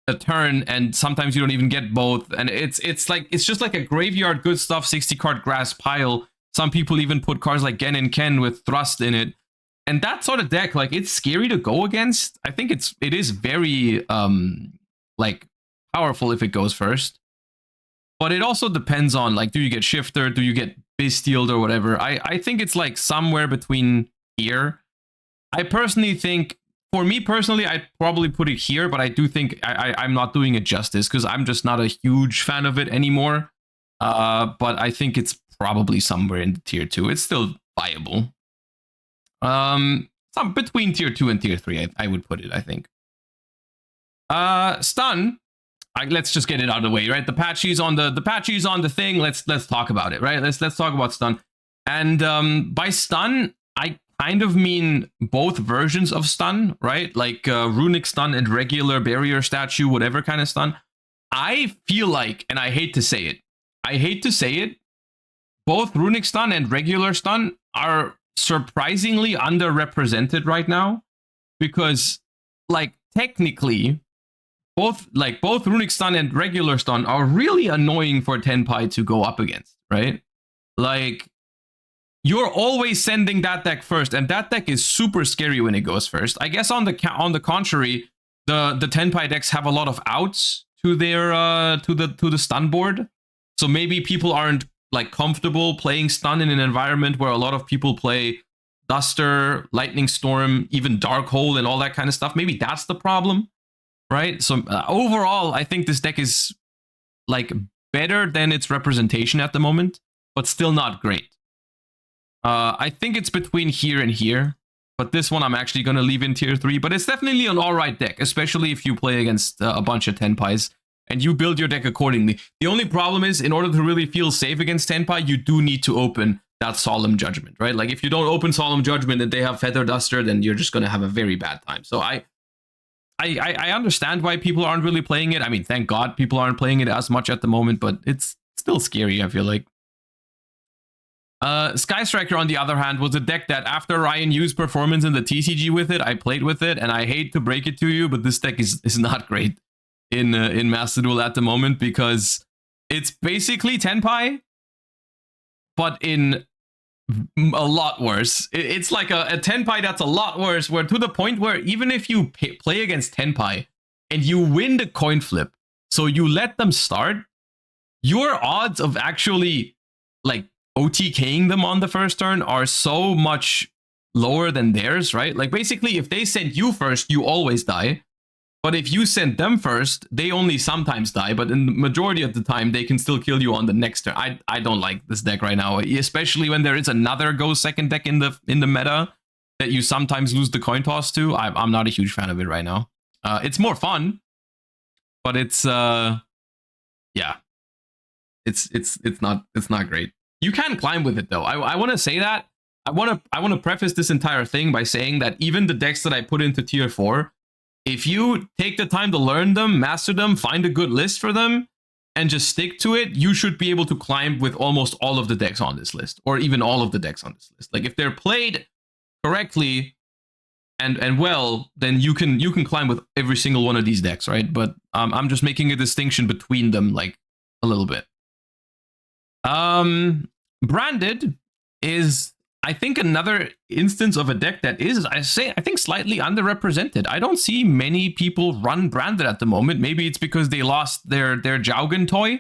a turn, and sometimes you don't even get both. And it's just like a graveyard good stuff 60 card grass pile. Some people even put cards like Gen and Ken with Thrust in it. And that sort of deck, like, it's scary to go against. I think it is very like powerful if it goes first. But it also depends on, like, do you get Shifter, do you get Bestialed or whatever. I think it's like somewhere between here. I personally think, for me personally, I'd probably put it here, but I do think I'm not doing it justice because I'm just not a huge fan of it anymore. But I think it's probably somewhere in the tier 2. It's still viable. Some between tier 2 and tier 3, I would put it, I think. Stun. Let's just get it out of the way, right? The patchy's on the thing. Let's talk about it, right? Let's talk about stun. And by stun, I kind of mean both versions of stun, right? Like runic stun and regular barrier statue, whatever kind of stun. I feel like, and I hate to say it, both runic stun and regular stun are surprisingly underrepresented right now, because, like, technically both runic stun and regular stun are really annoying for Tenpai to go up against, right? Like, you're always sending that deck first, and that deck is super scary when it goes first. I guess on the contrary, the Tenpai decks have a lot of outs to their to the stun board, so maybe people aren't like comfortable playing stun in an environment where a lot of people play Duster, Lightning Storm, even Dark Hole, and all that kind of stuff. Maybe that's the problem, right? So overall, I think this deck is like better than its representation at the moment, but still not great. I think it's between here and here, but this one I'm actually going to leave in tier 3, but it's definitely an alright deck, especially if you play against a bunch of Tenpais and you build your deck accordingly. The only problem is, in order to really feel safe against Tenpai, you do need to open that Solemn Judgment, right? Like, if you don't open Solemn Judgment and they have Feather Duster, then you're just going to have a very bad time. So I understand why people aren't really playing it. I mean, thank God people aren't playing it as much at the moment, but it's still scary, I feel like. Sky Striker, on the other hand, was a deck that after Ryan Yu's performance in the TCG with it, I played with it, and I hate to break it to you, but this deck is not great in Master Duel at the moment, because it's basically Tenpai, but in a lot worse. It's like a Tenpai that's a lot worse, where to the point where even if you play against Tenpai and you win the coin flip, so you let them start, your odds of actually like OTKing them on the first turn are so much lower than theirs, right? Like, basically, if they send you first, you always die. But if you send them first, they only sometimes die. But in the majority of the time, they can still kill you on the next turn. I don't like this deck right now, especially when there is another Go Second deck in the meta that you sometimes lose the coin toss to. I'm not a huge fan of it right now. It's more fun, but it's yeah, it's not great. You can climb with it though. I want to say that. I want to preface this entire thing by saying that even the decks that I put into tier 4, if you take the time to learn them, master them, find a good list for them, and just stick to it, you should be able to climb with almost all of the decks on this list, or even all of the decks on this list. Like, if they're played correctly and well, then you can climb with every single one of these decks, right? But I'm just making a distinction between them, like, a little bit. Branded is, I think another instance of a deck that is, I think slightly underrepresented. I don't see many people run Branded at the moment. Maybe it's because they lost their Jaugen toy.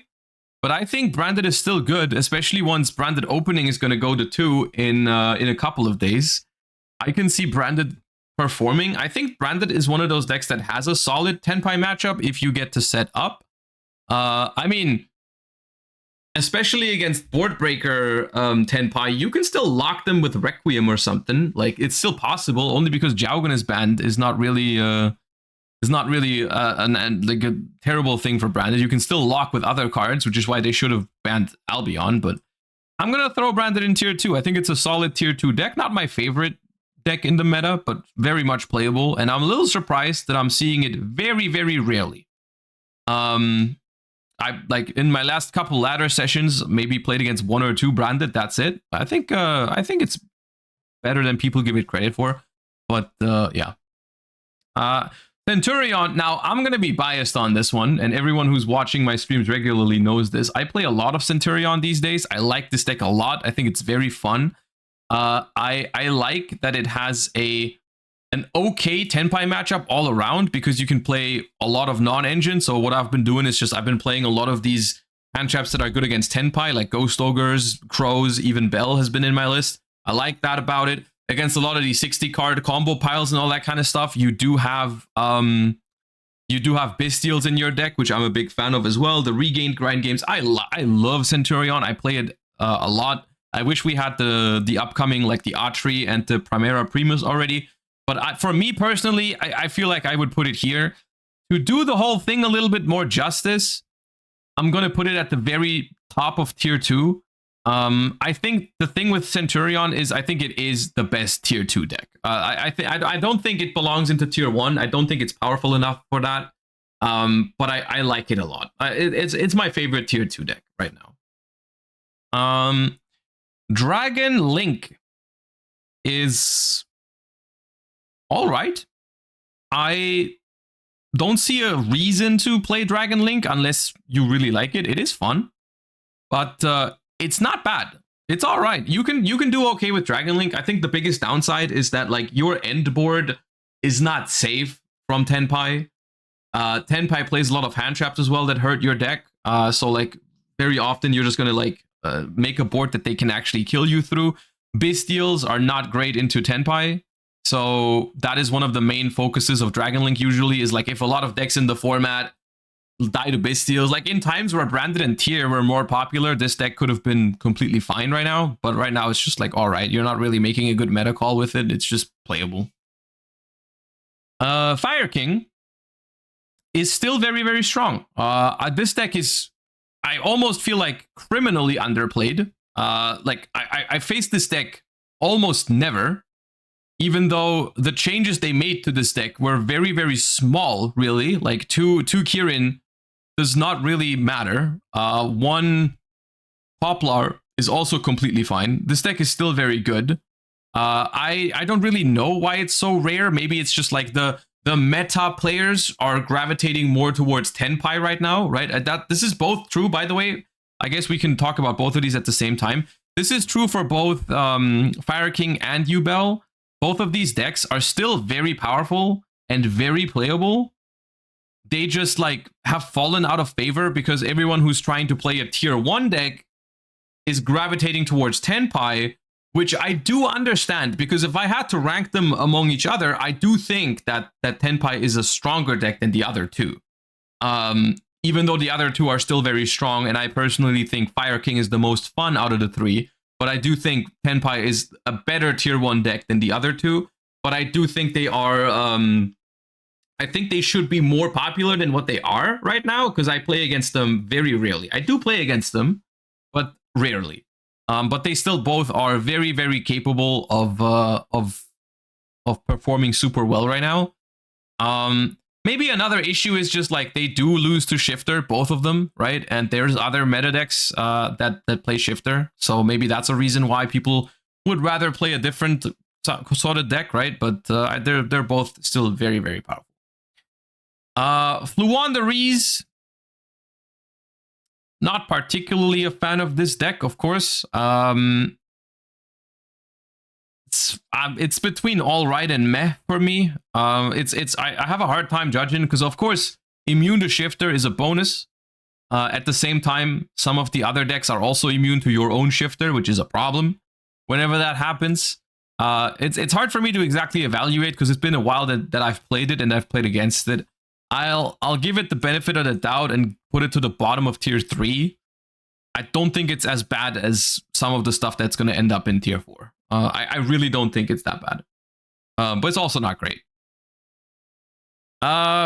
But I think Branded is still good, especially once Branded Opening is going to go to 2 in a couple of days. I can see Branded performing. I think Branded is one of those decks that has a solid Tenpai matchup if you get to set up. I mean, especially against Board Breaker Tenpai, you can still lock them with Requiem or something. Like, it's still possible, only because Jaugen is banned is not really like a terrible thing for Branded. You can still lock with other cards, which is why they should have banned Albion. But I'm gonna throw Branded in tier 2. I think it's a solid tier 2 deck. Not my favorite deck in the meta, but very much playable. And I'm a little surprised that I'm seeing it very, very rarely. I like in my last couple ladder sessions, maybe played against 1 or 2 Branded. That's it. I think it's better than people give it credit for. But yeah. Centurion. Now, I'm going to be biased on this one, and everyone who's watching my streams regularly knows this. I play a lot of Centurion these days. I like this deck a lot. I think it's very fun. I like that it has an okay Tenpai matchup all around, because you can play a lot of non-engine. So what I've been doing is I've been playing a lot of these hand traps that are good against Tenpai, like Ghost Ogres, Crows, even Bell has been in my list. I like that about it. Against a lot of these 60 card combo piles and all that kind of stuff, you do have Bestials in your deck, which I'm a big fan of as well. The regained grind games, I love Centurion. I play it a lot. I wish we had the upcoming, like the Atri and the Primera Primus already. But for me personally, I feel like I would put it here. To do the whole thing a little bit more justice, I'm going to put it at the very top of tier 2. I think the thing with Centurion is I think it is the best tier 2 deck. I don't think it belongs into tier 1. I don't think it's powerful enough for that. But I like it a lot. It's my favorite tier 2 deck right now. Dragon Link is all right. I don't see a reason to play Dragon Link unless you really like it. It is fun, but it's not bad. It's all right. You can do okay with Dragon Link. I think the biggest downside is that like your end board is not safe from Tenpai. Tenpai plays a lot of hand traps as well that hurt your deck. So like very often you're just gonna like make a board that they can actually kill you through. Bestials are not great into Tenpai. So that is one of the main focuses of Dragon Link usually, is like if a lot of decks in the format die to Bestials. Like in times where Branded and Tier were more popular, this deck could have been completely fine right now. But right now it's just like, all right, you're not really making a good meta call with it. It's just playable. Fire King is still very, very strong. This deck is, I almost feel like criminally underplayed. Like I face this deck almost never, even though the changes they made to this deck were very, very small, really. Like two Kirin does not really matter. 1 Poplar is also completely fine. This deck is still very good. I don't really know why it's so rare. Maybe it's just like the meta players are gravitating more towards Tenpai right now, right? This is both true, by the way. I guess we can talk about both of these at the same time. This is true for both Fire King and Yubel. Both of these decks are still very powerful and very playable. They just like have fallen out of favor because everyone who's trying to play a tier 1 deck is gravitating towards Tenpai, which I do understand, because if I had to rank them among each other, I do think that Tenpai is a stronger deck than the other two. Even though the other two are still very strong, and I personally think Fire King is the most fun out of the 3, but I do think Tenpai is a better tier 1 deck than the other two. But I do think they are, I think they should be more popular than what they are right now, because I play against them very rarely. I do play against them, but rarely. But they still both are very, very capable of performing super well right now. Maybe another issue is just like they do lose to Shifter, both of them, right? And there's other meta decks that play Shifter, so maybe that's a reason why people would rather play a different sort of deck, right? But they're both still very, very powerful. Fluon the Reese, not particularly a fan of this deck, of course. it's between all right and meh for me. I have a hard time judging because of course immune to shifter is a bonus. At the same time, some of the other decks are also immune to your own shifter, which is a problem whenever that happens. It's hard for me to exactly evaluate because it's been a while that I've played it and I've played against it. I'll give it the benefit of the doubt and put it to the bottom of tier 3. I don't think it's as bad as some of the stuff that's going to end up in tier 4. I really don't think it's that bad. But it's also not great.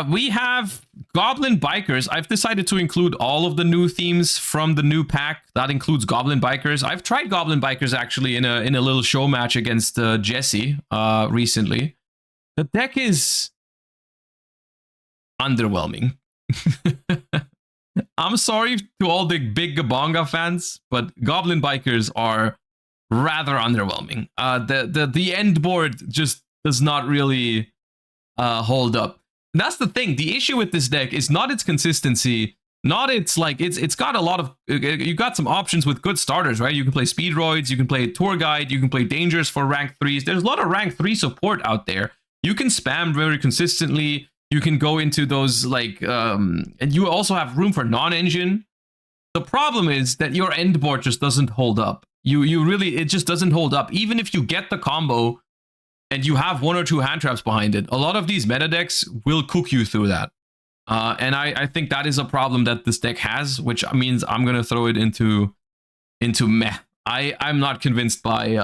We have Goblin Bikers. I've decided to include all of the new themes from the new pack. That includes Goblin Bikers. I've tried Goblin Bikers actually in a little show match against Jesse recently. The deck is underwhelming. I'm sorry to all the big Gabonga fans, but Goblin Bikers are rather underwhelming. The end board just does not really hold up. And that's the thing. The issue with this deck is not its consistency, not its like it's got a lot of you got some options with good starters, right? You can play Speedroids, you can play Tour Guide, you can play Dangers for rank 3s. There's a lot of rank 3 support out there. You can spam very consistently. You can go into those like and you also have room for non-engine. The problem is that your end board just doesn't hold up. You really, it just doesn't hold up. Even if you get the combo and you have 1 or 2 hand traps behind it, a lot of these meta decks will cook you through that. And I think that is a problem that this deck has, which means I'm gonna throw it into meh. I'm not convinced by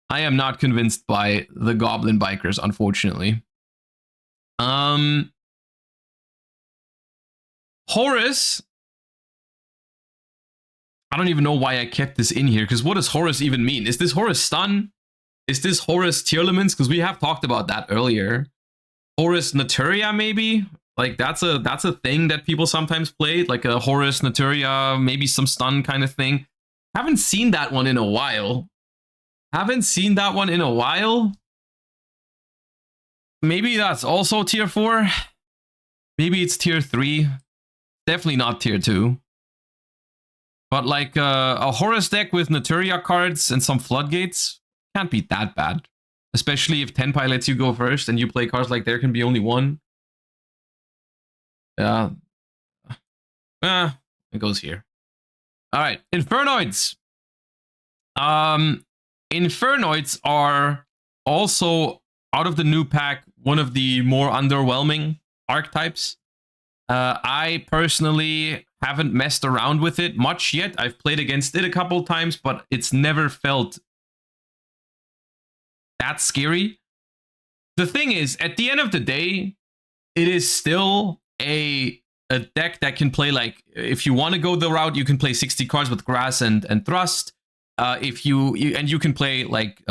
I am not convinced by the Goblin Bikers, unfortunately. Horus. I don't even know why I kept this in here, because what does Horus even mean? Is this Horus Stun? Is this Horus Tearlaments? Because we have talked about that earlier. Horus Naturia, maybe? Like that's a thing that people sometimes play, like a Horus Naturia, maybe some stun kind of thing. Haven't seen that one in a while. Maybe that's also tier 4. Maybe it's tier 3. Definitely not tier 2. But like a Horus deck with Naturia cards and some floodgates can't be that bad. Especially if Tenpai lets you go first and you play cards like there can be only one. Yeah. It goes here. Alright, Infernoids. Infernoids are also, out of the new pack, one of the more underwhelming archetypes. I personally haven't messed around with it much yet. I've played against it a couple times, but it's never felt that scary. The thing is, at the end of the day, it is still a deck that can play, like, if you want to go the route, you can play 60 cards with Grass and Thrust. If you can play like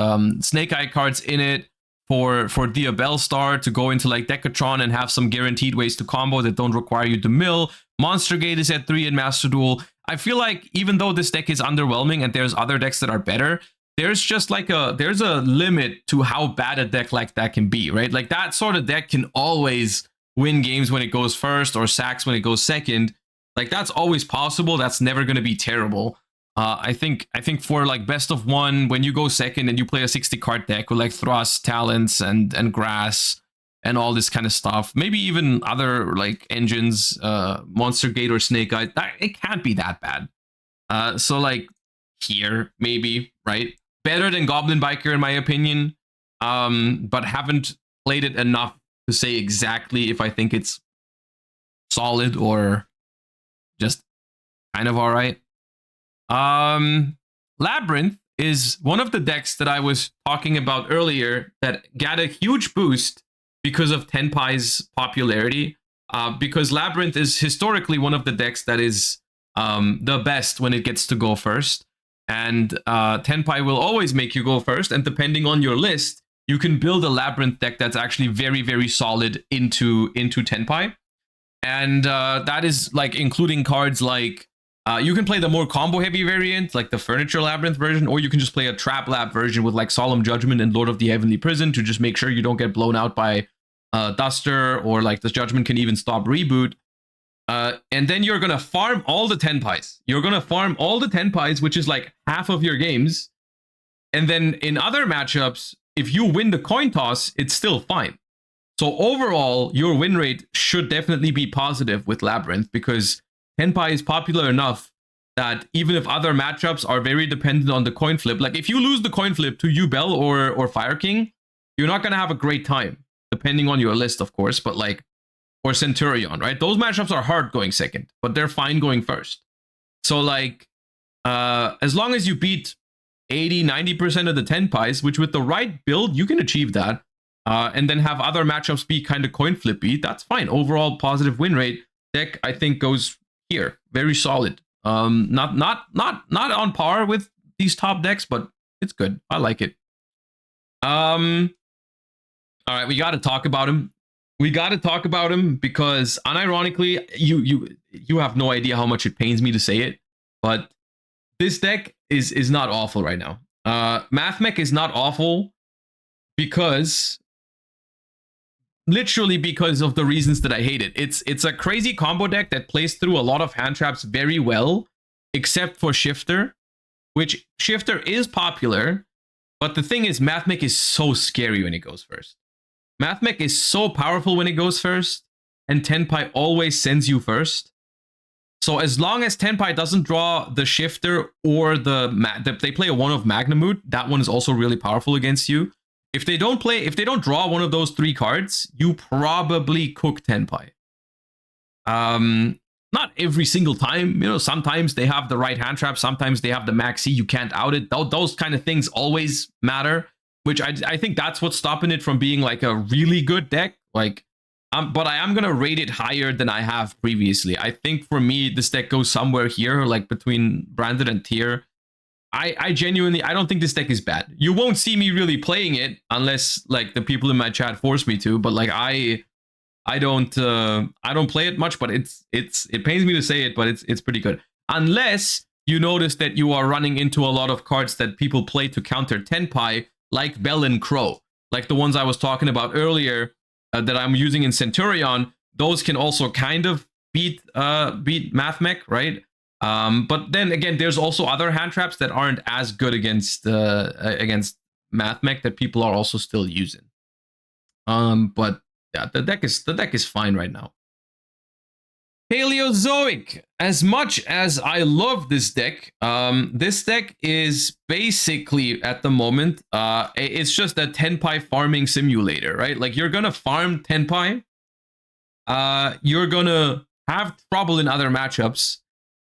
Snake Eye cards in it for Diabell Star to go into like Decatron and have some guaranteed ways to combo that don't require you to mill. Monster Gate is at 3 in Master Duel. I feel like even though this deck is underwhelming and there's other decks that are better, there's just like there's a limit to how bad a deck like that can be, right? Like that sort of deck can always win games when it goes first or sacks when it goes second. Like that's always possible. That's never going to be terrible. I think for like best of one, when you go second and you play a 60 card deck with like Thrust, Talents, and Grass and all this kind of stuff, maybe even other like engines, Monster Gate or Snake Eye, it can't be that bad. So like here, maybe, right? Better than Goblin Biker in my opinion, but haven't played it enough to say exactly if I think it's solid or just kind of all right. Labyrinth is one of the decks that I was talking about earlier that got a huge boost because of Tenpai's popularity. Because Labyrinth is historically one of the decks that is the best when it gets to go first. And Tenpai will always make you go first. And depending on your list, you can build a Labyrinth deck that's actually very, very solid into Tenpai. And that is like including cards like you can play the more combo heavy variant, like the Furniture Labyrinth version, or you can just play a Trap Lab version with like Solemn Judgment and Lord of the Heavenly Prison to just make sure you don't get blown out by Duster, or like this Judgment can even stop Reboot. And then you're going to farm all the Tenpais. You're going to farm all the Tenpais, which is like half of your games. And then in other matchups, if you win the coin toss, it's still fine. So overall, your win rate should definitely be positive with Labyrinth, because Tenpai is popular enough that even if other matchups are very dependent on the coin flip, like if you lose the coin flip to Yubel or Fire King, you're not going to have a great time, depending on your list, of course, but like, or Centurion, right? Those matchups are hard going second, but they're fine going first. So like, as long as you beat 80-90% of the Tenpais, which with the right build, you can achieve that, and then have other matchups be kind of coin flippy, that's fine. Overall positive win rate. Deck, I think, goes here. Very solid. Not on par with these top decks, but it's good. I like it. All right, we got to talk about him. We got to talk about him because, unironically, you have no idea how much it pains me to say it, but this deck is not awful right now. Mathmech is not awful because, literally because of the reasons that I hate it. It's a crazy combo deck that plays through a lot of hand traps very well, except for Shifter, which Shifter is popular, but the thing is, Mathmech is so scary when it goes first. Mathmech is so powerful when it goes first, and Tenpai always sends you first. So as long as Tenpai doesn't draw the Shifter or they play a one of Magnamut, that one is also really powerful against you. If they don't draw one of those 3 cards, you probably cook Tenpai. Not every single time, you know, sometimes they have the right hand trap, sometimes they have the maxi, you can't out it. Those kind of things always matter, which I think that's what's stopping it from being like a really good deck. Like, but I am going to rate it higher than I have previously. I think for me, this deck goes somewhere here, like between branded and tier. I genuinely, I don't think this deck is bad. You won't see me really playing it unless like the people in my chat force me to, but like I don't play it much, but it pains me to say it, but it's pretty good. Unless you notice that you are running into a lot of cards that people play to counter Tenpai, like Bell and Crow, like the ones I was talking about earlier that I'm using in Centurion. Those can also kind of beat Mathmech, right? But then again, there's also other hand traps that aren't as good against Mathmech that people are also still using. But yeah, the deck is fine right now. Paleozoic. As much as I love this deck is basically at the moment, it's just a Tenpai farming simulator, right? Like you're gonna farm Tenpai, you're gonna have trouble in other matchups,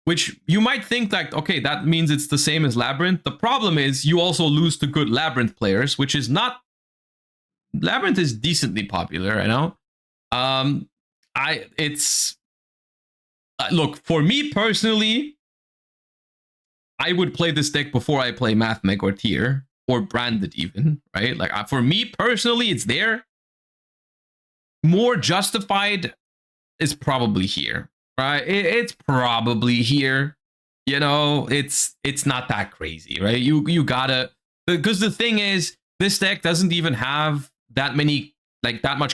which you might think like, okay, that means it's the same as Labyrinth. The problem is you also lose to good Labyrinth players, which is not. Labyrinth is decently popular, I know. Look, for me personally, I would play this deck before I play Mathmech or Tier or Branded even, right? Like for me personally, it's there. More justified is probably here, right? It's probably here. You know, it's not that crazy, right? You gotta, because the thing is, this deck doesn't even have that much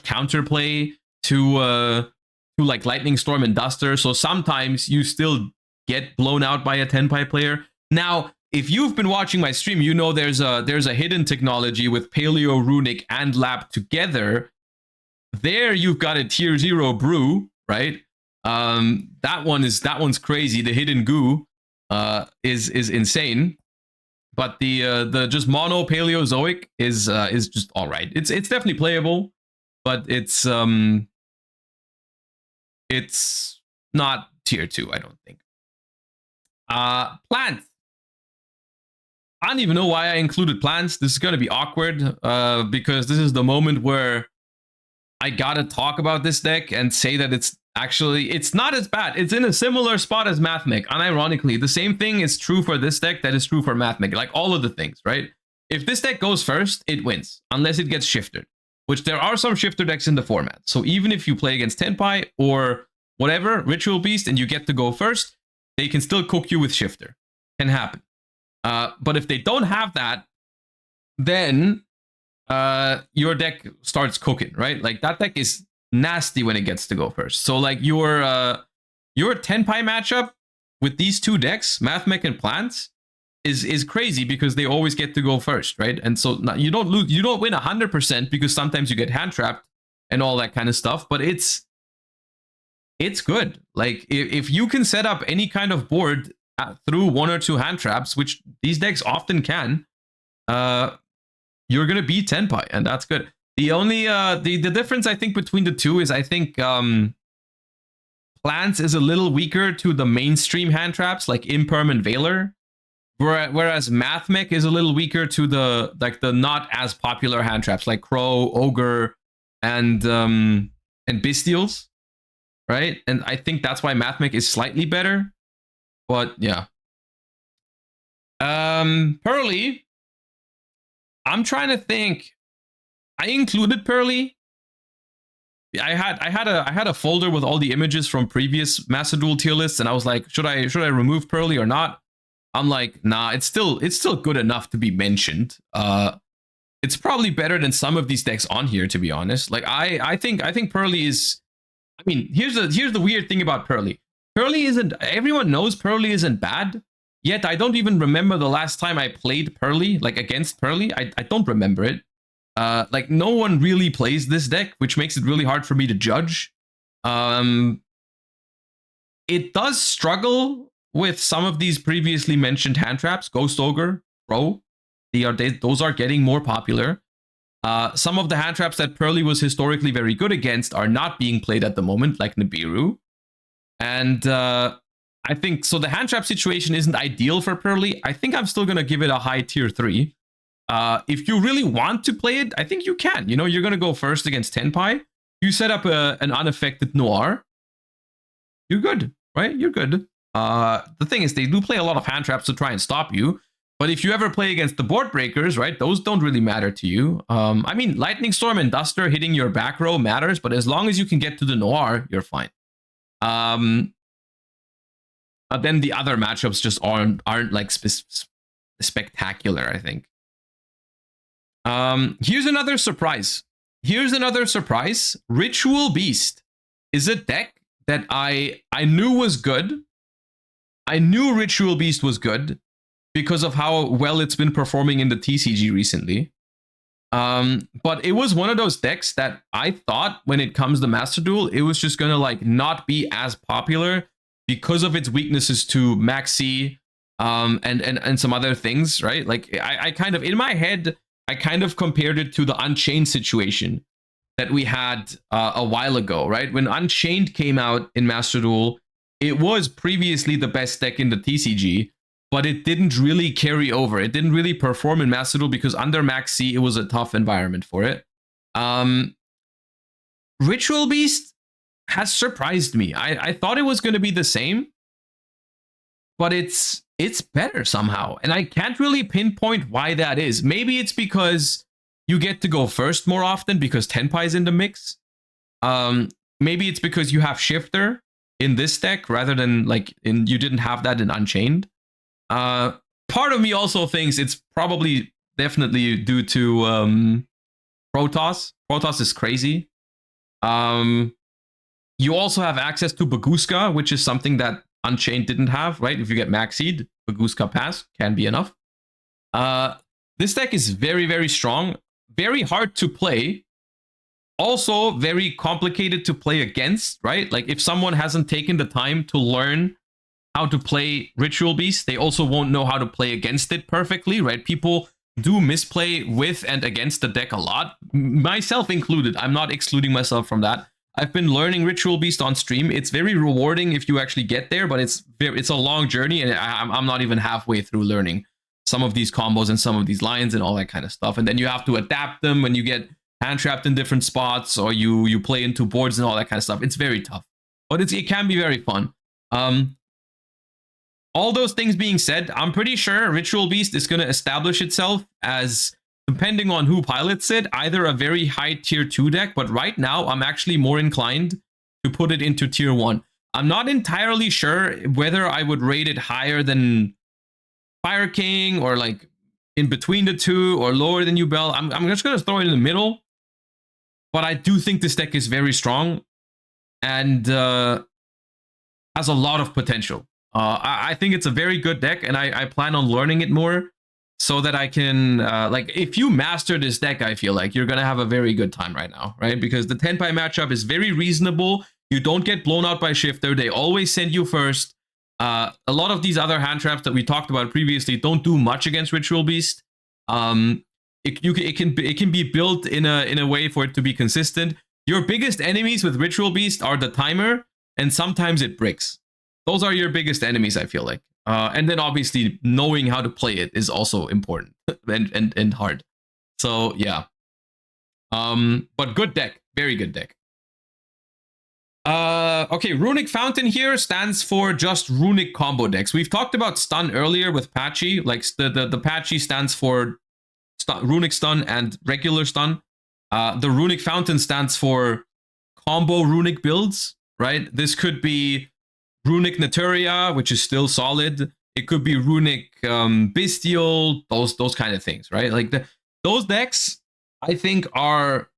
counterplay to like Lightning Storm and Duster, so sometimes you still get blown out by a Tenpai player. Now, if you've been watching my stream, you know there's a hidden technology with Paleo, Runic, and Lap together. There you've got a tier 0 brew, right? That one's crazy. The hidden goo is insane. But the just mono Paleozoic is just all right. It's definitely playable, but it's not tier 2, I don't think. Plants. I don't even know why I included plants. This is gonna be awkward because this is the moment where I gotta talk about this deck and say that it's not as bad. It's in a similar spot as Mathmech. Unironically, the same thing is true for this deck that is true for Mathmech. Like all of the things, right? If this deck goes first, it wins, unless it gets shifted, which there are some shifter decks in the format. So even if you play against Tenpai or whatever, Ritual Beast, and you get to go first, they can still cook you with shifter. Can happen. But if they don't have that, then your deck starts cooking, right? Like that deck is nasty when it gets to go first. So like your Tenpai matchup with these two decks, Mathmech and Plants, is crazy because they always get to go first, right? And so you don't win 100% because sometimes you get hand trapped and all that kind of stuff. But it's good. Like if you can set up any kind of board through 1 or 2 hand traps, which these decks often can, you're gonna beat Tenpai, and that's good. The only the difference I think between the two is I think Plants is a little weaker to the mainstream hand traps like Imperm and Veiler, whereas Mathmech is a little weaker to the not as popular hand traps like Crow, Ogre, and Bestials, right? And I think that's why Mathmech is slightly better. But yeah. Pearly. I'm trying to think. I included Pearly. I had a folder with all the images from previous Master Duel tier lists, and I was like, should I remove Pearly or not? I'm like, nah, it's still good enough to be mentioned. It's probably better than some of these decks on here, to be honest. Like I think Pearly is. I mean, here's the weird thing about Pearly. Pearly isn't. Everyone knows Pearly isn't bad. Yet I don't even remember the last time I played Pearly, like against Pearly. I don't remember it. Like no one really plays this deck, which makes it really hard for me to judge. It does struggle with some of these previously mentioned hand traps. Ghost Ogre, Pro, those are getting more popular. Some of the hand traps that Pearly was historically very good against are not being played at the moment, like Nibiru. And I think so. The hand trap situation isn't ideal for Pearly. I think I'm still gonna give it a high tier 3. If you really want to play it, I think you can. You know, you're gonna go first against Tenpai. You set up an unaffected Noir. You're good, right? You're good. The thing is, they do play a lot of hand traps to try and stop you. But if you ever play against the board breakers, right, those don't really matter to you. I mean, Lightning Storm and Duster hitting your back row matters, but as long as you can get to the Noir, you're fine. But then the other matchups just aren't like spectacular, I think. Here's another surprise. Ritual Beast is a deck that I knew was good. I knew Ritual Beast was good because of how well it's been performing in the TCG recently. But it was one of those decks that I thought when it comes to Master Duel, it was just gonna like not be as popular because of its weaknesses to Maxi, and some other things, right? Like I kind of in my head, I kind of compared it to the Unchained situation that we had a while ago, right? When Unchained came out in Master Duel, it was previously the best deck in the TCG, but it didn't really carry over. It didn't really perform in Master Duel because under Maxi, it was a tough environment for it. Ritual Beast has surprised me. I thought it was going to be the same, but it's better somehow. And I can't really pinpoint why that is. Maybe it's because you get to go first more often because Tenpai is in the mix. Maybe it's because you have Shifter in this deck rather than like you didn't have that in Unchained. Part of me also thinks it's probably definitely due to Protoss. Protoss is crazy. You also have access to Baguska, which is something that Unchained didn't have, right? If you get Maxied, Baguska Pass can be enough. This deck is very, very strong, very hard to play, also very complicated to play against, right? Like if someone hasn't taken the time to learn how to play Ritual Beast, they also won't know how to play against it perfectly, right? People do misplay with and against the deck a lot, myself included. I'm not excluding myself from that. I've been learning Ritual Beast on stream. It's very rewarding if you actually get there, but it's a long journey, and I'm not even halfway through learning some of these combos and some of these lines and all that kind of stuff. And then you have to adapt them when you get hand trapped in different spots or you play into boards and all that kind of stuff. It's very tough, but it can be very fun. All those things being said, I'm pretty sure Ritual Beast is going to establish itself as, depending on who pilots it, either a very high tier 2 deck, but right now I'm actually more inclined to put it into tier 1. I'm not entirely sure whether I would rate it higher than Fire King or like in between the two or lower than Yubel. I'm just going to throw it in the middle, but I do think this deck is very strong and has a lot of potential. I think it's a very good deck, and I plan on learning it more so that I can, like, if you master this deck, I feel like you're going to have a very good time right now, right? Because the Tenpai matchup is very reasonable. You don't get blown out by Shifter. They always send you first. A lot of these other hand traps that we talked about previously don't do much against Ritual Beast. It can be built in a way for it to be consistent. Your biggest enemies with Ritual Beast are the timer, and sometimes it bricks. Those are your biggest enemies, I feel like. And then obviously knowing how to play it is also important and hard. So yeah. But good deck, very good deck. Okay, Runic Fountain here stands for just Runic combo decks. We've talked about stun earlier with Patchy. Like the Patchy stands for Runic stun and regular stun. The Runic Fountain stands for combo Runic builds, right? This could be Runic Naturia, which is still solid. It could be Runic Bestial, those kind of things, right? Like those decks, I think, are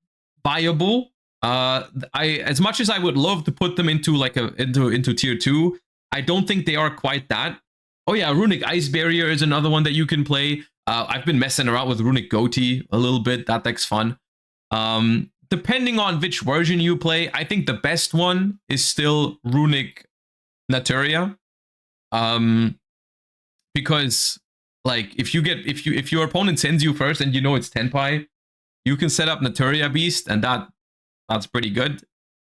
viable. As much as I would love to put them into like into tier 2, I don't think they are quite that. Oh yeah, Runic Ice Barrier is another one that you can play. I've been messing around with Runic Goatee a little bit. That deck's fun. Depending on which version you play, I think the best one is still Runic Naturia. Because like if your opponent sends you first and you know it's Tenpai, you can set up Naturia Beast, and that's pretty good.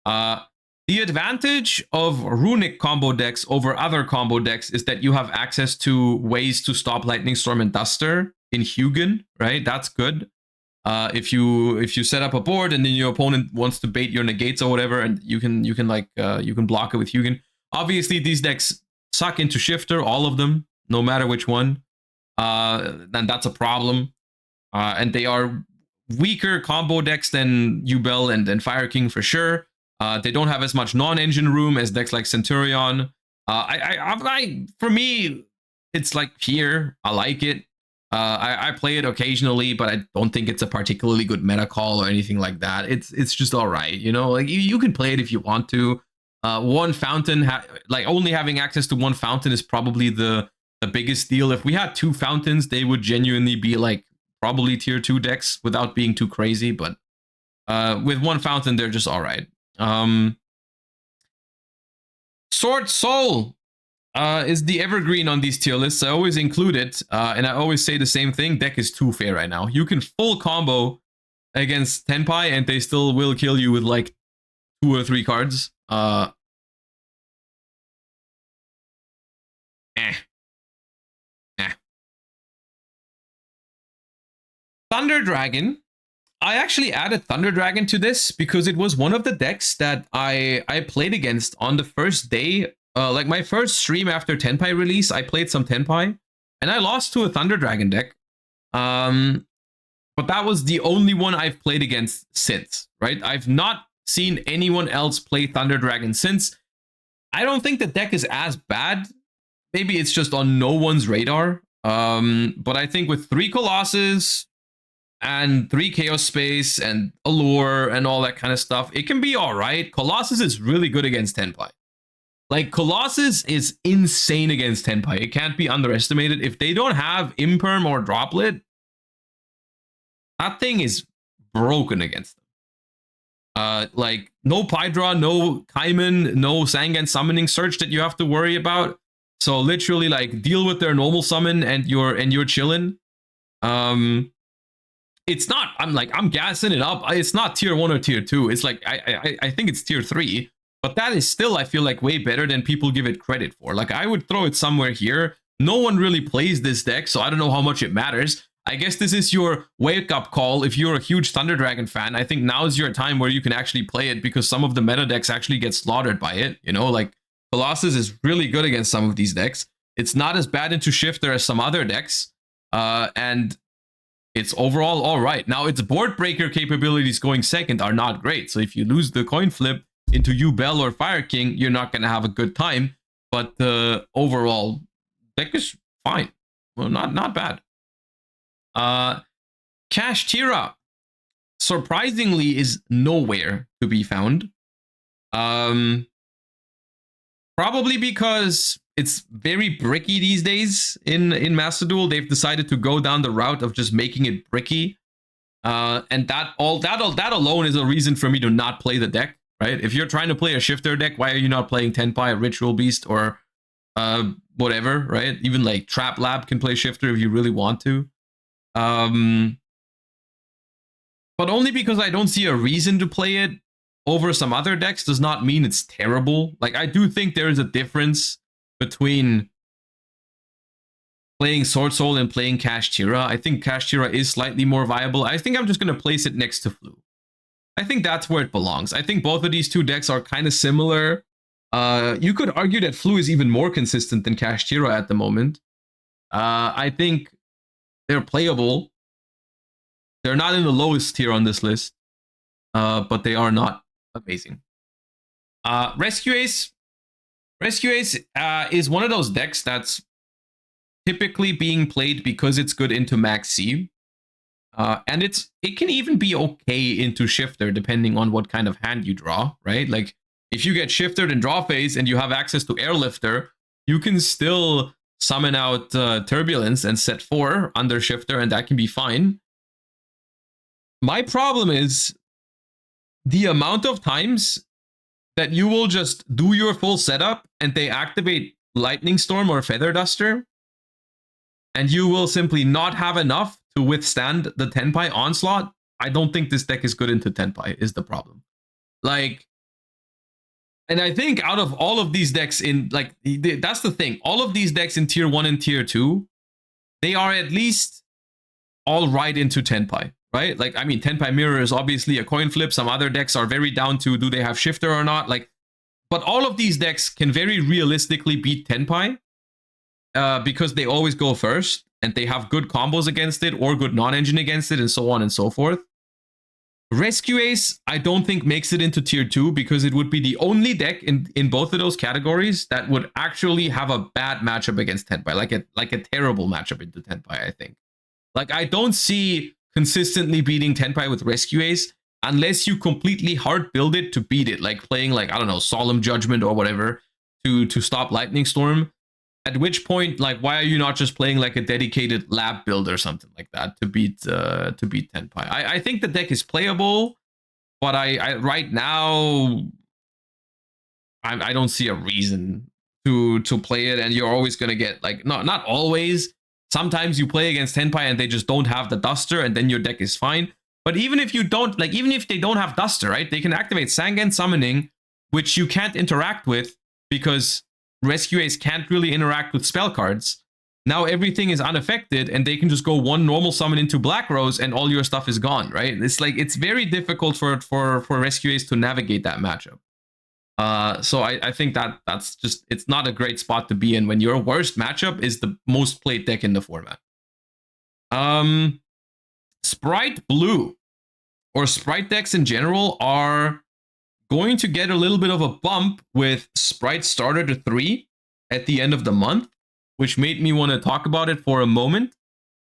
The advantage of Runic combo decks over other combo decks is that you have access to ways to stop Lightning Storm and Duster in Hugin, right? That's good. If you set up a board and then your opponent wants to bait your negates or whatever, and you can block it with Hugin. Obviously, these decks suck into Shifter, all of them, no matter which one. And that's a problem. And they are weaker combo decks than Yubel and Fire King for sure. They don't have as much non-engine room as decks like Centurion. For me, it's like here. I like it. I play it occasionally, but I don't think it's a particularly good meta call or anything like that. It's just all right, you know. Like you can play it if you want to. One fountain, like only having access to one fountain is probably the biggest deal. If we had two fountains, they would genuinely be like probably tier 2 decks without being too crazy. But with one fountain, they're just all right. Sword Soul is the evergreen on these tier lists. I always include it, and I always say the same thing. Deck is too fair right now. You can full combo against Tenpai, and they still will kill you with like 2 or 3 cards. Thunder Dragon. I actually added Thunder Dragon to this because it was one of the decks that I played against on the first day. Like my first stream after Tenpai release, I played some Tenpai, and I lost to a Thunder Dragon deck. But that was the only one I've played against since, right? I've not seen anyone else play Thunder Dragon since. I don't think the deck is as bad. Maybe it's just on no one's radar. But I think with 3 Colossus and 3 Chaos Space and Allure and all that kind of stuff, it can be all right. Colossus is really good against Tenpai. Like, Colossus is insane against Tenpai. It can't be underestimated. If they don't have Imperm or Droplet, that thing is broken against them. Like, no Pydra, no Kaiman, no Sangan Summoning Search that you have to worry about. So literally, like, deal with their normal summon and you're chillin'. It's not, I'm gassing it up. It's not tier 1 or tier 2. It's like, I think it's tier 3. But that is still, I feel like, way better than people give it credit for. Like, I would throw it somewhere here. No one really plays this deck, so I don't know how much it matters. I guess this is your wake-up call. If you're a huge Thunder Dragon fan, I think now is your time where you can actually play it, because some of the meta decks actually get slaughtered by it. You know, like, Colossus is really good against some of these decks. It's not as bad into Shifter as some other decks. And it's overall all right. Now, its board breaker capabilities going second are not great. So if you lose the coin flip into Yubel or Fire King, you're not going to have a good time. But the overall deck is fine. Well, not bad. Cash Tira, surprisingly, is nowhere to be found. Probably because it's very bricky these days in Master Duel. They've decided to go down the route of just making it bricky. And that alone is a reason for me to not play the deck, right? If you're trying to play a shifter deck, why are you not playing Tenpai, a Ritual Beast, or whatever, right? Even like Trap Lab can play shifter if you really want to. But only because I don't see a reason to play it over some other decks does not mean it's terrible. Like, I do think there is a difference between playing Sword Soul and playing Kashtira. I think Kashtira is slightly more viable. I think I'm just going to place it next to Flu. I think that's where it belongs. I think both of these two decks are kind of similar. You could argue that Flu is even more consistent than Kashtira at the moment. I think they're playable. They're not in the lowest tier on this list, but they are not amazing. Rescue Ace. Rescue Ace is one of those decks that's typically being played because it's good into Max C. And it can even be okay into Shifter, depending on what kind of hand you draw, right? Like, if you get Shifted in draw phase and you have access to Airlifter, you can still summon out Turbulence and set 4 under Shifter, and that can be fine. My problem is the amount of times that you will just do your full setup and they activate Lightning Storm or Feather Duster, and you will simply not have enough to withstand the Tenpai onslaught. I don't think this deck is good into Tenpai, is the problem. Like, and I think out of all of these decks in, like, that's the thing. All of these decks in tier 1 and tier 2, they are at least all right into Tenpai, right? Like, I mean, Tenpai Mirror is obviously a coin flip. Some other decks are very down to, do they have Shifter or not? Like, but all of these decks can very realistically beat Tenpai because they always go first and they have good combos against it or good non-engine against it and so on and so forth. Rescue Ace, I don't think makes it into tier 2 because it would be the only deck in both of those categories that would actually have a bad matchup against Tenpai, like a terrible matchup into Tenpai, I think. Like, I don't see consistently beating Tenpai with Rescue Ace unless you completely hard build it to beat it, like playing, like, I don't know, Solemn Judgment or whatever to stop Lightning Storm. At which point, like, why are you not just playing like a dedicated lab build or something like that to beat Tenpai? I think the deck is playable, but I right now I don't see a reason to play it, and you're always gonna get, like, not always. Sometimes you play against Tenpai and they just don't have the Duster, and then your deck is fine. But even if you don't, like, even if they don't have Duster, right, they can activate Sangan Summoning, which you can't interact with because Rescue Ace can't really interact with spell cards. Now everything is unaffected, and they can just go one normal summon into Black Rose, and all your stuff is gone, right? It's like, it's very difficult for Rescue Ace to navigate that matchup. So I think that's just, it's not a great spot to be in when your worst matchup is the most played deck in the format. Sprite Blue, or Sprite decks in general, are going to get a little bit of a bump with Sprite Starter to 3 at the end of the month, which made me want to talk about it for a moment.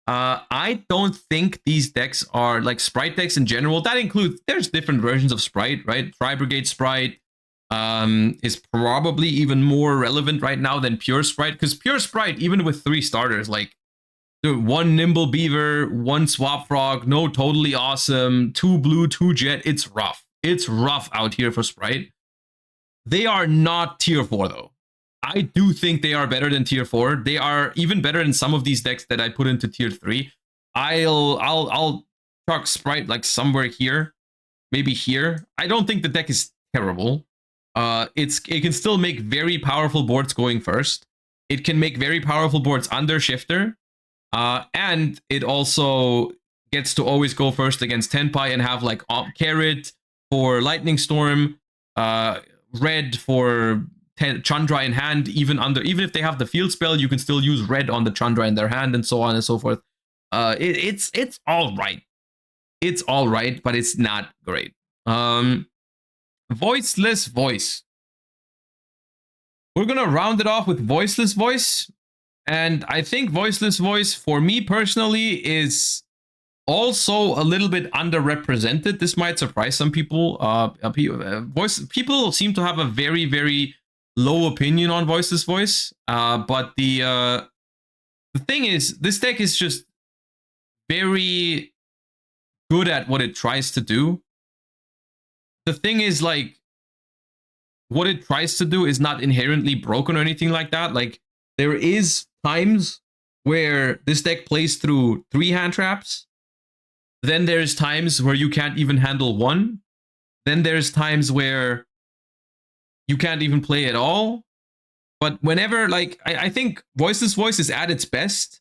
I don't think these decks are, like, Sprite decks in general. That includes, there's different versions of Sprite, right? Tri-Brigade Sprite is probably even more relevant right now than Pure Sprite, because Pure Sprite, even with 3 starters, like, 1 Nimble Beaver, 1 Swap Frog, no Totally Awesome, 2 Blue, 2 Jet, it's rough. It's rough out here for Sprite. They are not tier 4 though. I do think they are better than tier 4. They are even better than some of these decks that I put into tier 3. I'll chuck Sprite like somewhere here, maybe here. I don't think the deck is terrible. It can still make very powerful boards going first. It can make very powerful boards under Shifter. And it also gets to always go first against Tenpai and have, like, Carrot for Lightning Storm, red for Chandra in hand. Even if they have the field spell, you can still use red on the Chandra in their hand, and so on and so forth. It's all right. It's all right, but it's not great. Voiceless Voice. We're gonna round it off with Voiceless Voice, and I think Voiceless Voice, for me personally, is also a little bit underrepresented. This might surprise some people. People seem to have a very, very low opinion on Voiceless Voice, but the thing is, this deck is just very good at what it tries to do. The thing is, like, what it tries to do is not inherently broken or anything like that. Like, there is times where this deck plays through 3 hand traps. Then there's times where you can't even handle 1. Then there's times where you can't even play at all. But whenever, like, I think Voiceless Voice is at its best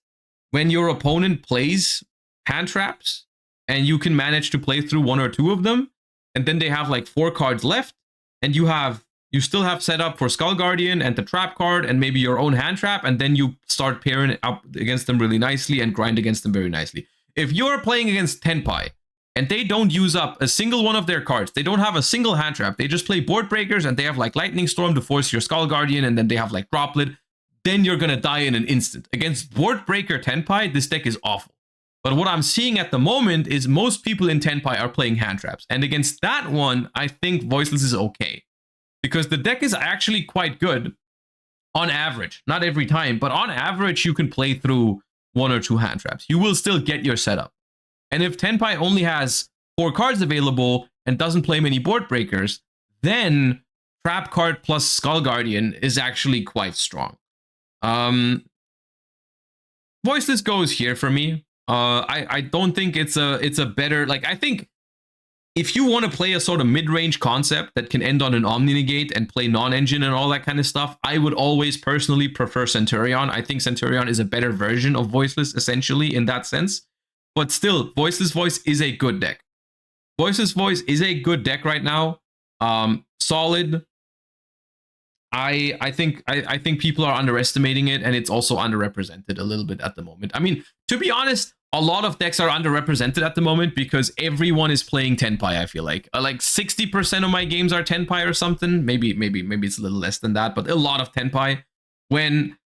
when your opponent plays hand traps and you can manage to play through 1 or 2 of them, and then they have like 4 cards left, and you still have set up for Skull Guardian and the trap card and maybe your own hand trap, and then you start pairing it up against them really nicely and grind against them very nicely. If you're playing against Tenpai and they don't use up a single one of their cards, they don't have a single hand trap, they just play board breakers and they have like Lightning Storm to force your Skull Guardian, and then they have like Droplet, then you're gonna die in an instant. Against board breaker Tenpai, this deck is awful. But what I'm seeing at the moment is most people in Tenpai are playing hand traps. And against that one, I think Voiceless is okay. Because the deck is actually quite good on average. Not every time, but on average, you can play through 1 or 2 hand traps. You will still get your setup. And if Tenpai only has 4 cards available and doesn't play many board breakers, then trap card plus Skull Guardian is actually quite strong. Voiceless goes here for me. I don't think it's a better, like, I think if you want to play a sort of mid-range concept that can end on an Omni Negate and play non-engine and all that kind of stuff, I would always personally prefer Centurion. I think Centurion is a better version of Voiceless, essentially, in that sense. But still, Voiceless Voice is a good deck. Voiceless Voice is a good deck right now. Solid. I think people are underestimating it, and it's also underrepresented a little bit at the moment. I mean, to be honest, a lot of decks are underrepresented at the moment because everyone is playing Tenpai, I feel like. Like 60% of my games are Tenpai or something. Maybe it's a little less than that, but a lot of Tenpai. When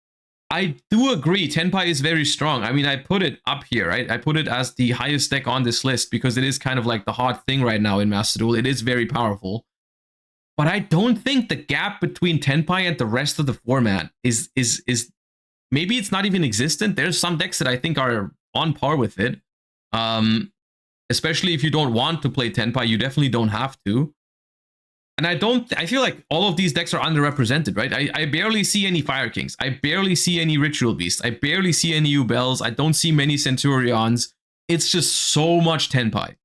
I do agree, Tenpai is very strong. I mean, I put it up here, right? I put it as the highest deck on this list because it is kind of like the hot thing right now in Master Duel. It is very powerful. But I don't think the gap between Tenpai and the rest of the format is maybe it's not even existent. There's some decks that I think are on par with it. Especially if you don't want to play Tenpai, you definitely don't have to. And I feel like all of these decks are underrepresented, right? I barely see any Fire Kings. I barely see any Ritual Beasts. I barely see any Ubels. I don't see many Centurions. It's just so much Tenpai.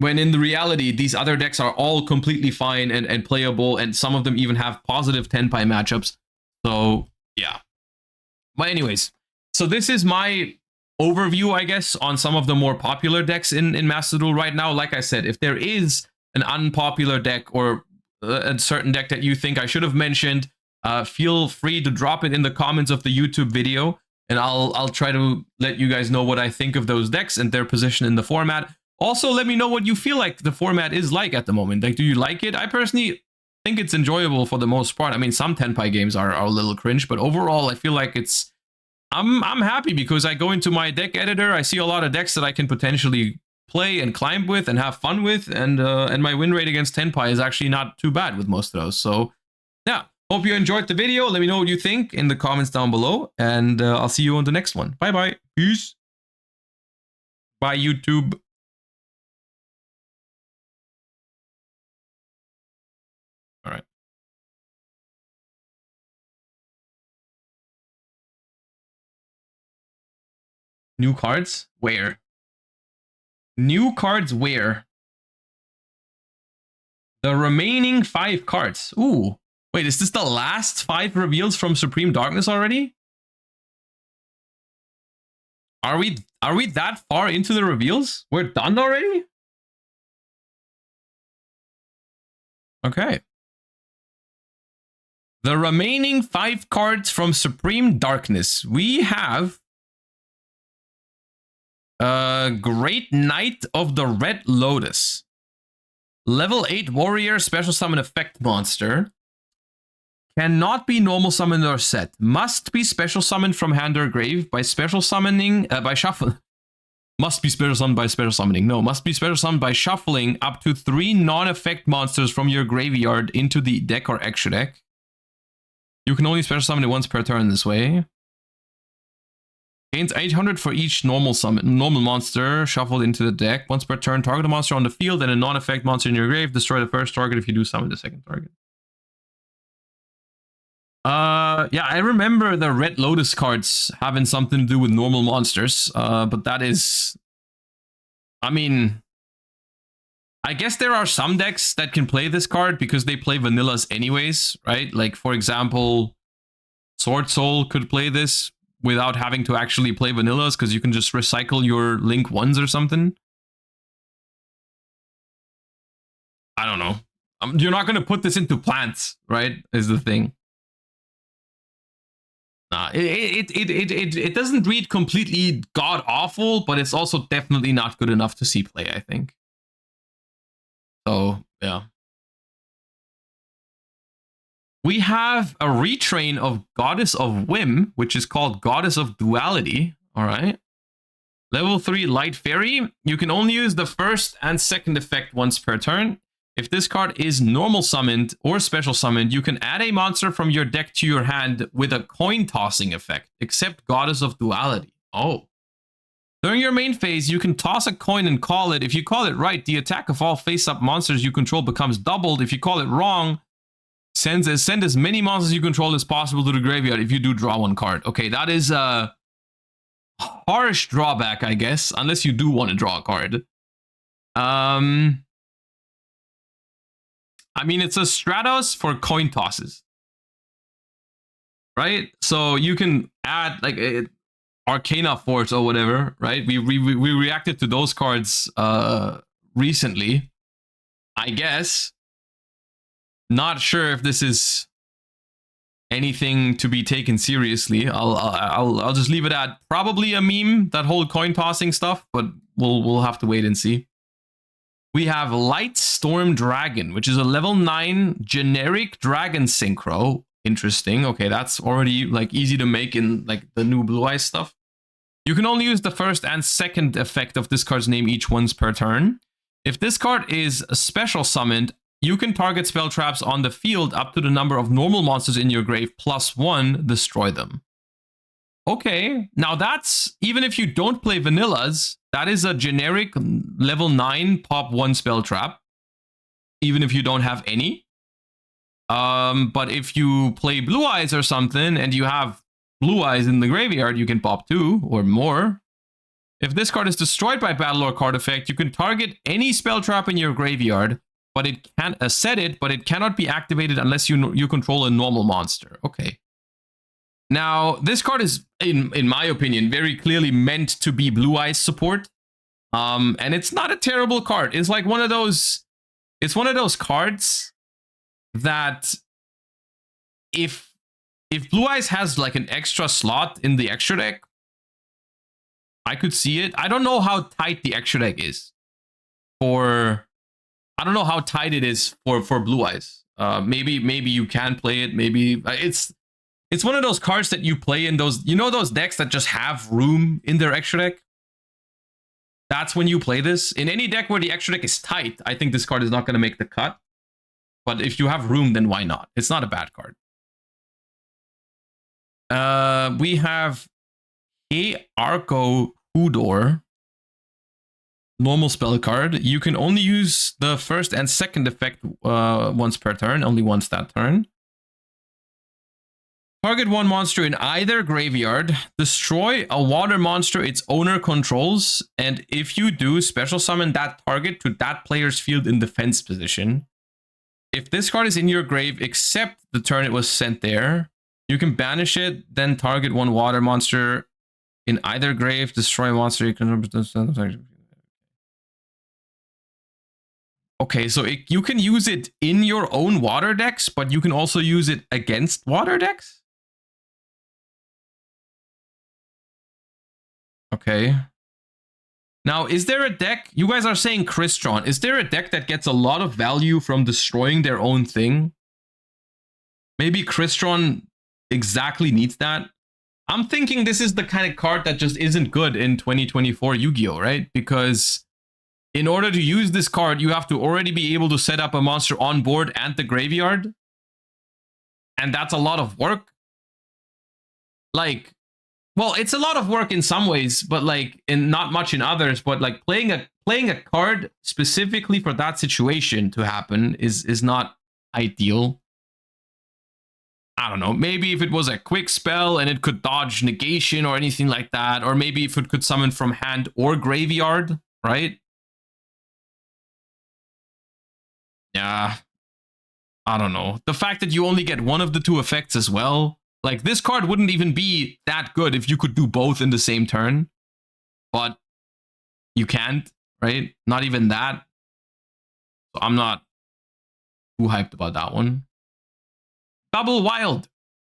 When in the reality, these other decks are all completely fine and playable, and some of them even have positive Tenpai matchups. So, yeah. But anyways, so this is my overview, I guess, on some of the more popular decks in Master Duel right now. Like I said, if there is an unpopular deck or a certain deck that you think I should have mentioned, feel free to drop it in the comments of the YouTube video, and I'll try to let you guys know what I think of those decks and their position in the format. Also, let me know what you feel like the format is like at the moment. Like, do you like it? I personally think it's enjoyable for the most part. I mean, some Tenpai games are a little cringe, but overall, I feel like it's... I'm happy because I go into my deck editor, I see a lot of decks that I can potentially play and climb with and have fun with, and my win rate against Tenpai is actually not too bad with most of those. So, yeah. Hope you enjoyed the video. Let me know what you think in the comments down below, and I'll see you on the next one. Bye-bye. Peace. Bye, YouTube. All right. New cards? Where? New cards where? The remaining 5 cards. Ooh. Wait, is this the last 5 reveals from Supreme Darkness already? Are we that far into the reveals? We're done already? Okay. The remaining 5 cards from Supreme Darkness. We have Great Knight of the Red Lotus. Level 8 Warrior Special Summon Effect Monster. Cannot be normal summoned or set. Must be special summoned from hand or grave by special summoning, by shuffle. Must be special summoned by special summoning. No, must be special summoned by shuffling up to 3 non-effect monsters from your graveyard into the deck or extra deck. You can only special summon it once per turn this way. Gains 800 for each normal monster shuffled into the deck. Once per turn, target a monster on the field and a non-effect monster in your grave. Destroy the first target if you do summon the second target. Yeah, I remember the Red Lotus cards having something to do with normal monsters, but that is... I mean... I guess there are some decks that can play this card because they play vanillas anyways, right? Like, for example, Sword Soul could play this without having to actually play vanillas because you can just recycle your Link 1s or something. I don't know. You're not going to put this into plants, right? Is the thing. It doesn't read completely god-awful, but it's also definitely not good enough to see play, I think. So, yeah. We have a retrain of Goddess of Whim, which is called Goddess of Duality. All right. Level 3 Light Fairy. You can only use the first and second effect once per turn. If this card is normal summoned or special summoned, you can add a monster from your deck to your hand with a coin tossing effect, except Goddess of Duality. Oh. During your main phase, you can toss a coin and call it. If you call it right, the attack of all face-up monsters you control becomes doubled. If you call it wrong, send as many monsters you control as possible to the graveyard if you do draw one card. Okay, that is a harsh drawback, I guess, unless you do want to draw a card. I mean, it's a Stratos for coin tosses, right? So you can add like Arcana Force or whatever, right? We reacted to those cards recently, I guess. Not sure if this is anything to be taken seriously. I'll just leave it at probably a meme, that whole coin tossing stuff, but we'll have to wait and see. We have Light Storm Dragon, which is a level 9 generic dragon synchro. Interesting. Okay, that's already like easy to make in like the new Blue Eyes stuff. You can only use the first and second effect of this card's name each once per turn. If this card is special summoned, you can target spell traps on the field up to the number of normal monsters in your grave +1, destroy them. Okay, now that's, even if you don't play vanillas, that is a generic level 9 pop 1 spell trap, even if you don't have any. But if you play Blue Eyes or something and you have Blue Eyes in the graveyard, you can pop 2 or more. If this card is destroyed by battle or card effect, you can target any spell trap in your graveyard, but it can but it cannot be activated unless you control a normal monster. Okay. Now, this card is, in my opinion, very clearly meant to be Blue Eyes support. And it's not a terrible card. It's like one of those cards that if Blue Eyes has like an extra slot in the extra deck, I could see it. I don't know how tight the extra deck is for Blue Eyes. Maybe you can play it. Maybe it's one of those cards that you play in those, those decks that just have room in their extra deck. That's when you play this. In any deck where the extra deck is tight, I think this card is not going to make the cut. But if you have room, then why not? It's not a bad card. We have a Arco Hudor. Normal spell card. You can only use the first and second effect once per turn. Only once that turn. Target one monster in either graveyard. Destroy a water monster its owner controls. And if you do, special summon that target to that player's field in defense position. If this card is in your grave, except the turn it was sent there, you can banish it, then target one water monster in either grave. Destroy a monster you can... Okay, so you can use it in your own water decks, but you can also use it against water decks? Okay. Now, is there a deck? You guys are saying Crystron. Is there a deck that gets a lot of value from destroying their own thing? Maybe Crystron exactly needs that. I'm thinking this is the kind of card that just isn't good in 2024 Yu-Gi-Oh, right? Because in order to use this card, you have to already be able to set up a monster on board and the graveyard. And that's a lot of work. Like, well, it's a lot of work in some ways, but like in not much in others. But like playing a card specifically for that situation to happen is not ideal. I don't know. Maybe if it was a quick spell and it could dodge negation or anything like that, or maybe if it could summon from hand or graveyard, right? Yeah, I don't know. The fact that you only get one of the two effects as well, like this card wouldn't even be that good if you could do both in the same turn, but you can't, right? Not even that. So I'm not too hyped about that one. Double Wild.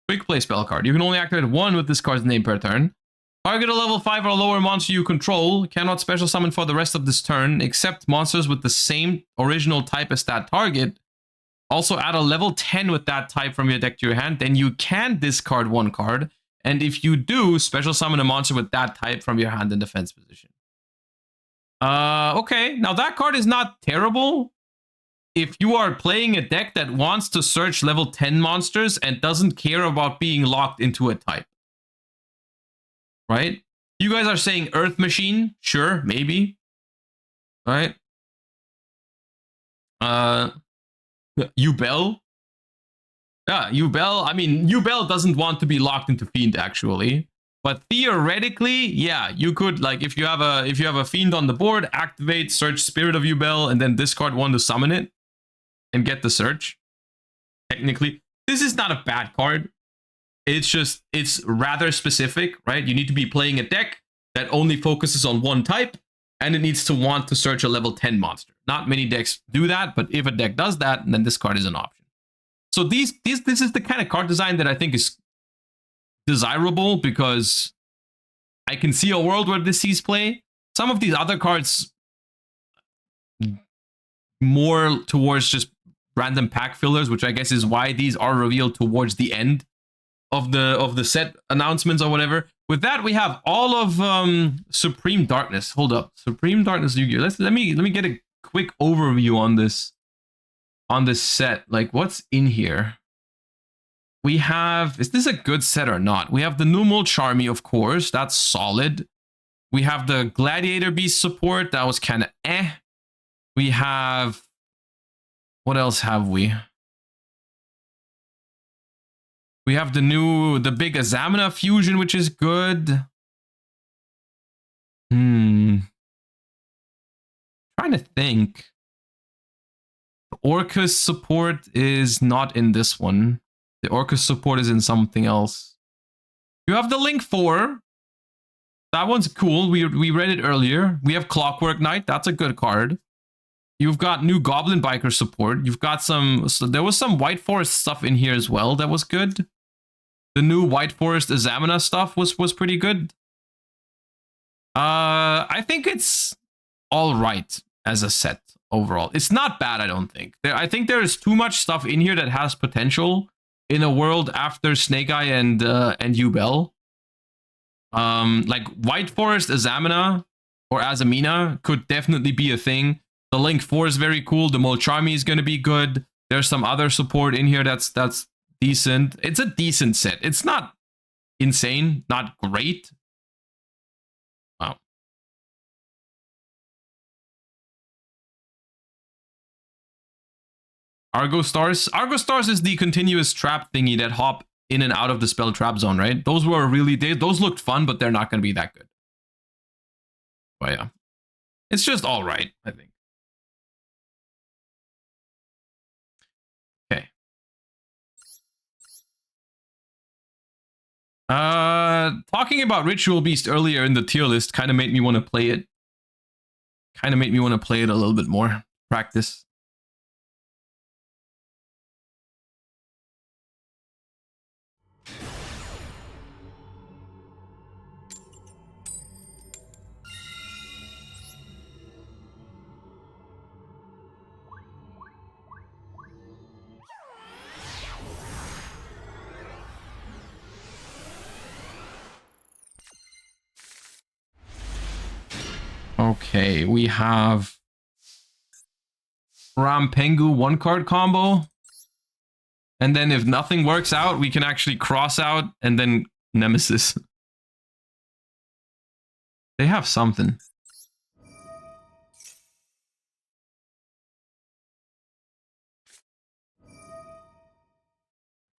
Quick play spell card. You can only activate one with this card's name per turn. Target a level 5 or lower monster you control cannot special summon for the rest of this turn, except monsters with the same original type as that target. Also add a level 10 with that type from your deck to your hand, then you can discard one card. And if you do, special summon a monster with that type from your hand in defense position. Okay, now that card is not terrible. If you are playing a deck that wants to search level 10 monsters and doesn't care about being locked into a type. Right? You guys are saying Earth Machine? Sure, maybe. Right? Yubel? Yeah, Yubel. I mean, Yubel doesn't want to be locked into Fiend, actually. But theoretically, yeah, you could, like, if you have a Fiend on the board, activate, search Spirit of Yubel, and then discard one to summon it. And get the search. Technically, this is not a bad card. It's just, it's rather specific, right? You need to be playing a deck that only focuses on one type, and it needs to want to search a level 10 monster. Not many decks do that, but if a deck does that, then this card is an option. So this is the kind of card design that I think is desirable, because I can see a world where this sees play. Some of these other cards more towards just random pack fillers, which I guess is why these are revealed towards the end of the set announcements or whatever. With that, we have all of Supreme Darkness. Hold up, Supreme Darkness Yu-Gi-Oh. Let me get a quick overview on this set. Like, what's in here? We have, is this a good set or not? We have the Numal Charmy, of course. That's solid. We have the Gladiator Beast support. That was kind of eh. We have, what else have we? We have the big Azamina fusion, which is good. Trying to think. The Orcus support is not in this one. The Orcus support is in something else. You have the Link 4. That one's cool. We read it earlier. We have Clockwork Knight. That's a good card. You've got new Goblin Biker support. You've got some... So there was some White Forest stuff in here as well. That was good. The new White Forest Azamina stuff was pretty good. I think it's all right as a set overall. It's not bad, I don't think. I think there's too much stuff in here that has potential in a world after Snake Eye and Yubel. Like White Forest Azamina or Azamina could definitely be a thing. The Link 4 is very cool. The Molcharmy is going to be good. There's some other support in here that's decent. It's a decent set. It's not insane, not great. Wow. Argo Stars. Argo Stars is the continuous trap thingy that hop in and out of the spell trap zone, right? Those were really, those looked fun, but they're not going to be that good. But yeah, it's just all right, I think. Okay. Talking about Ritual Beast earlier in the tier list kind of made me want to play it. Kind of made me want to play it a little bit more. Practice. Okay, we have Rampengu 1-card combo. And then if nothing works out, we can actually cross out and then Nemesis. They have something.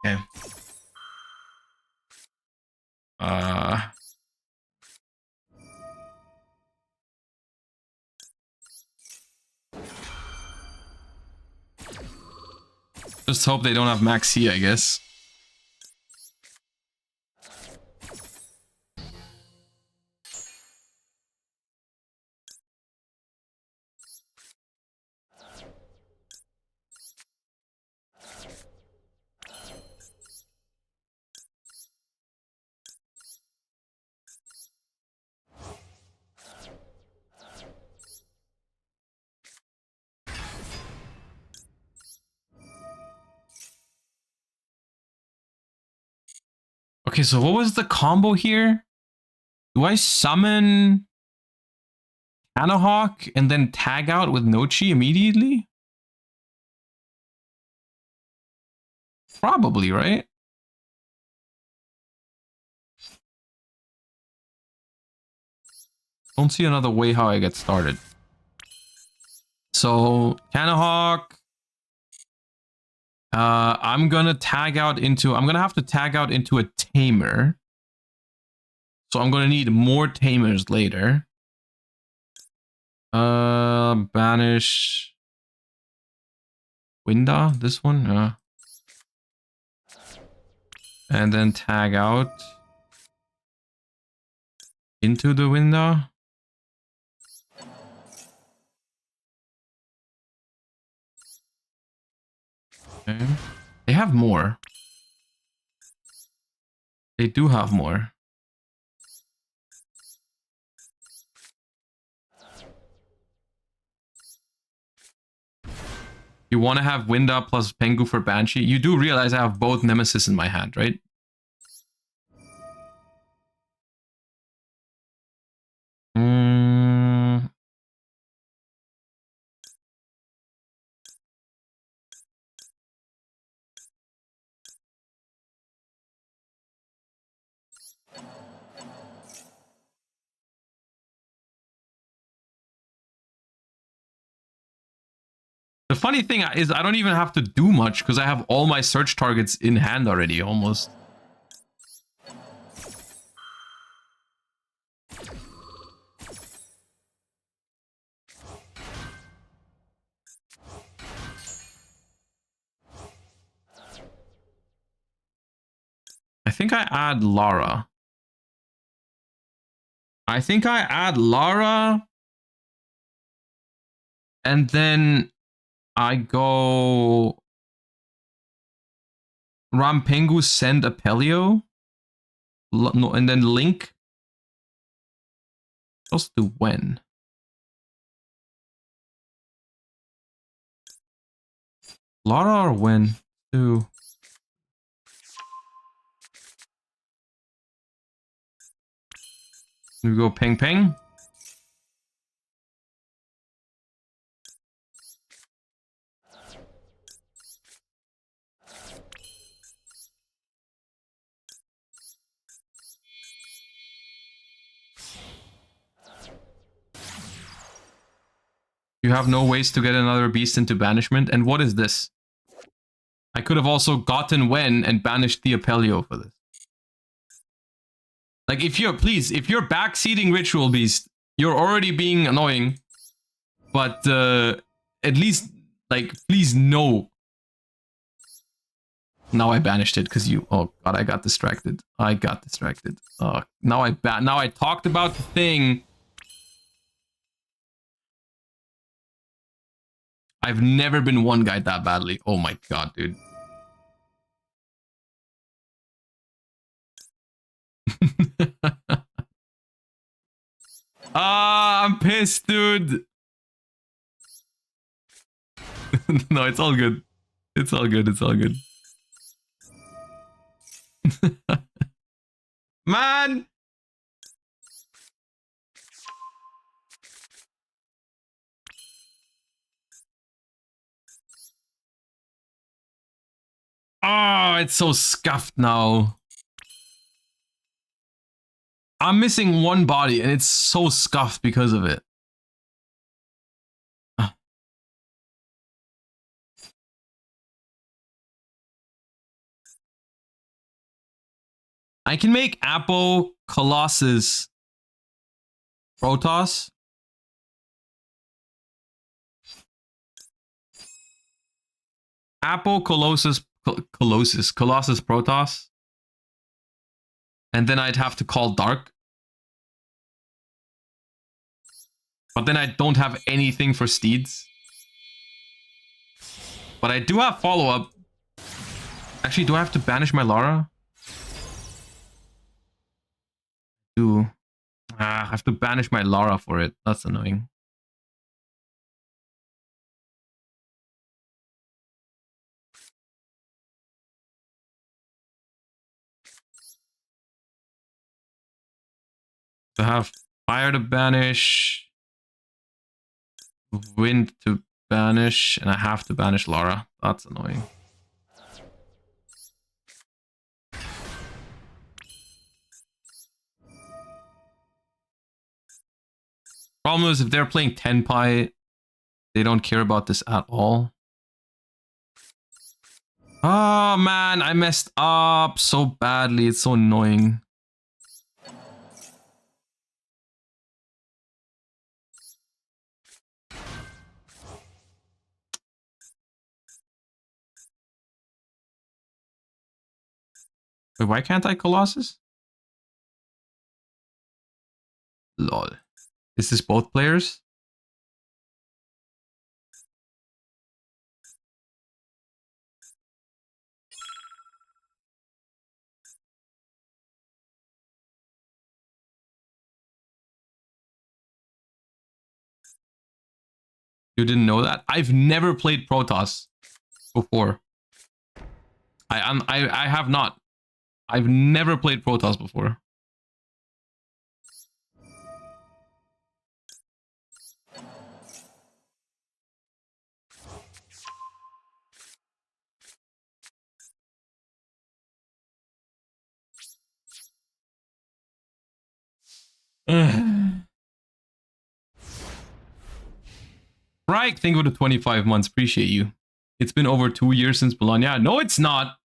Okay. Just hope they don't have Maxi, I guess. Okay, so what was the combo here? Do I summon Anahawk and then tag out with Nochi immediately? Probably, right? Don't see another way how I get started. So, Anahawk. I'm gonna have to tag out into a Tamer. So I'm gonna need more Tamers later. Banish Winda, this one. And then tag out into the Winda. Okay. They have more. They do have more. You want to have Winda plus Pengu for Banshee? You do realize I have both Nemesis in my hand, right? The funny thing is I don't even have to do much because I have all my search targets in hand already, almost. I think I add Lara. And then I go Rampengu, send Apelio. No, and then Link. Supposed to when? Lara or when? To we go Peng Peng. You have no ways to get another beast into banishment. And what is this? I could have also gotten Wen and banished the Apelio for this. Like, if you're backseating Ritual Beast, you're already being annoying. But at least, like, please no. Now I banished it because you... Oh god, I got distracted. Now I talked about the thing. I've never been one guy that badly. Oh my god, dude. I'm pissed, dude. No, it's all good. It's all good. Man! it's so scuffed now. I'm missing one body and it's so scuffed because of it. I can make Apo, Colossus, Protoss. Apo, Colossus, Protoss. And then I'd have to call Dark. But then I don't have anything for Steeds. But I do have follow-up. Actually, do I have to banish my Lara? I have to banish my Lara for it. That's annoying. To have fire to banish, wind to banish, and I have to banish Lara. That's annoying. Problem is, if they're playing Tenpai, they don't care about this at all. Oh man, I messed up so badly. It's so annoying. Wait, why can't I Colossus? Lol. Is this both players? You didn't know that? I've never played Protoss before. I have not. I've never played Protoss before. Right, think of the 25 months. Appreciate you. It's been over 2 years since Bologna. Yeah, no, it's not.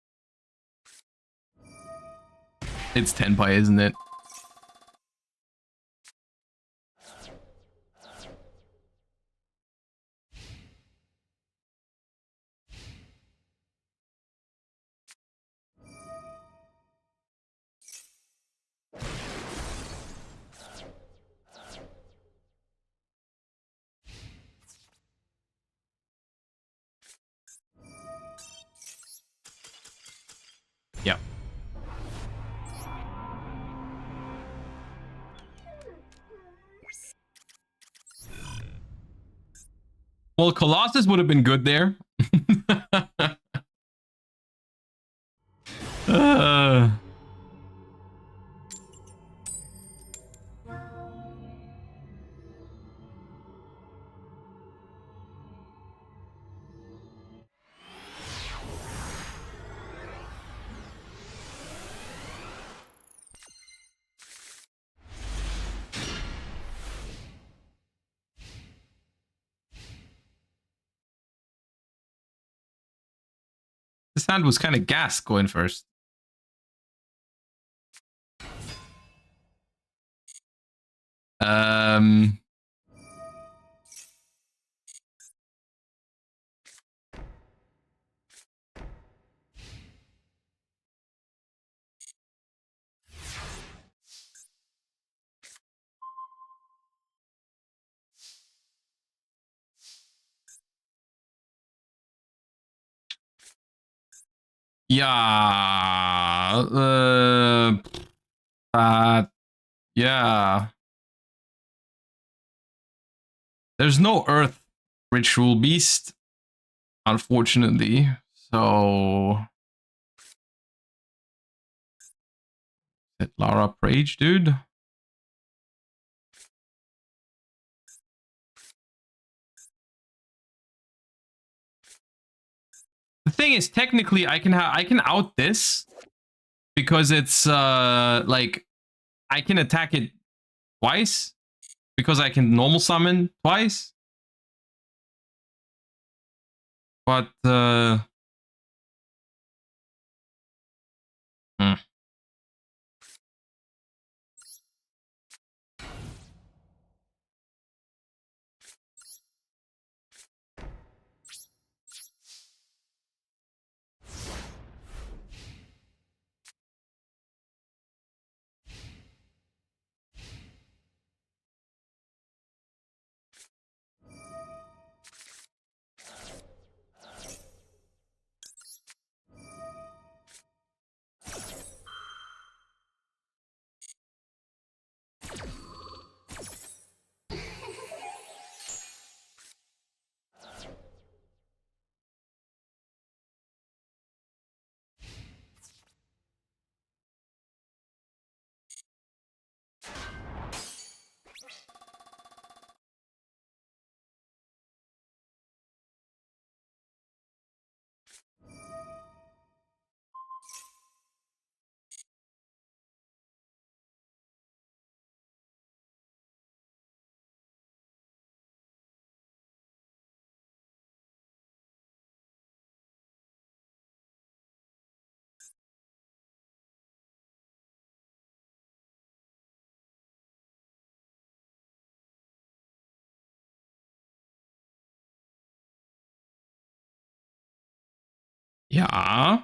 It's Tenpai, isn't it? Yeah. Well, Colossus would have been good there. This hand was kind of gas going first. Yeah. Yeah. There's no Earth Ritual Beast, unfortunately. So... Hit Lara Prage, dude. The thing is, technically, I can out this because it's like I can attack it twice because I can normal summon twice. But yeah.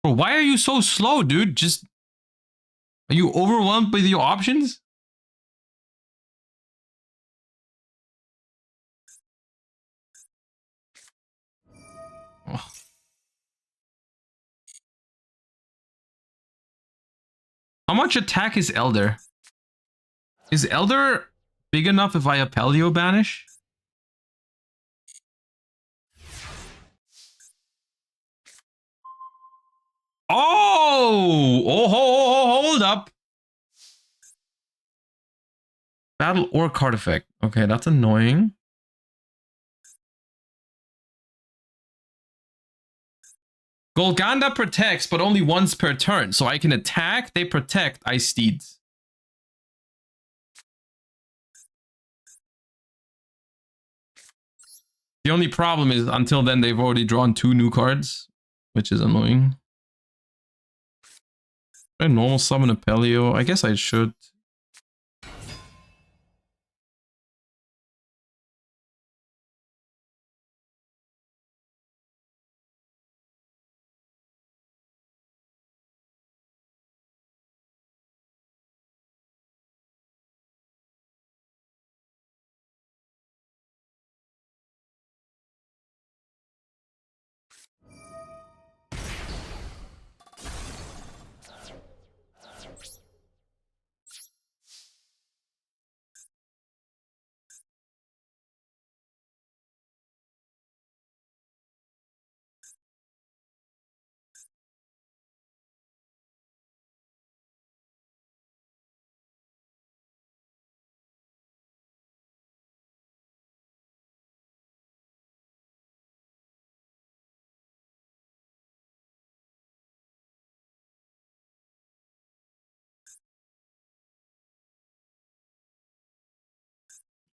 Bro, why are you so slow, dude? Just are you overwhelmed with your options? Ugh. How much attack is Elder? Is Elder big enough if I Apelio banish? Oh, hold up. Battle or card effect. Okay, that's annoying. Golganda protects, but only once per turn. So I can attack, they protect, I steeds. The only problem is until then they've already drawn 2 new cards, which is annoying. Should I normal summon Apelio? I guess I should.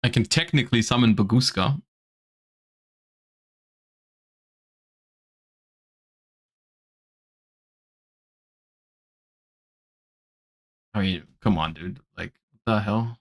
I can technically summon Baguska. I mean, come on, dude. Like, what the hell?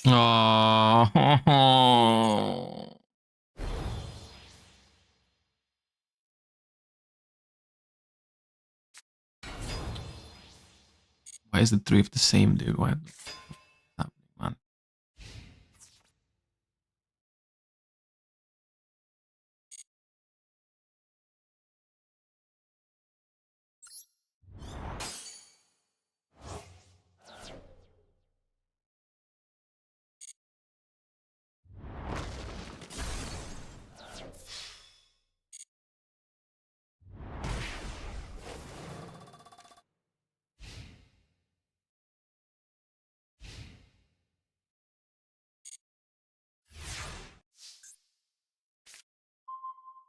Oh. Why is the three of the same, dude? Why? Man.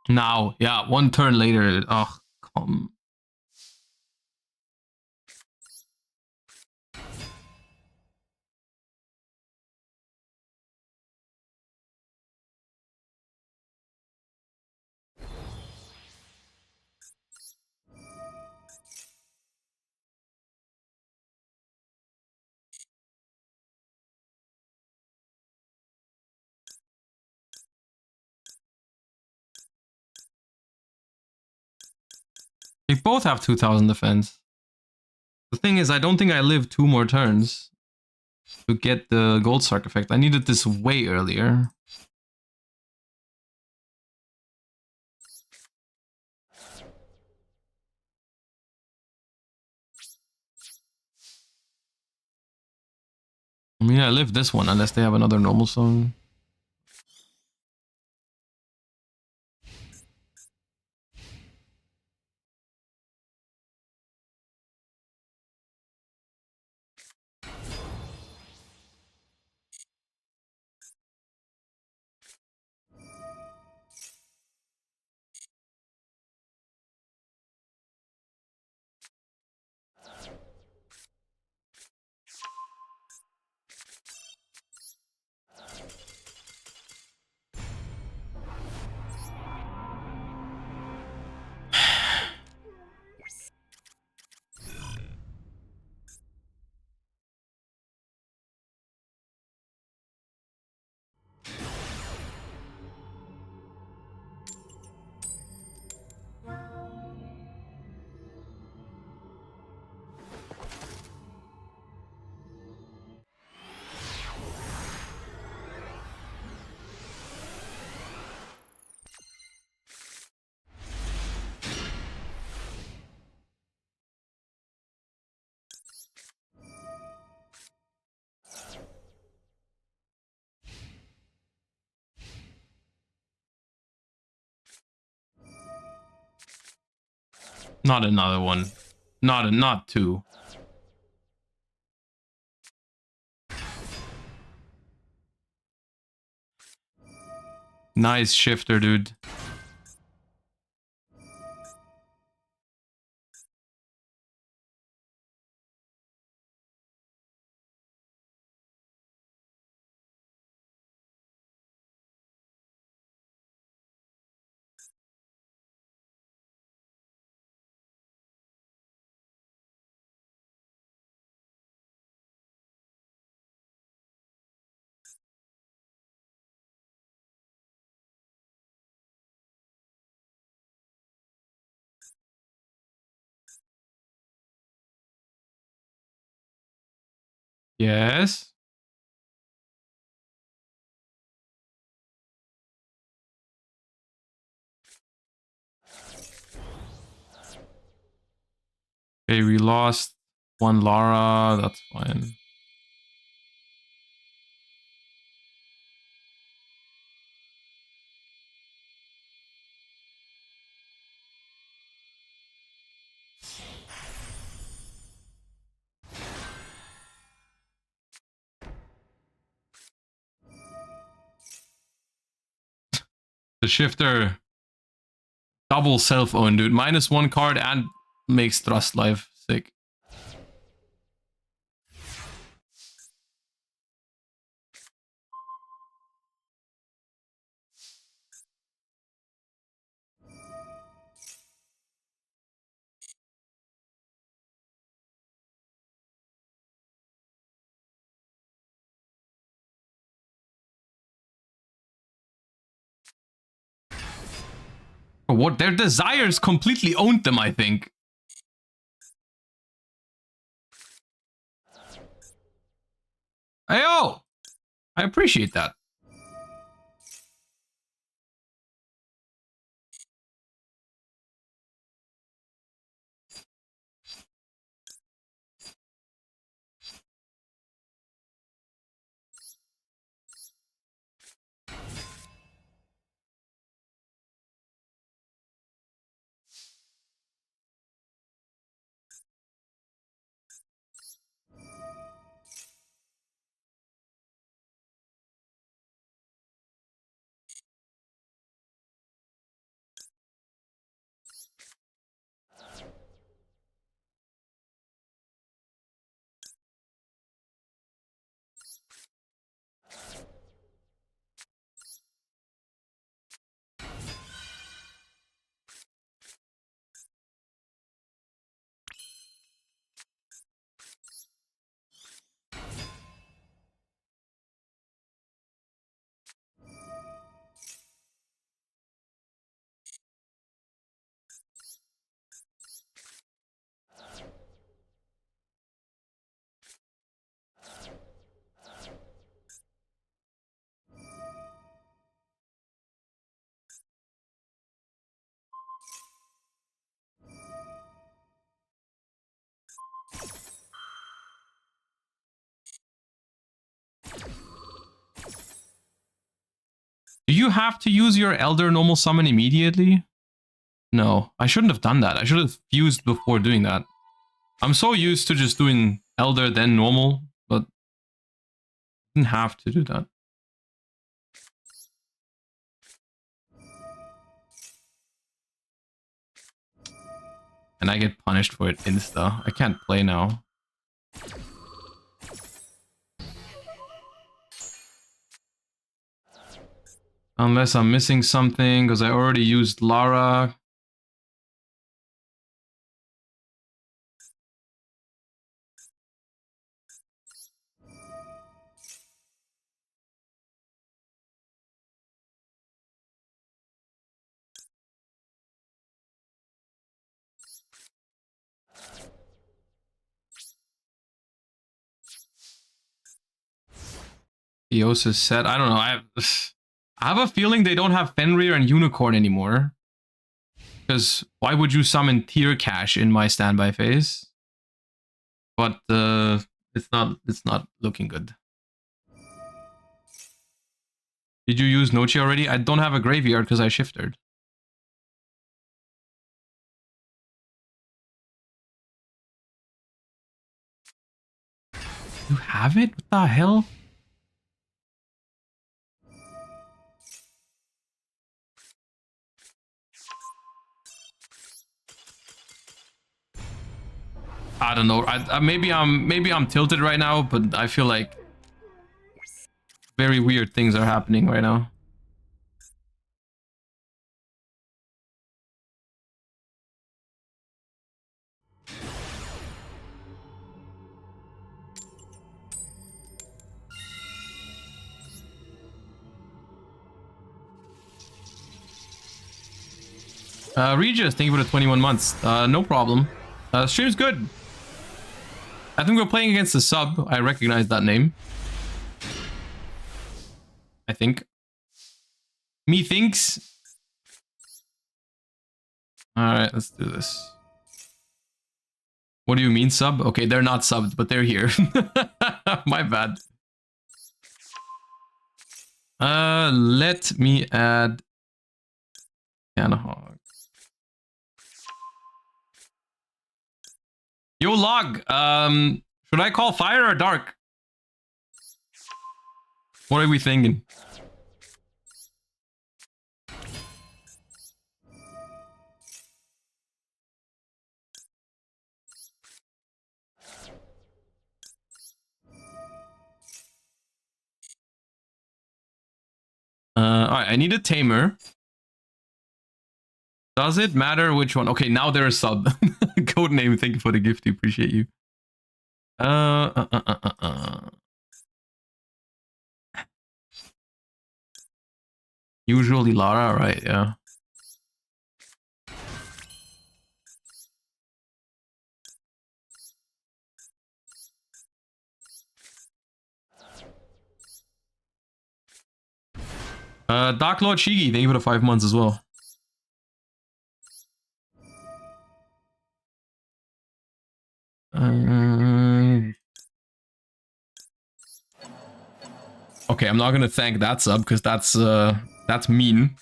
Now, yeah, one turn later. Oh, come. They both have 2000 defense. The thing is, I don't think I live 2 more turns to get the gold sark effect. I needed this way earlier. I mean, Yeah, I live this one unless they have another normal song. Not another one. Not two. Nice shifter, dude. Yes. Okay, we lost one Lara. That's fine. The shifter double self-own, dude. -1 card and makes Thrust life sick. What? Their desires completely owned them, I think. Ayo! I appreciate that. you have to use your Elder normal summon immediately? No, I shouldn't have done that. I should have fused before doing that. I'm so used to just doing Elder then normal, but didn't have to do that. And I get punished for it insta. I can't play now. Unless I'm missing something, because I already used Lara. Theosis set. I don't know. I have a feeling they don't have Fenrir and Unicorn anymore. Because why would you summon Tier Cash in my standby phase? But it's not looking good. Did you use Nochi already? I don't have a graveyard because I shifted. You have it? What the hell? I don't know. Maybe I'm tilted right now, but I feel like very weird things are happening right now. Regis, thank you for the 21 months. No problem. Stream's good. I think we're playing against the sub. I recognize that name. I think. Methinks. Alright, let's do this. What do you mean sub? Okay, they're not subbed, but they're here. My bad. Let me add Canahog. Yo, Log. Should I call fire or dark? What are we thinking? Alright, I need a tamer. Does it matter which one? Okay, now they're a sub. Codename, thank you for the gift. Appreciate you. Usually Lara, right? Yeah. Dark Lord Shigi, thank you for the 5 months as well. Okay, I'm not gonna thank that sub because that's mean.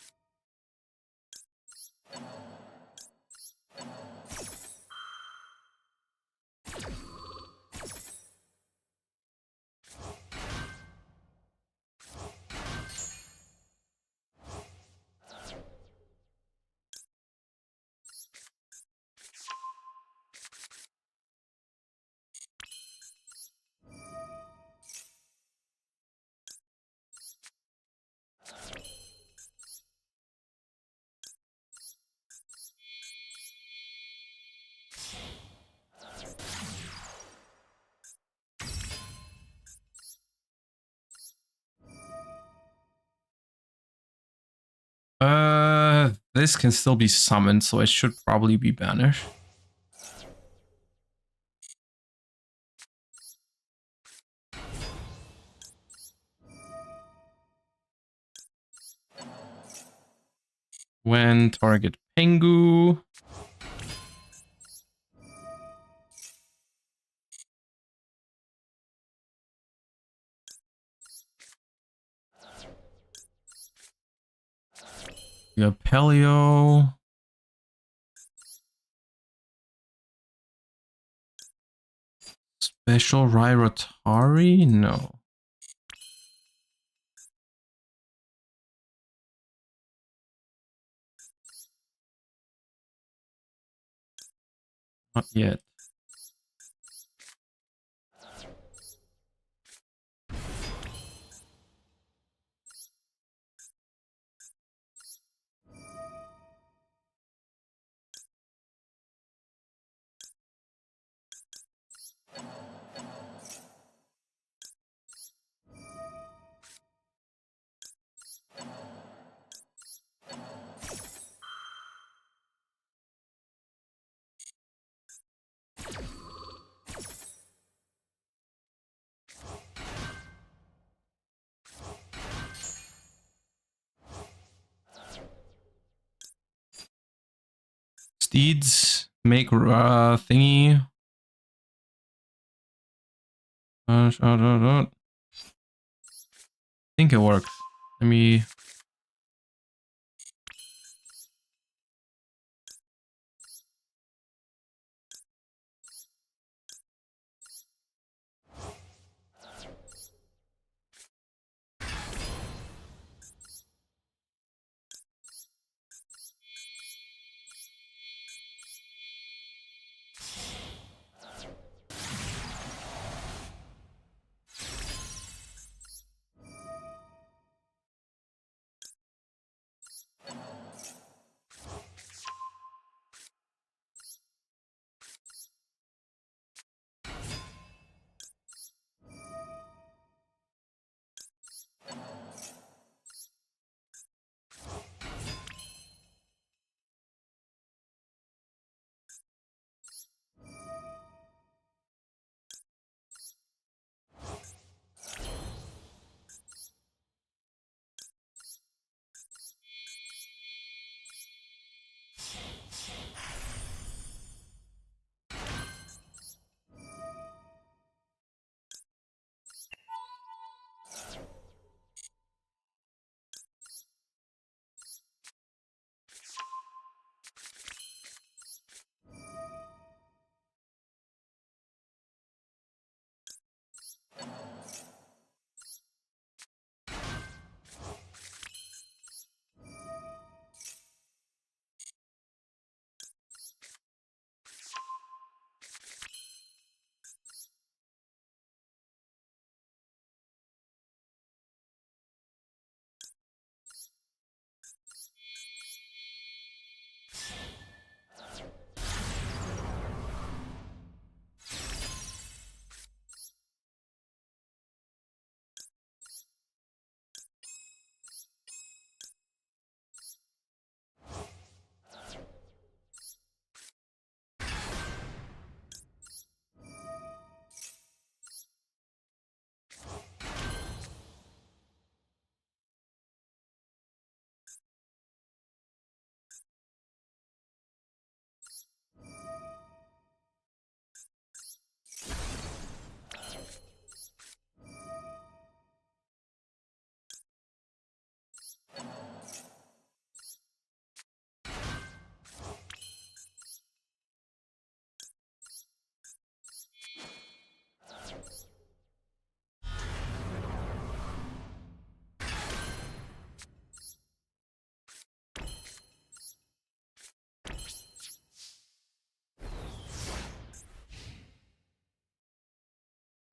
This can still be summoned, so it should probably be banished. When target Pengu. We got Pelio. Special Rairotari? No. Not yet. Steeds make thingy. I think it works. Let me.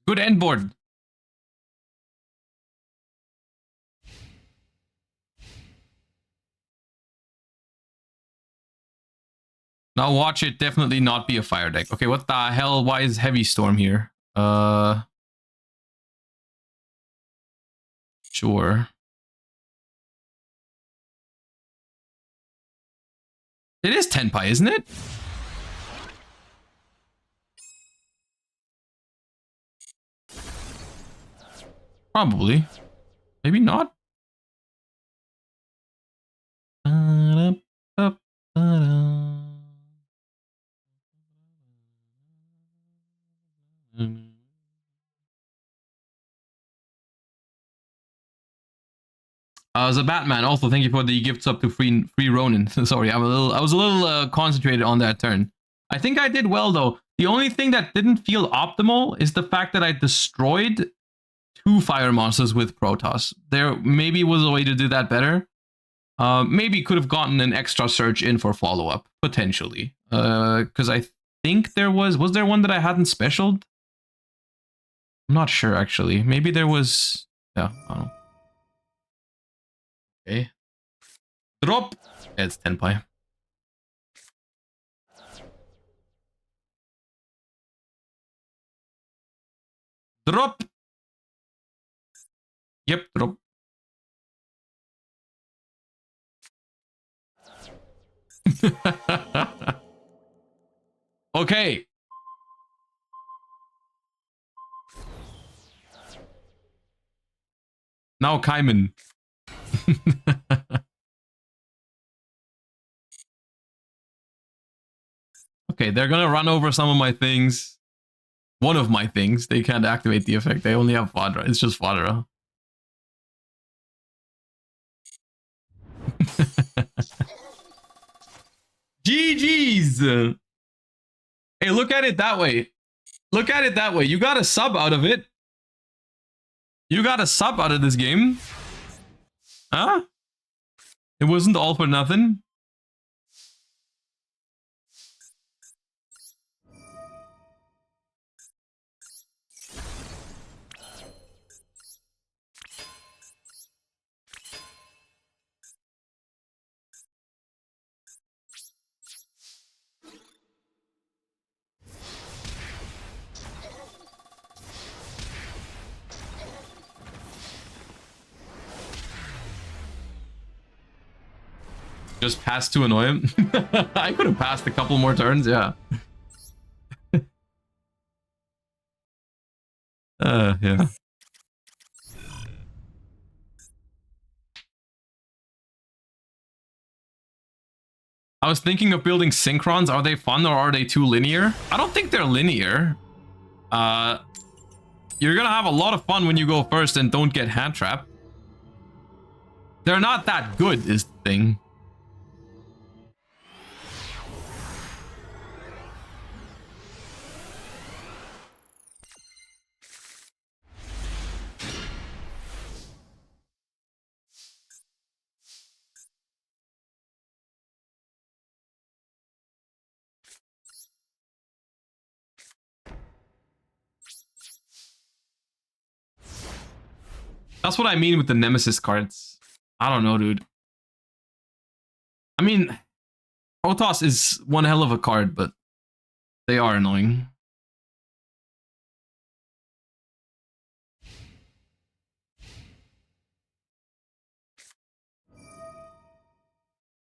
Good end board. Now watch it definitely not be a fire deck. Okay, what the hell? Why is Heavy Storm here? Sure. It is Tenpai, isn't it? Probably. Maybe not. As a Batman, also thank you for the gifts up to free Ronin. Sorry, I was a little concentrated on that turn. I think I did well though. The only thing that didn't feel optimal is the fact that I destroyed 2 fire monsters with Protoss. There maybe was a way to do that better. Maybe could have gotten an extra search in for follow-up, potentially. Because I think there was there one that I hadn't specialed? I'm not sure actually. Maybe there was, yeah, I don't know. Okay. Drop. Yeah, it's Tenpai. Drop. Yep, drop. Okay. Now Kaiman. Okay, they're gonna run over some of my things. One of my things. They can't activate the effect. They only have Fadra. It's just Fadra. GG's. Hey, look at it that way. Look at it that way. You got a sub out of it. You got a sub out of this game. Huh? It wasn't all for nothing. Just passed to annoy him. I could have passed a couple more turns, yeah. Yeah. I was thinking of building synchrons. Are they fun or are they too linear? I don't think they're linear. You're gonna have a lot of fun when you go first and don't get hand trapped. They're not that good, is the thing. That's what I mean with the Nemesis cards. I don't know, dude. I mean, Protoss is one hell of a card, but they are annoying.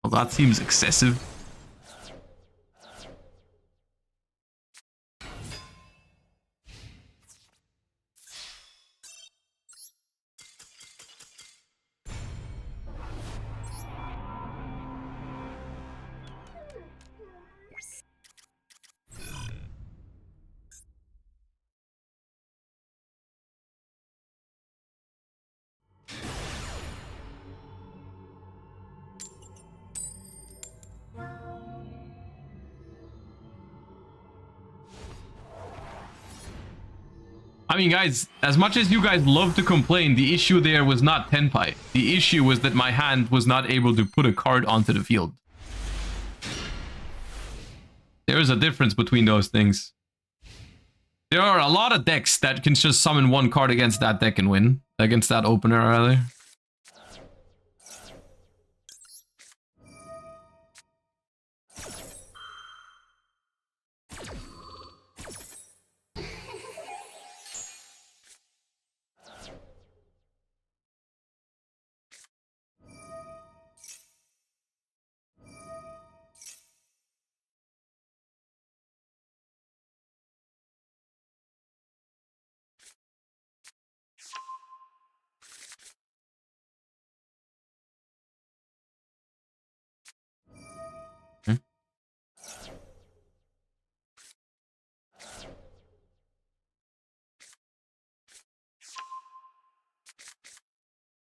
Well, that seems excessive. I mean, guys, as much as you guys love to complain, the issue there was not Tenpai. The issue was that my hand was not able to put a card onto the field. There is a difference between those things. There are a lot of decks that can just summon one card against that deck and win. Against that opener, rather.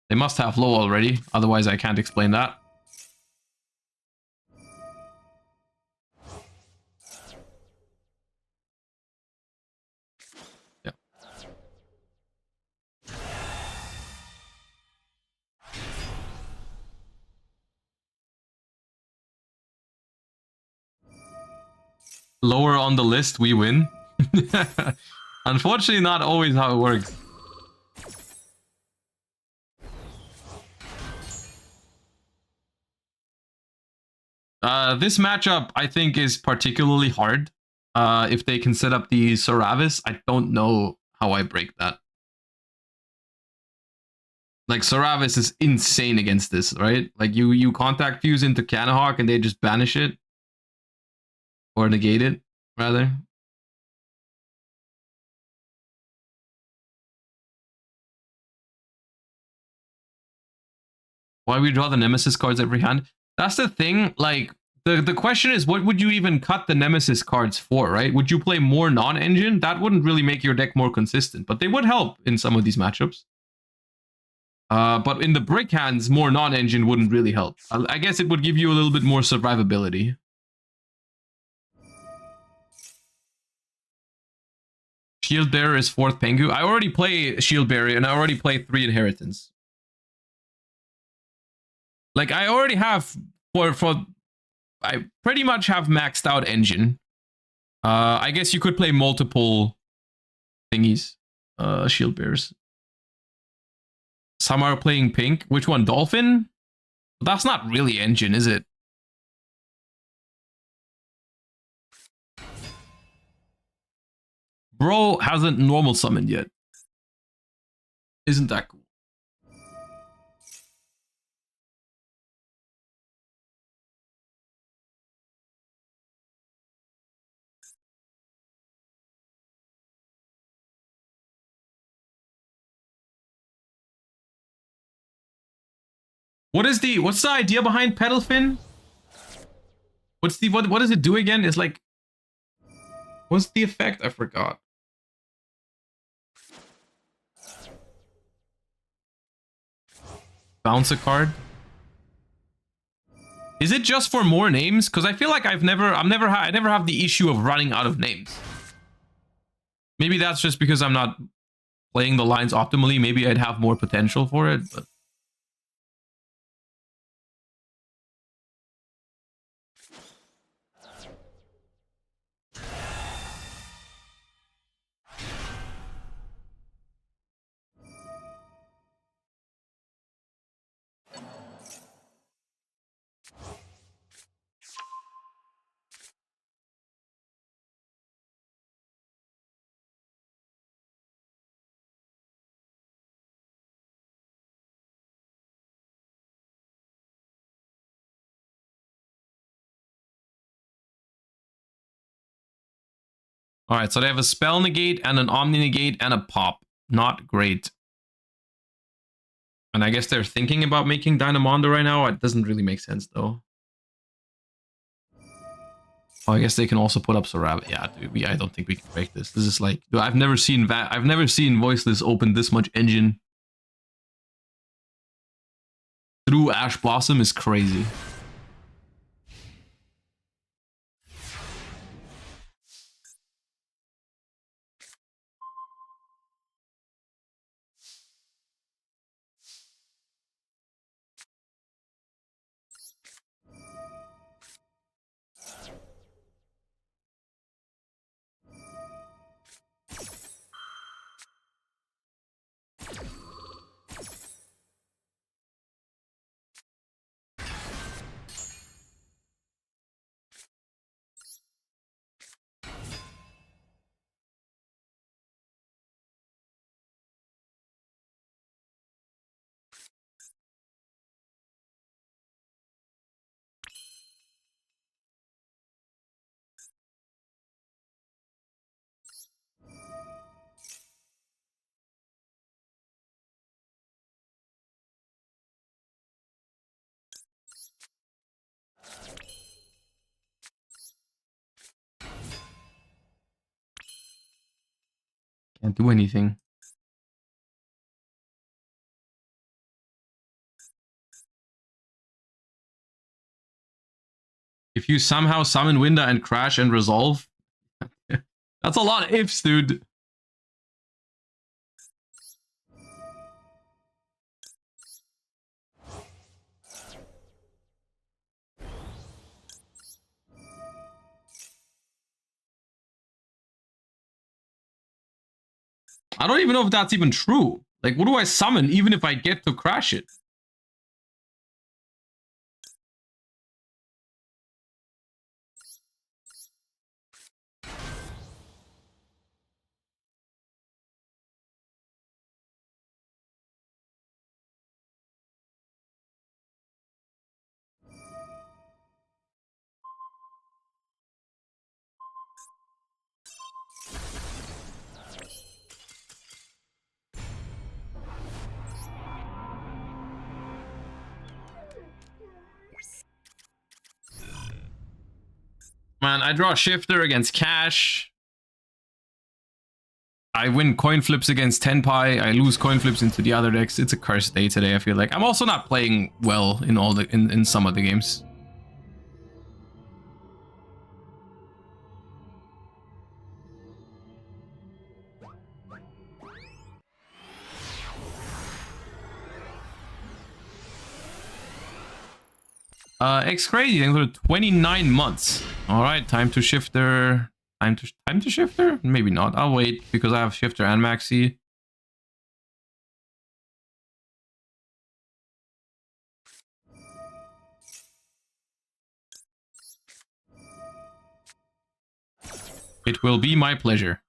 They must have low already, otherwise I can't explain that. Yeah. Lower on the list, we win. Unfortunately, not always how it works. This matchup, I think, is particularly hard. If they can set up the Saravis, I don't know how I break that. Like, Saravis is insane against this, right? Like, you contact fuse into Canahawk and they just banish it. Or negate it, rather. Why we draw the Nemesis cards every hand? That's the thing, like, the question is, what would you even cut the Nemesis cards for, right? Would you play more non-engine? That wouldn't really make your deck more consistent, but they would help in some of these matchups. But in the brick hands, more non-engine wouldn't really help. I guess it would give you a little bit more survivability. Shield Bearer is 4th Pengu. I already play Shield Bearer, and I already play 3 Inheritance. Like, I already have, I pretty much have maxed out engine. I guess you could play multiple thingies, shield bearers. Some are playing pink. Which one? Dolphin? That's not really engine, is it? Bro hasn't normal summoned yet. Isn't that cool? What's the idea behind Pedal Fin? What does it do again? It's like, what's the effect? I forgot. Bounce a card. Is it just for more names? Because I feel like I never have the issue of running out of names. Maybe that's just because I'm not playing the lines optimally. Maybe I'd have more potential for it, but all right, so they have a spell negate and an omni negate and a pop. Not great. And I guess they're thinking about making Dynamondo right now. It doesn't really make sense though. Oh, I guess they can also put up Sorab. Yeah, dude, I don't think we can break this. This is like, dude, I've never seen Voiceless open this much engine through Ash Blossom is crazy. Can't do anything. if you somehow summon Winda and crash and resolve. That's a lot of ifs, dude. I don't even know if that's even true. Like, what do I summon even if I get to crash it? Man, I draw a shifter against cash. I win coin flips against Tenpai. I lose coin flips into the other decks. It's a cursed day today, I feel like. I'm also not playing well in all the in some of the games. X crazy. Thanks for 29 months. All right, time to shifter. Time to shifter? Maybe not. I'll wait because I have shifter and maxi. It will be my pleasure.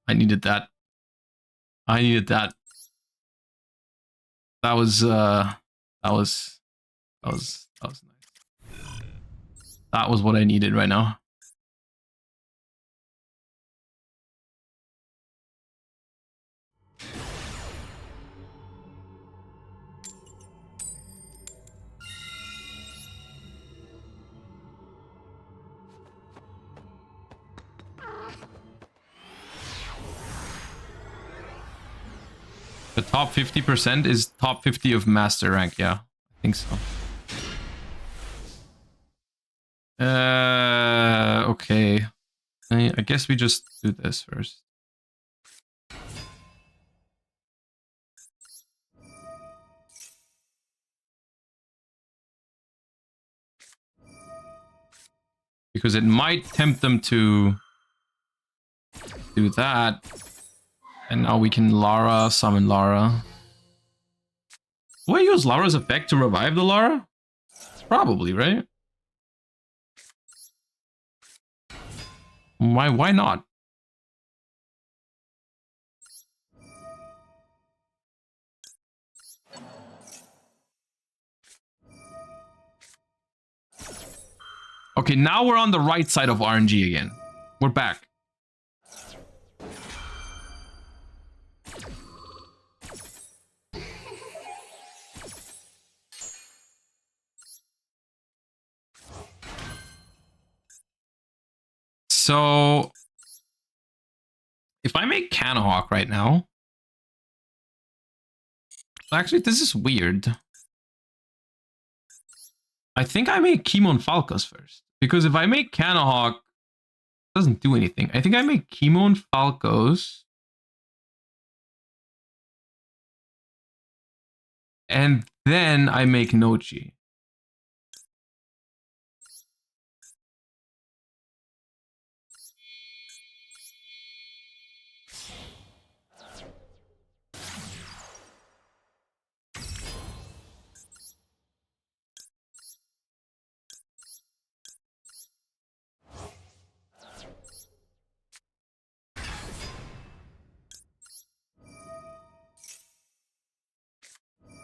I needed that. I needed that. That was nice. That was what I needed right now. The top 50% is top 50 of master rank. Yeah, I think so. Okay. I guess we just do this first. Because it might tempt them to do that. And now we can Lara, summon Lara. Will I use Lara's effect to revive the Lara? Probably, right? Why not? Okay, now we're on the right side of RNG again. We're back. So, if I make Canahawk right now... Actually, this is weird. I think I make Chemo and Falcos first. Because if I make Canahawk, it doesn't do anything. I think I make Chemo and Falcos. And then I make Nochi.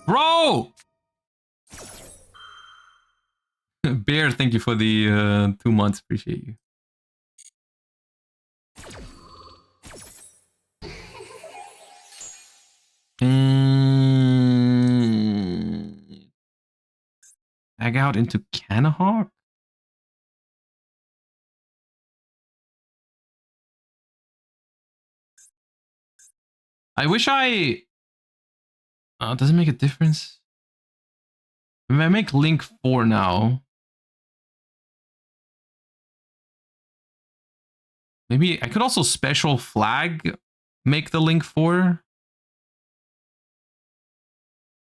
Bro! Bear, thank you for the 2 months. Appreciate you. Tag out into Canahawk? I wish I... does it make a difference? If I make Link 4 now... Maybe I could also special flag make the Link 4.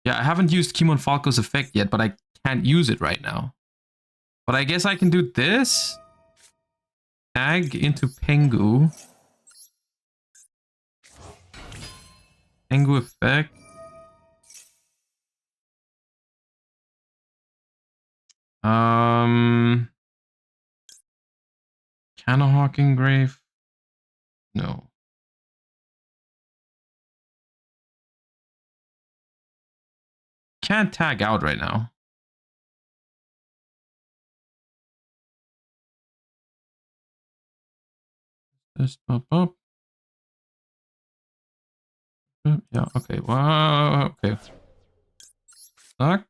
Yeah, I haven't used Kimon Falco's effect yet, but I can't use it right now. But I guess I can do this. Tag into Pengu. Pengu effect. Canahawk engrave. No. Can't tag out right now. This pop up. Yeah, okay. Wow, okay. Stuck.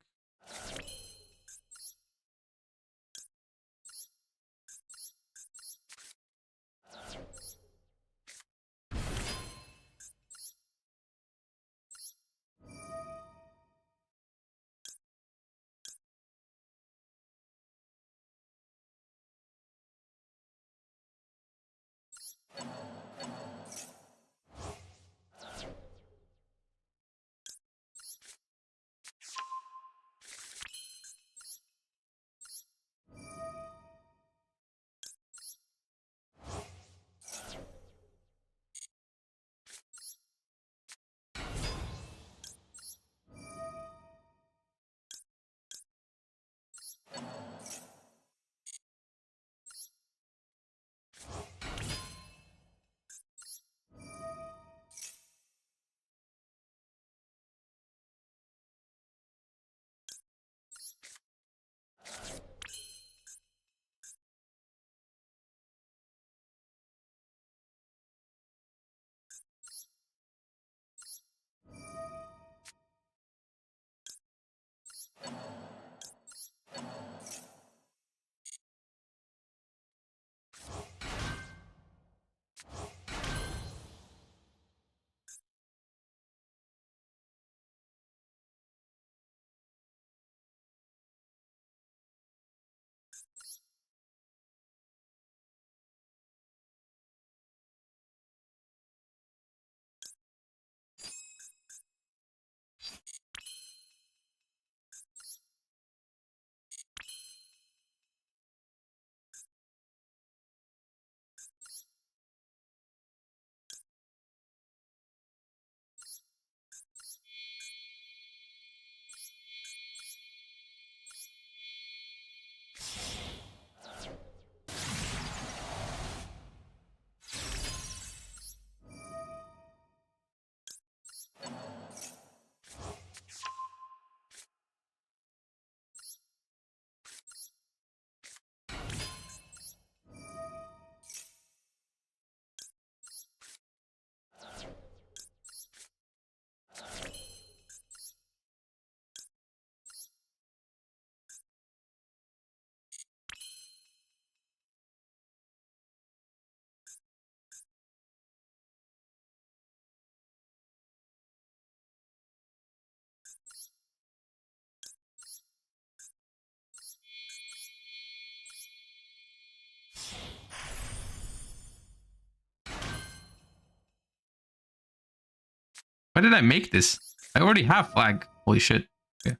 Why did I make this? I already have flag. Holy shit. Okay.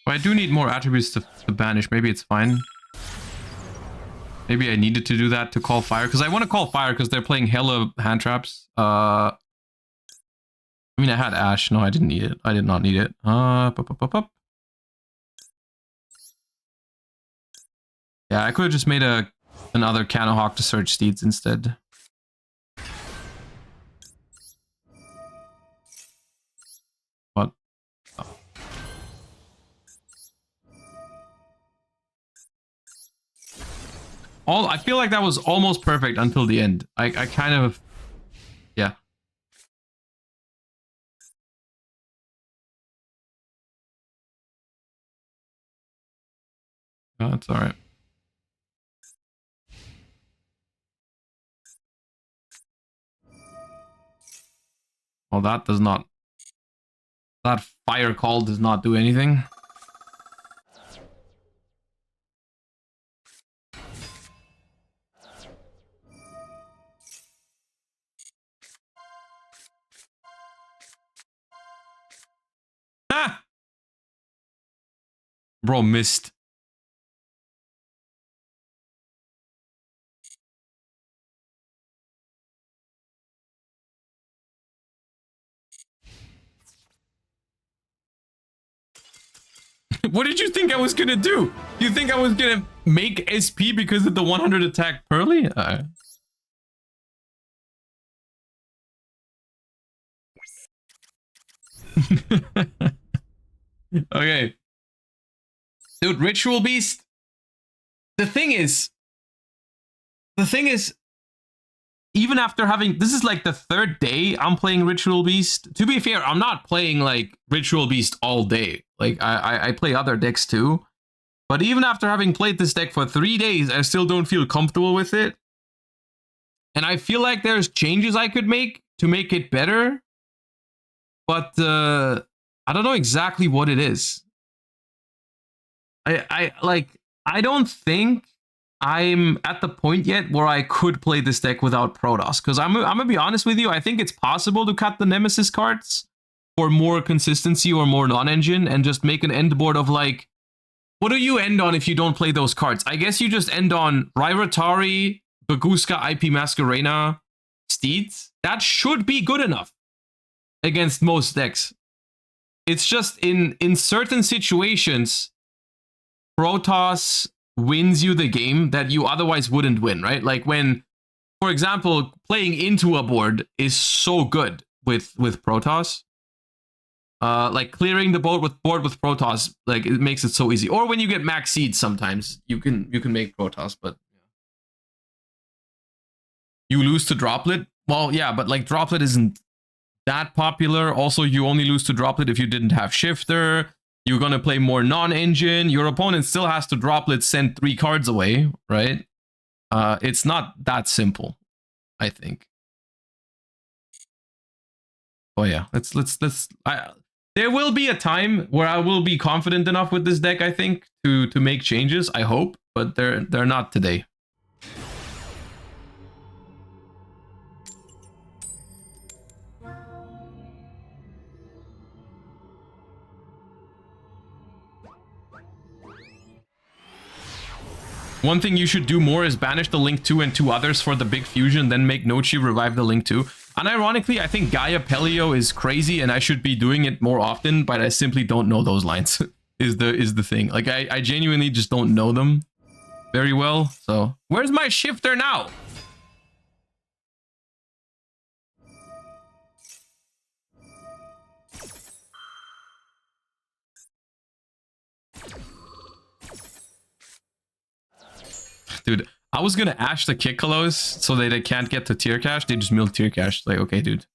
Well, I do need more attributes to banish. Maybe it's fine. Maybe I needed to do that to call fire. Because I want to call fire because they're playing hella hand traps. I mean, I had Ash. No, I didn't need it. I did not need it. Pop. Yeah, I could have just made another Canahawk to search steeds instead. I feel like that was almost perfect until the end. I kind of, yeah. Oh, that's all right. Well, that does not. That fire call does not do anything. Ah! Bro, missed. What did you think I was gonna do? You think I was gonna make SP because of the 100 attack Pearly? Okay. Dude, Ritual Beast. The thing is, even after having, this is like the third day I'm playing Ritual Beast. To be fair, I'm not playing like Ritual Beast all day. Like I play other decks too. But even after having played this deck for 3 days, I still don't feel comfortable with it. And I feel like there's changes I could make to make it better. But I don't know exactly what it is. I don't think I'm at the point yet where I could play this deck without Protoss. Because I'm gonna be honest with you, I think it's possible to cut the Nemesis cards for more consistency or more non-engine and just make an end board of like, what do you end on if you don't play those cards? I guess you just end on Rairatari, Baguska, IP Masquerena, Steeds. That should be good enough against most decks. It's just in certain situations, Protoss wins you the game that you otherwise wouldn't win, right? Like when, for example, playing into a board is so good with Protoss. Like clearing the board with Protoss, like it makes it so easy. Or when you get max seeds, sometimes you can make Protoss, but you lose to Droplet. Well, yeah, but like Droplet isn't that popular. Also, you only lose to Droplet if you didn't have Shifter. You're gonna play more non-engine. Your opponent still has to Droplet send 3 cards away, right? It's not that simple, I think. Oh yeah, let's. There will be a time where I will be confident enough with this deck, I think, to make changes. I hope, but they're not today. One thing you should do more is banish the Link 2 and 2 others for the big fusion, then make Nochi revive the Link 2. And ironically, I think Gaia Pelio is crazy and I should be doing it more often, but I simply don't know those lines, is the thing. Like, I genuinely just don't know them very well, so... Where's my Shifter now? Dude, I was gonna Ash the Kikkalos so that they can't get to tier cash. They just milk tier cash. Like, okay, dude.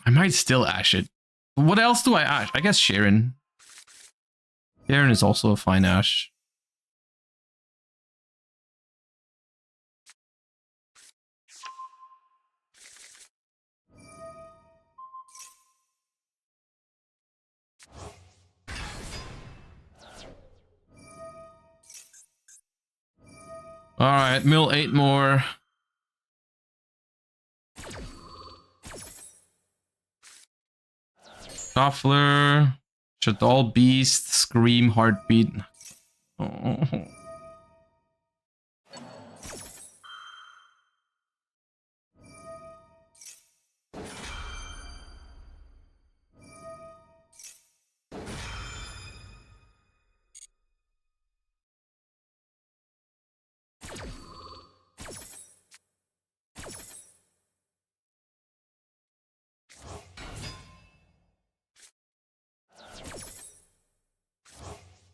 I might still Ash it. What else do I Ash? I guess Sharon. Sharon is also a fine Ash. Alright, mill 8 more. Shuffler. Shadal Beast. Scream Heartbeat. Oh.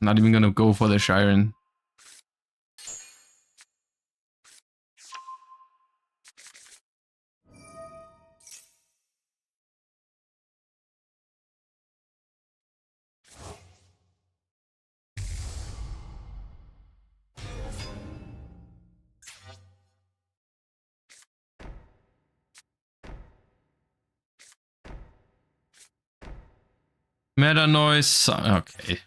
Not even gonna go for the Shiren. Meta noise. Okay.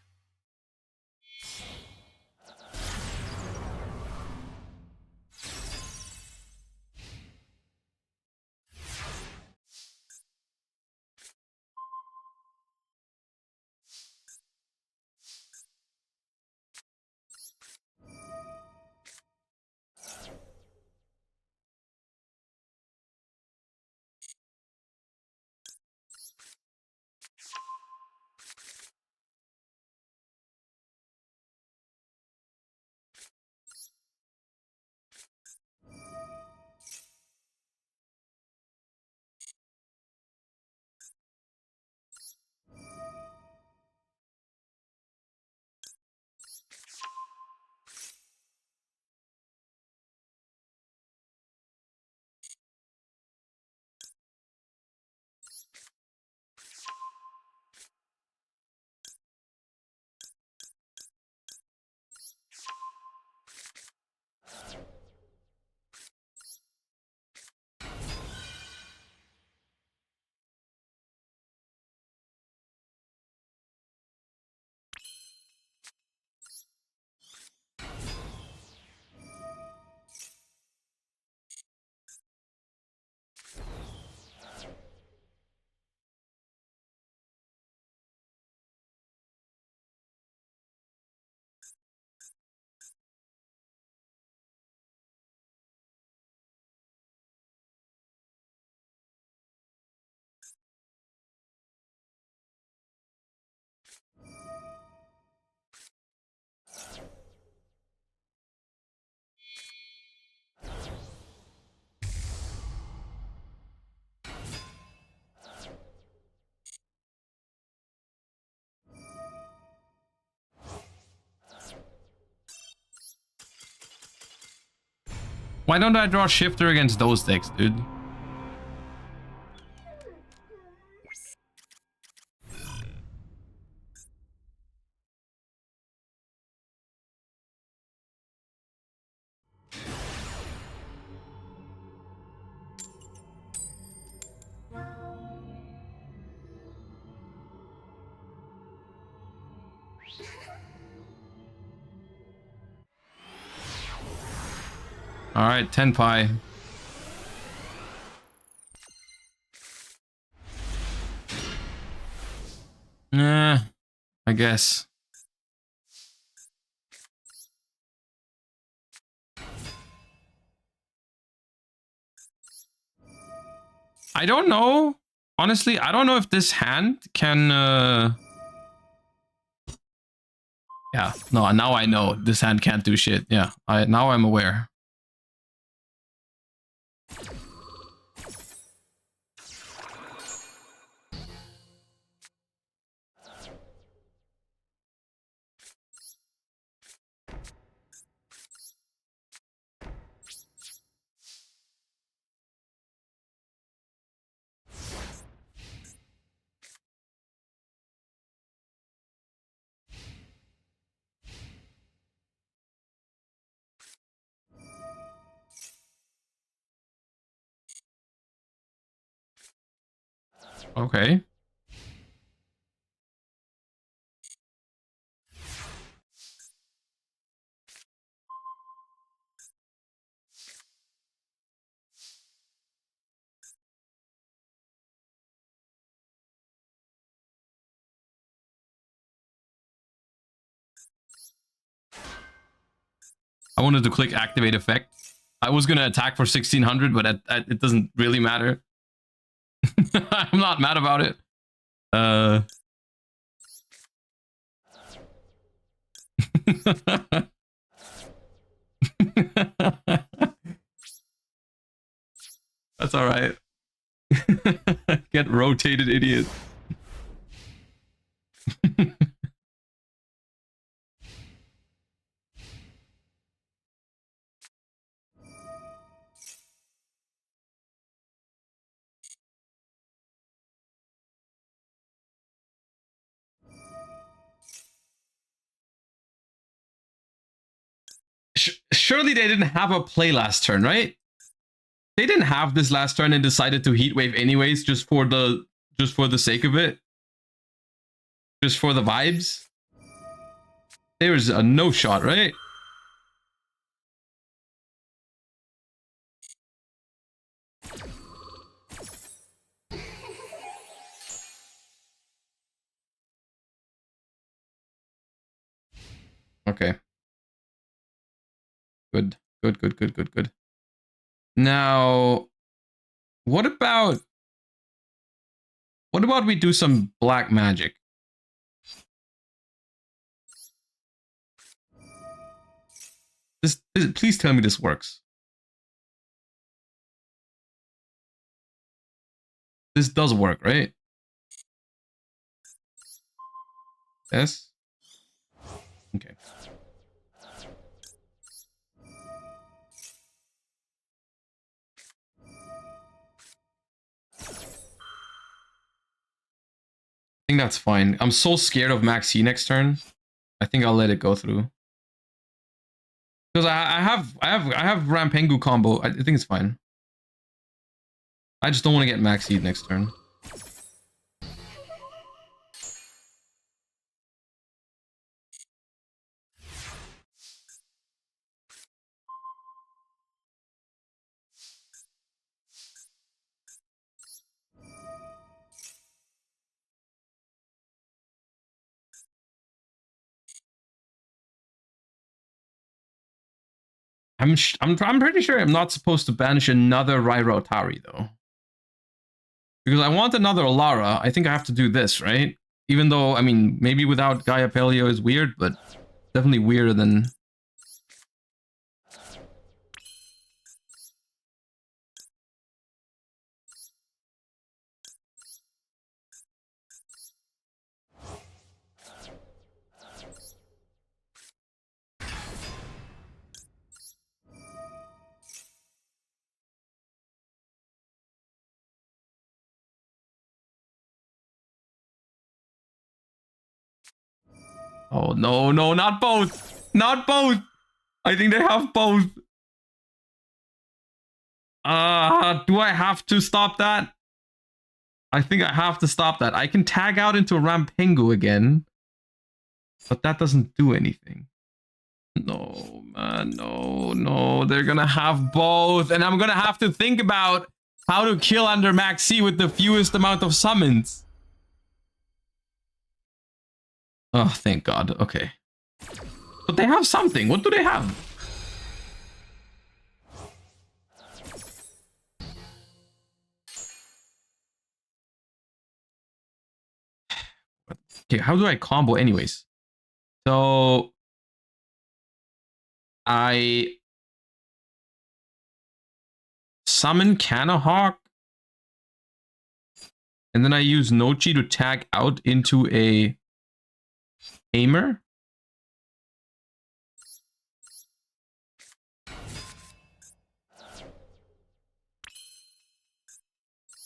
Why don't I draw Shifter against those decks, dude? All right, 10 pi. Nah, I guess. I don't know. Honestly, I don't know if this hand can... Yeah, no, now I know. This hand can't do shit. Yeah, now I'm aware. Okay. I wanted to click activate effect. I was gonna attack for 1600, but it doesn't really matter. I'm not mad about it. That's all right. Get rotated, idiot. Surely they didn't have a play last turn, right? They didn't have this last turn and decided to heat wave anyways, just for the sake of it. Just for the vibes. There's a no shot, right? Okay. Good. Good. Now, what about we do some black magic? This please tell me this works. This does work, right? Yes. Okay. I think that's fine. I'm so scared of Maxi next turn. I think I'll let it go through. Because I have Rampengu combo. I think it's fine. I just don't want to get Maxi next turn. I'm pretty sure I'm not supposed to banish another Rairo Atari though. Because I want another Alara, I think I have to do this, right? Even though, I mean, maybe without Gaia Paleo is weird, but definitely weirder than... Oh, no, not both. Not both. I think they have both. Do I have to stop that? I think I have to stop that. I can tag out into Rampengu again, but that doesn't do anything. No, man, no. They're gonna have both, and I'm gonna have to think about how to kill under Max C with the fewest amount of summons. Oh, thank God. Okay. But they have something. What do they have? Okay, how do I combo anyways? So I summon Canahawk, and then I use Nochi to tag out into a Aimer.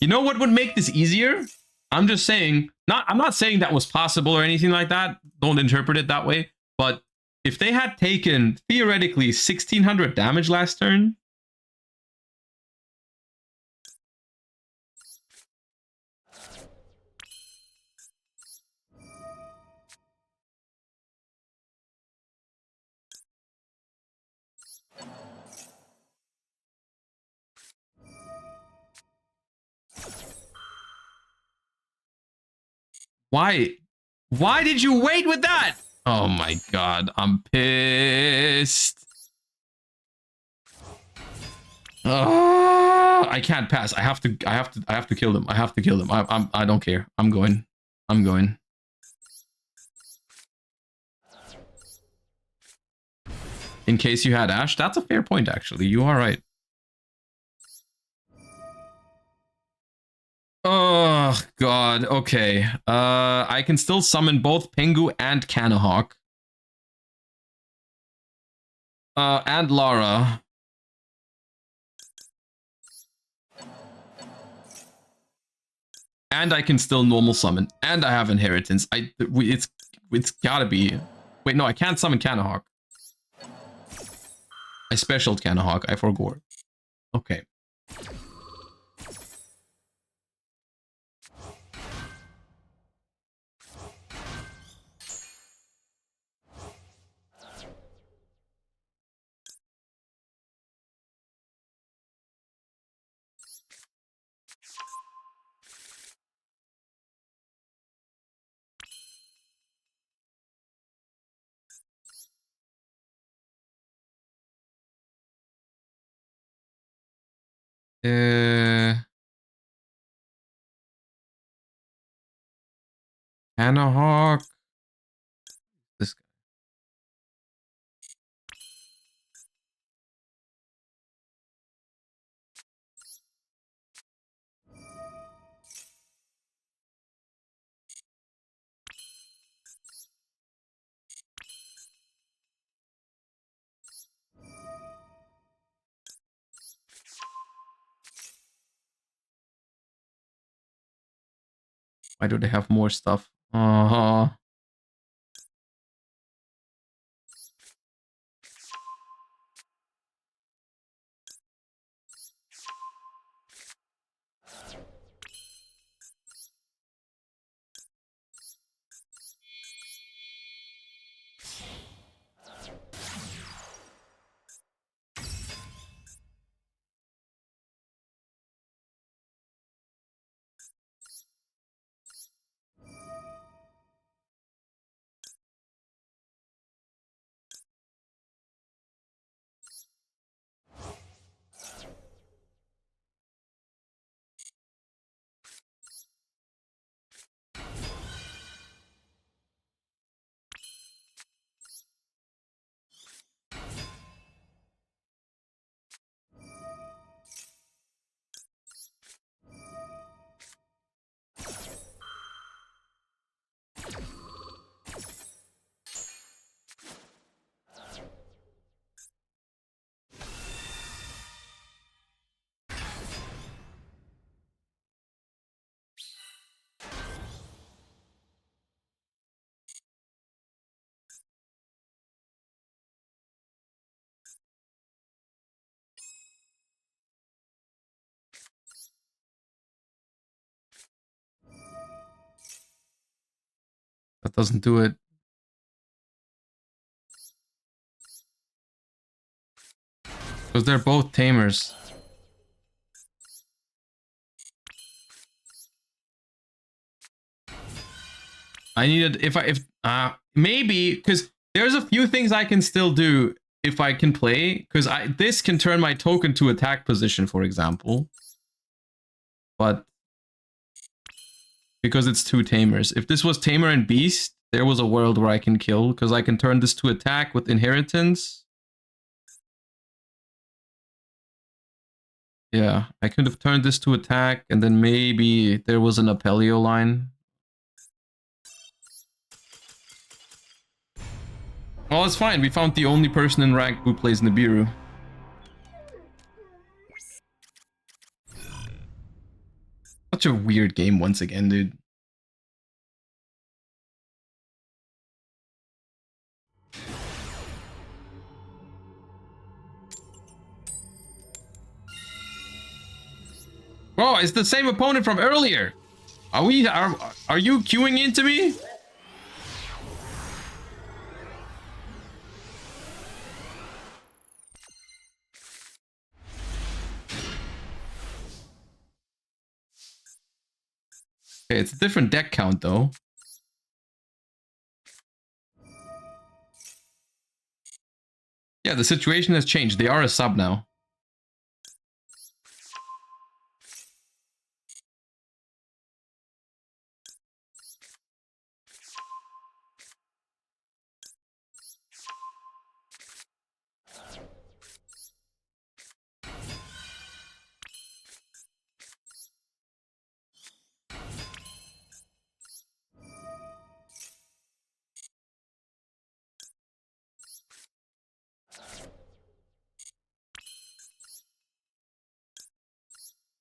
You know what would make this easier? I'm just saying, I'm not saying that was possible or anything like that. Don't interpret it that way. But if they had taken, theoretically, 1600 damage last turn, why did you wait with that? Oh my God, I'm pissed. I can't pass. I have to kill them. I have to kill them. I don't care. I'm going. In case you had Ash, that's a fair point actually. You are right. Oh God. Okay. I can still summon both Pengu and Canahawk. And Lara. And I can still normal summon. And I have inheritance. It's gotta be. Wait, no, I can't summon Canahawk. I specialed Canahawk. I forgot. Okay. Canahawk. This guy. Why do they have more stuff? That doesn't do it. Because they're both tamers. I needed if maybe because there's a few things I can still do if I can play, because this can turn my token to attack position, for example. But because it's two tamers. If this was tamer and beast, there was a world where I can kill, because I can turn this to attack with inheritance. Yeah, I could have turned this to attack, and then maybe there was an Apelio line. Well, it's fine. We found the only person in rank who plays Nibiru. Such a weird game once again, dude. Oh, it's the same opponent from earlier. Are you queuing into me? Okay, it's a different deck count though. Yeah, the situation has changed. They are a sub now.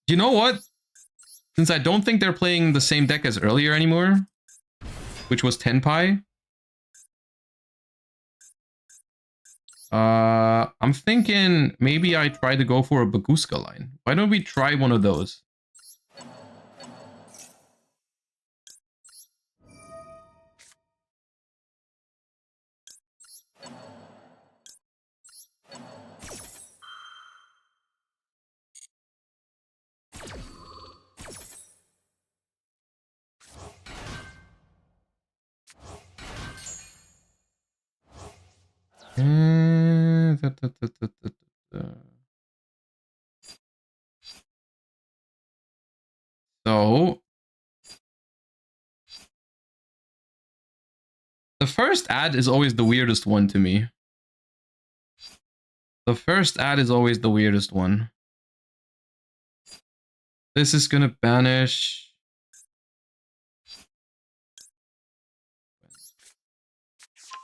You know what? Since I don't think they're playing the same deck as earlier anymore, which was Tenpai. I'm thinking maybe I try to go for a Baguska line. Why don't we try one of those? So the first ad is always the weirdest one to me. The first ad is always the weirdest one. This is gonna banish.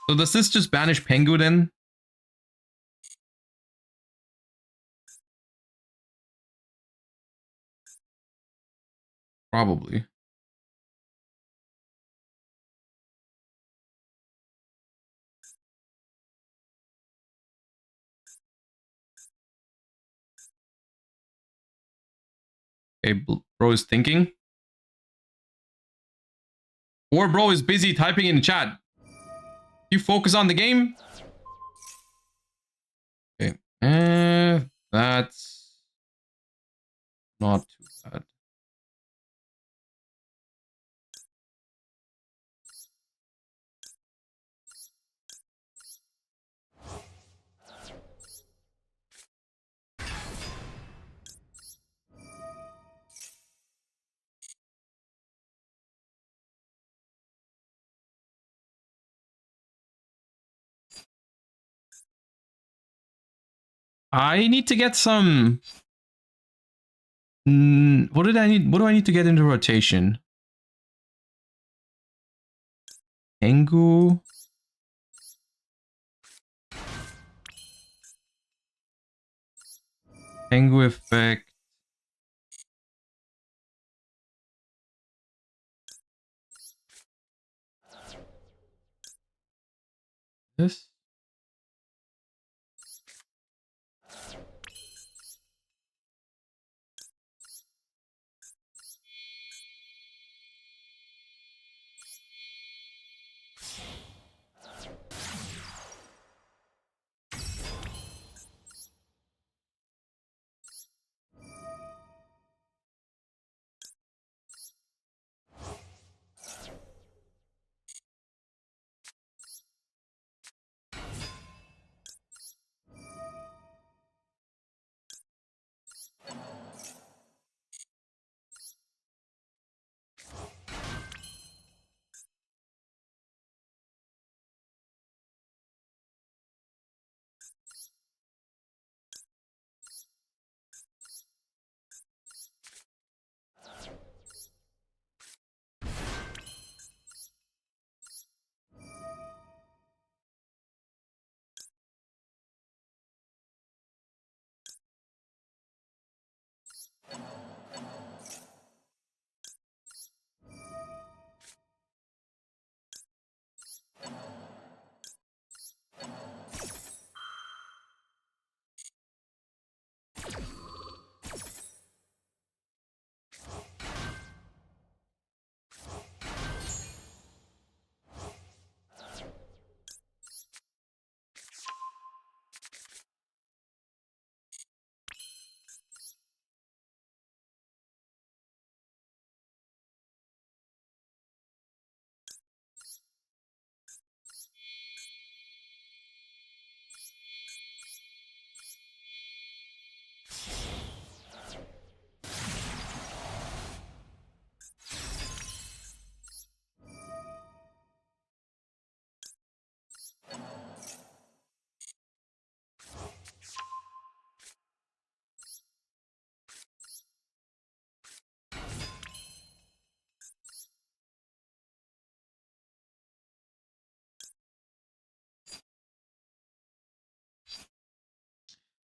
So does this just banish Pengu then? Probably. Okay, bro is thinking. Or bro is busy typing in the chat. You focus on the game. Okay. That's not too bad. I need to get some. What did I need? What do I need to get into rotation? Pengu. Pengu effect. This.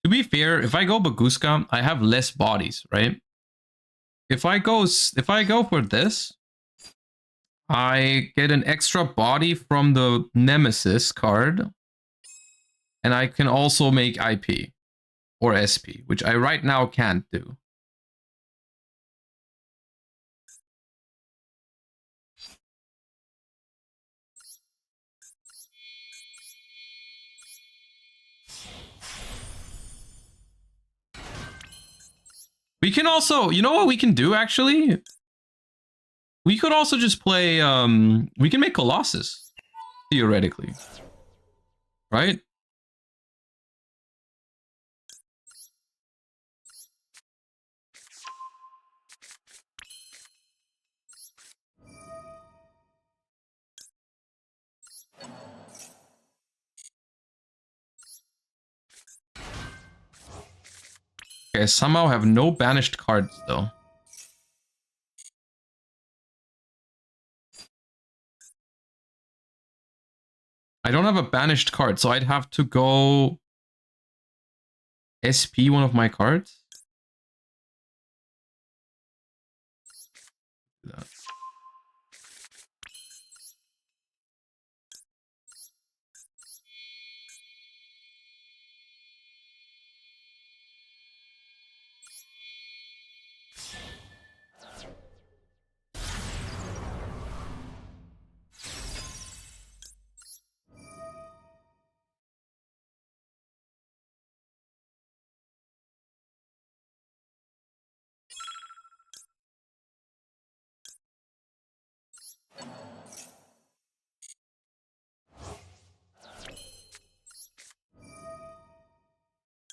To be fair, if I go Baguska, I have less bodies, right? If I go for this, I get an extra body from the Nemesis card. And I can also make IP or SP, which I right now can't do. We can also, you know what we can do actually? We could also just play, we can make Colossus, theoretically. Right? Okay, I somehow have no banished cards though. I don't have a banished card, so I'd have to go SP one of my cards.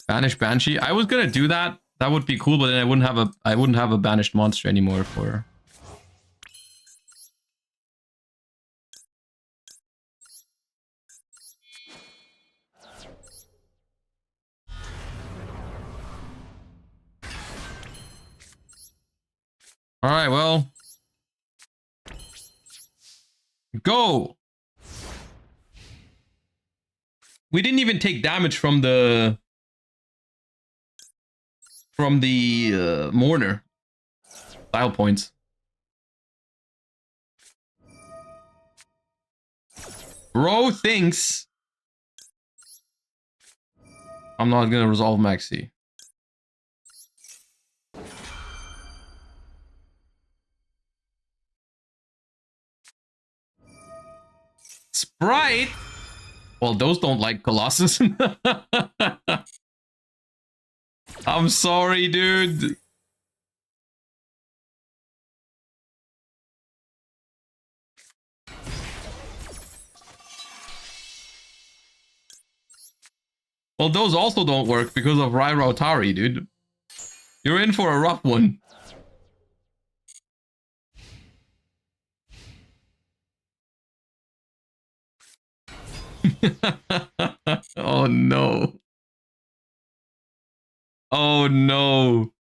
Banish Banshee. I was gonna do that. That would be cool, but then I wouldn't have a banished monster anymore for. All right, well, go. We didn't even take damage from the Mourner. Style points. Bro thinks I'm not gonna resolve Maxi. Sprite? Well, those don't like Colossus. I'm sorry, dude. Well, those also don't work because of Rairotari, dude. You're in for a rough one. Oh no. Oh no.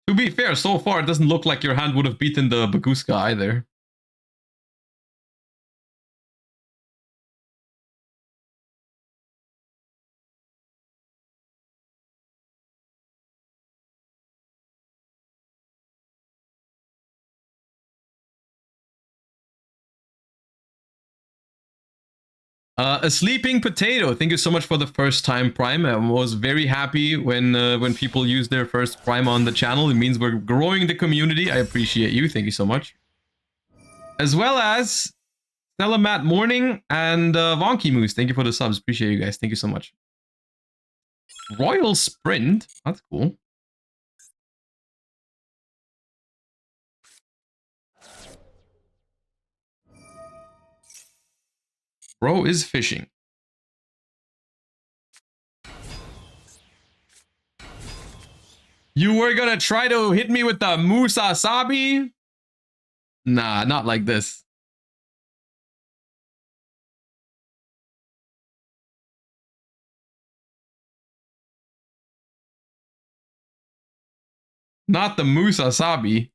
To be fair, so far it doesn't look like your hand would have beaten the Baguska either. A sleeping potato. Thank you so much for the first time Prime. I was very happy when people use their first Prime on the channel. It means we're growing the community. I appreciate you. Thank you so much. As well as Stella Matt Morning and Vonky Moose. Thank you for the subs. Appreciate you guys. Thank you so much. Royal Sprint. That's cool. Bro is fishing. You were gonna try to hit me with the Musasabi? Nah, not like this. Not the Musasabi.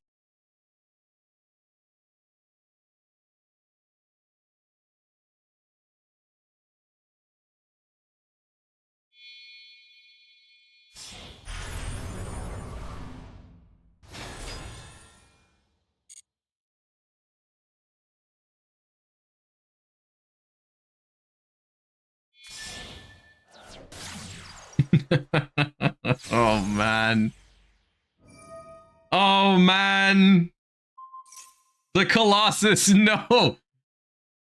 Oh, man. Oh, man. The Colossus. No.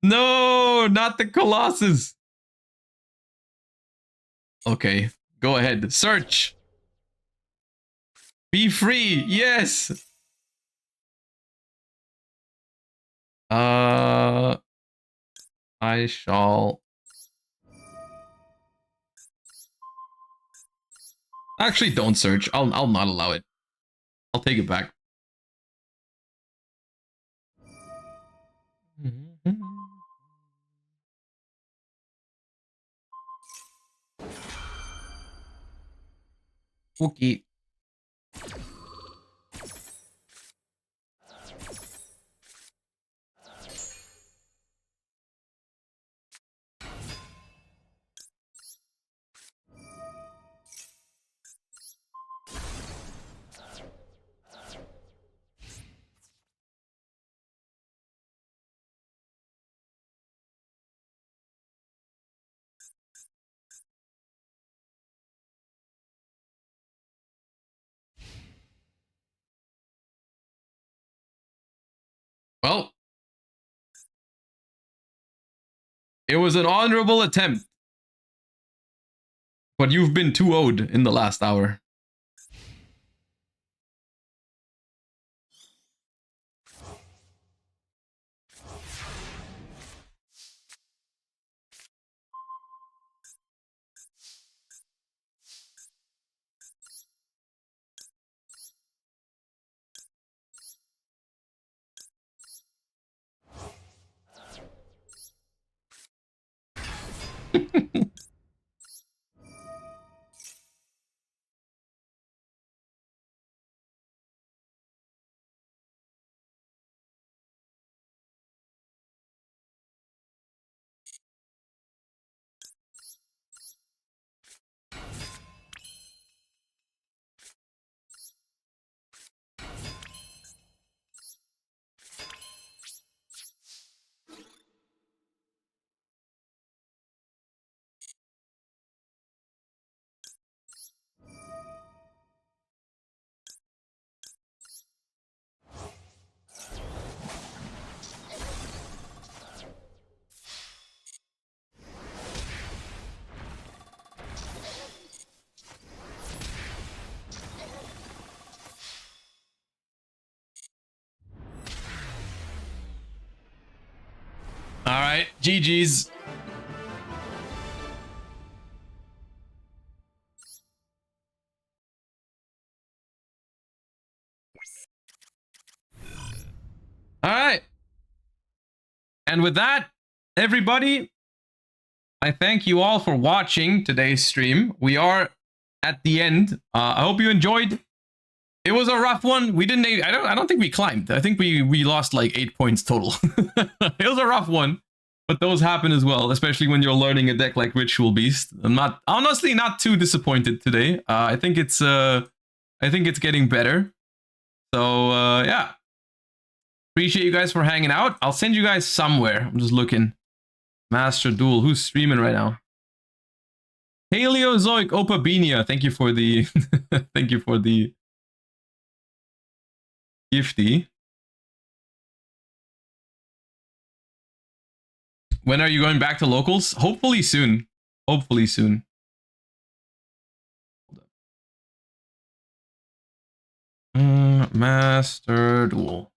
No, not the Colossus. Okay, go ahead. Search. Be free. Yes. I shall. Actually, don't search. I'll not allow it. I'll take it back. Okay. Well, it was an honorable attempt, but you've been 2-0'd in the last hour. All right, GG's. All right. And with that, everybody, I thank you all for watching today's stream. We are at the end. I hope you enjoyed. It was a rough one. We didn't. I don't think we climbed. I think we lost like 8 points total. It was a rough one, but those happen as well, especially when you're learning a deck like Ritual Beast. I'm honestly not too disappointed today. I think it's getting better. So yeah, appreciate you guys for hanging out. I'll send you guys somewhere. I'm just looking. Master Duel. Who's streaming right now? Paleozoic Opabinia. Thank you for the thank you for the gifty. When are you going back to locals? Hopefully soon. Hopefully soon. Master Duel.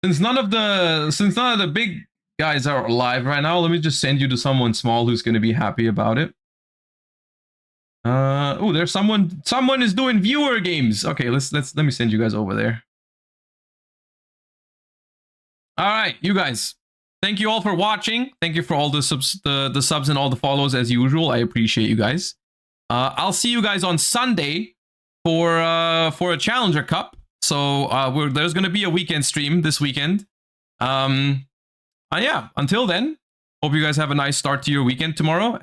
Since none of the big guys are alive right now, let me just send you to someone small who's going to be happy about it. Oh, there's someone is doing viewer games. Okay, let me send you guys over there. All right, you guys. Thank you all for watching. Thank you for all the subs and all the follows as usual. I appreciate you guys. I'll see you guys on Sunday for a Challenger Cup. So there's going to be a weekend stream this weekend. Yeah, until then, hope you guys have a nice start to your weekend tomorrow.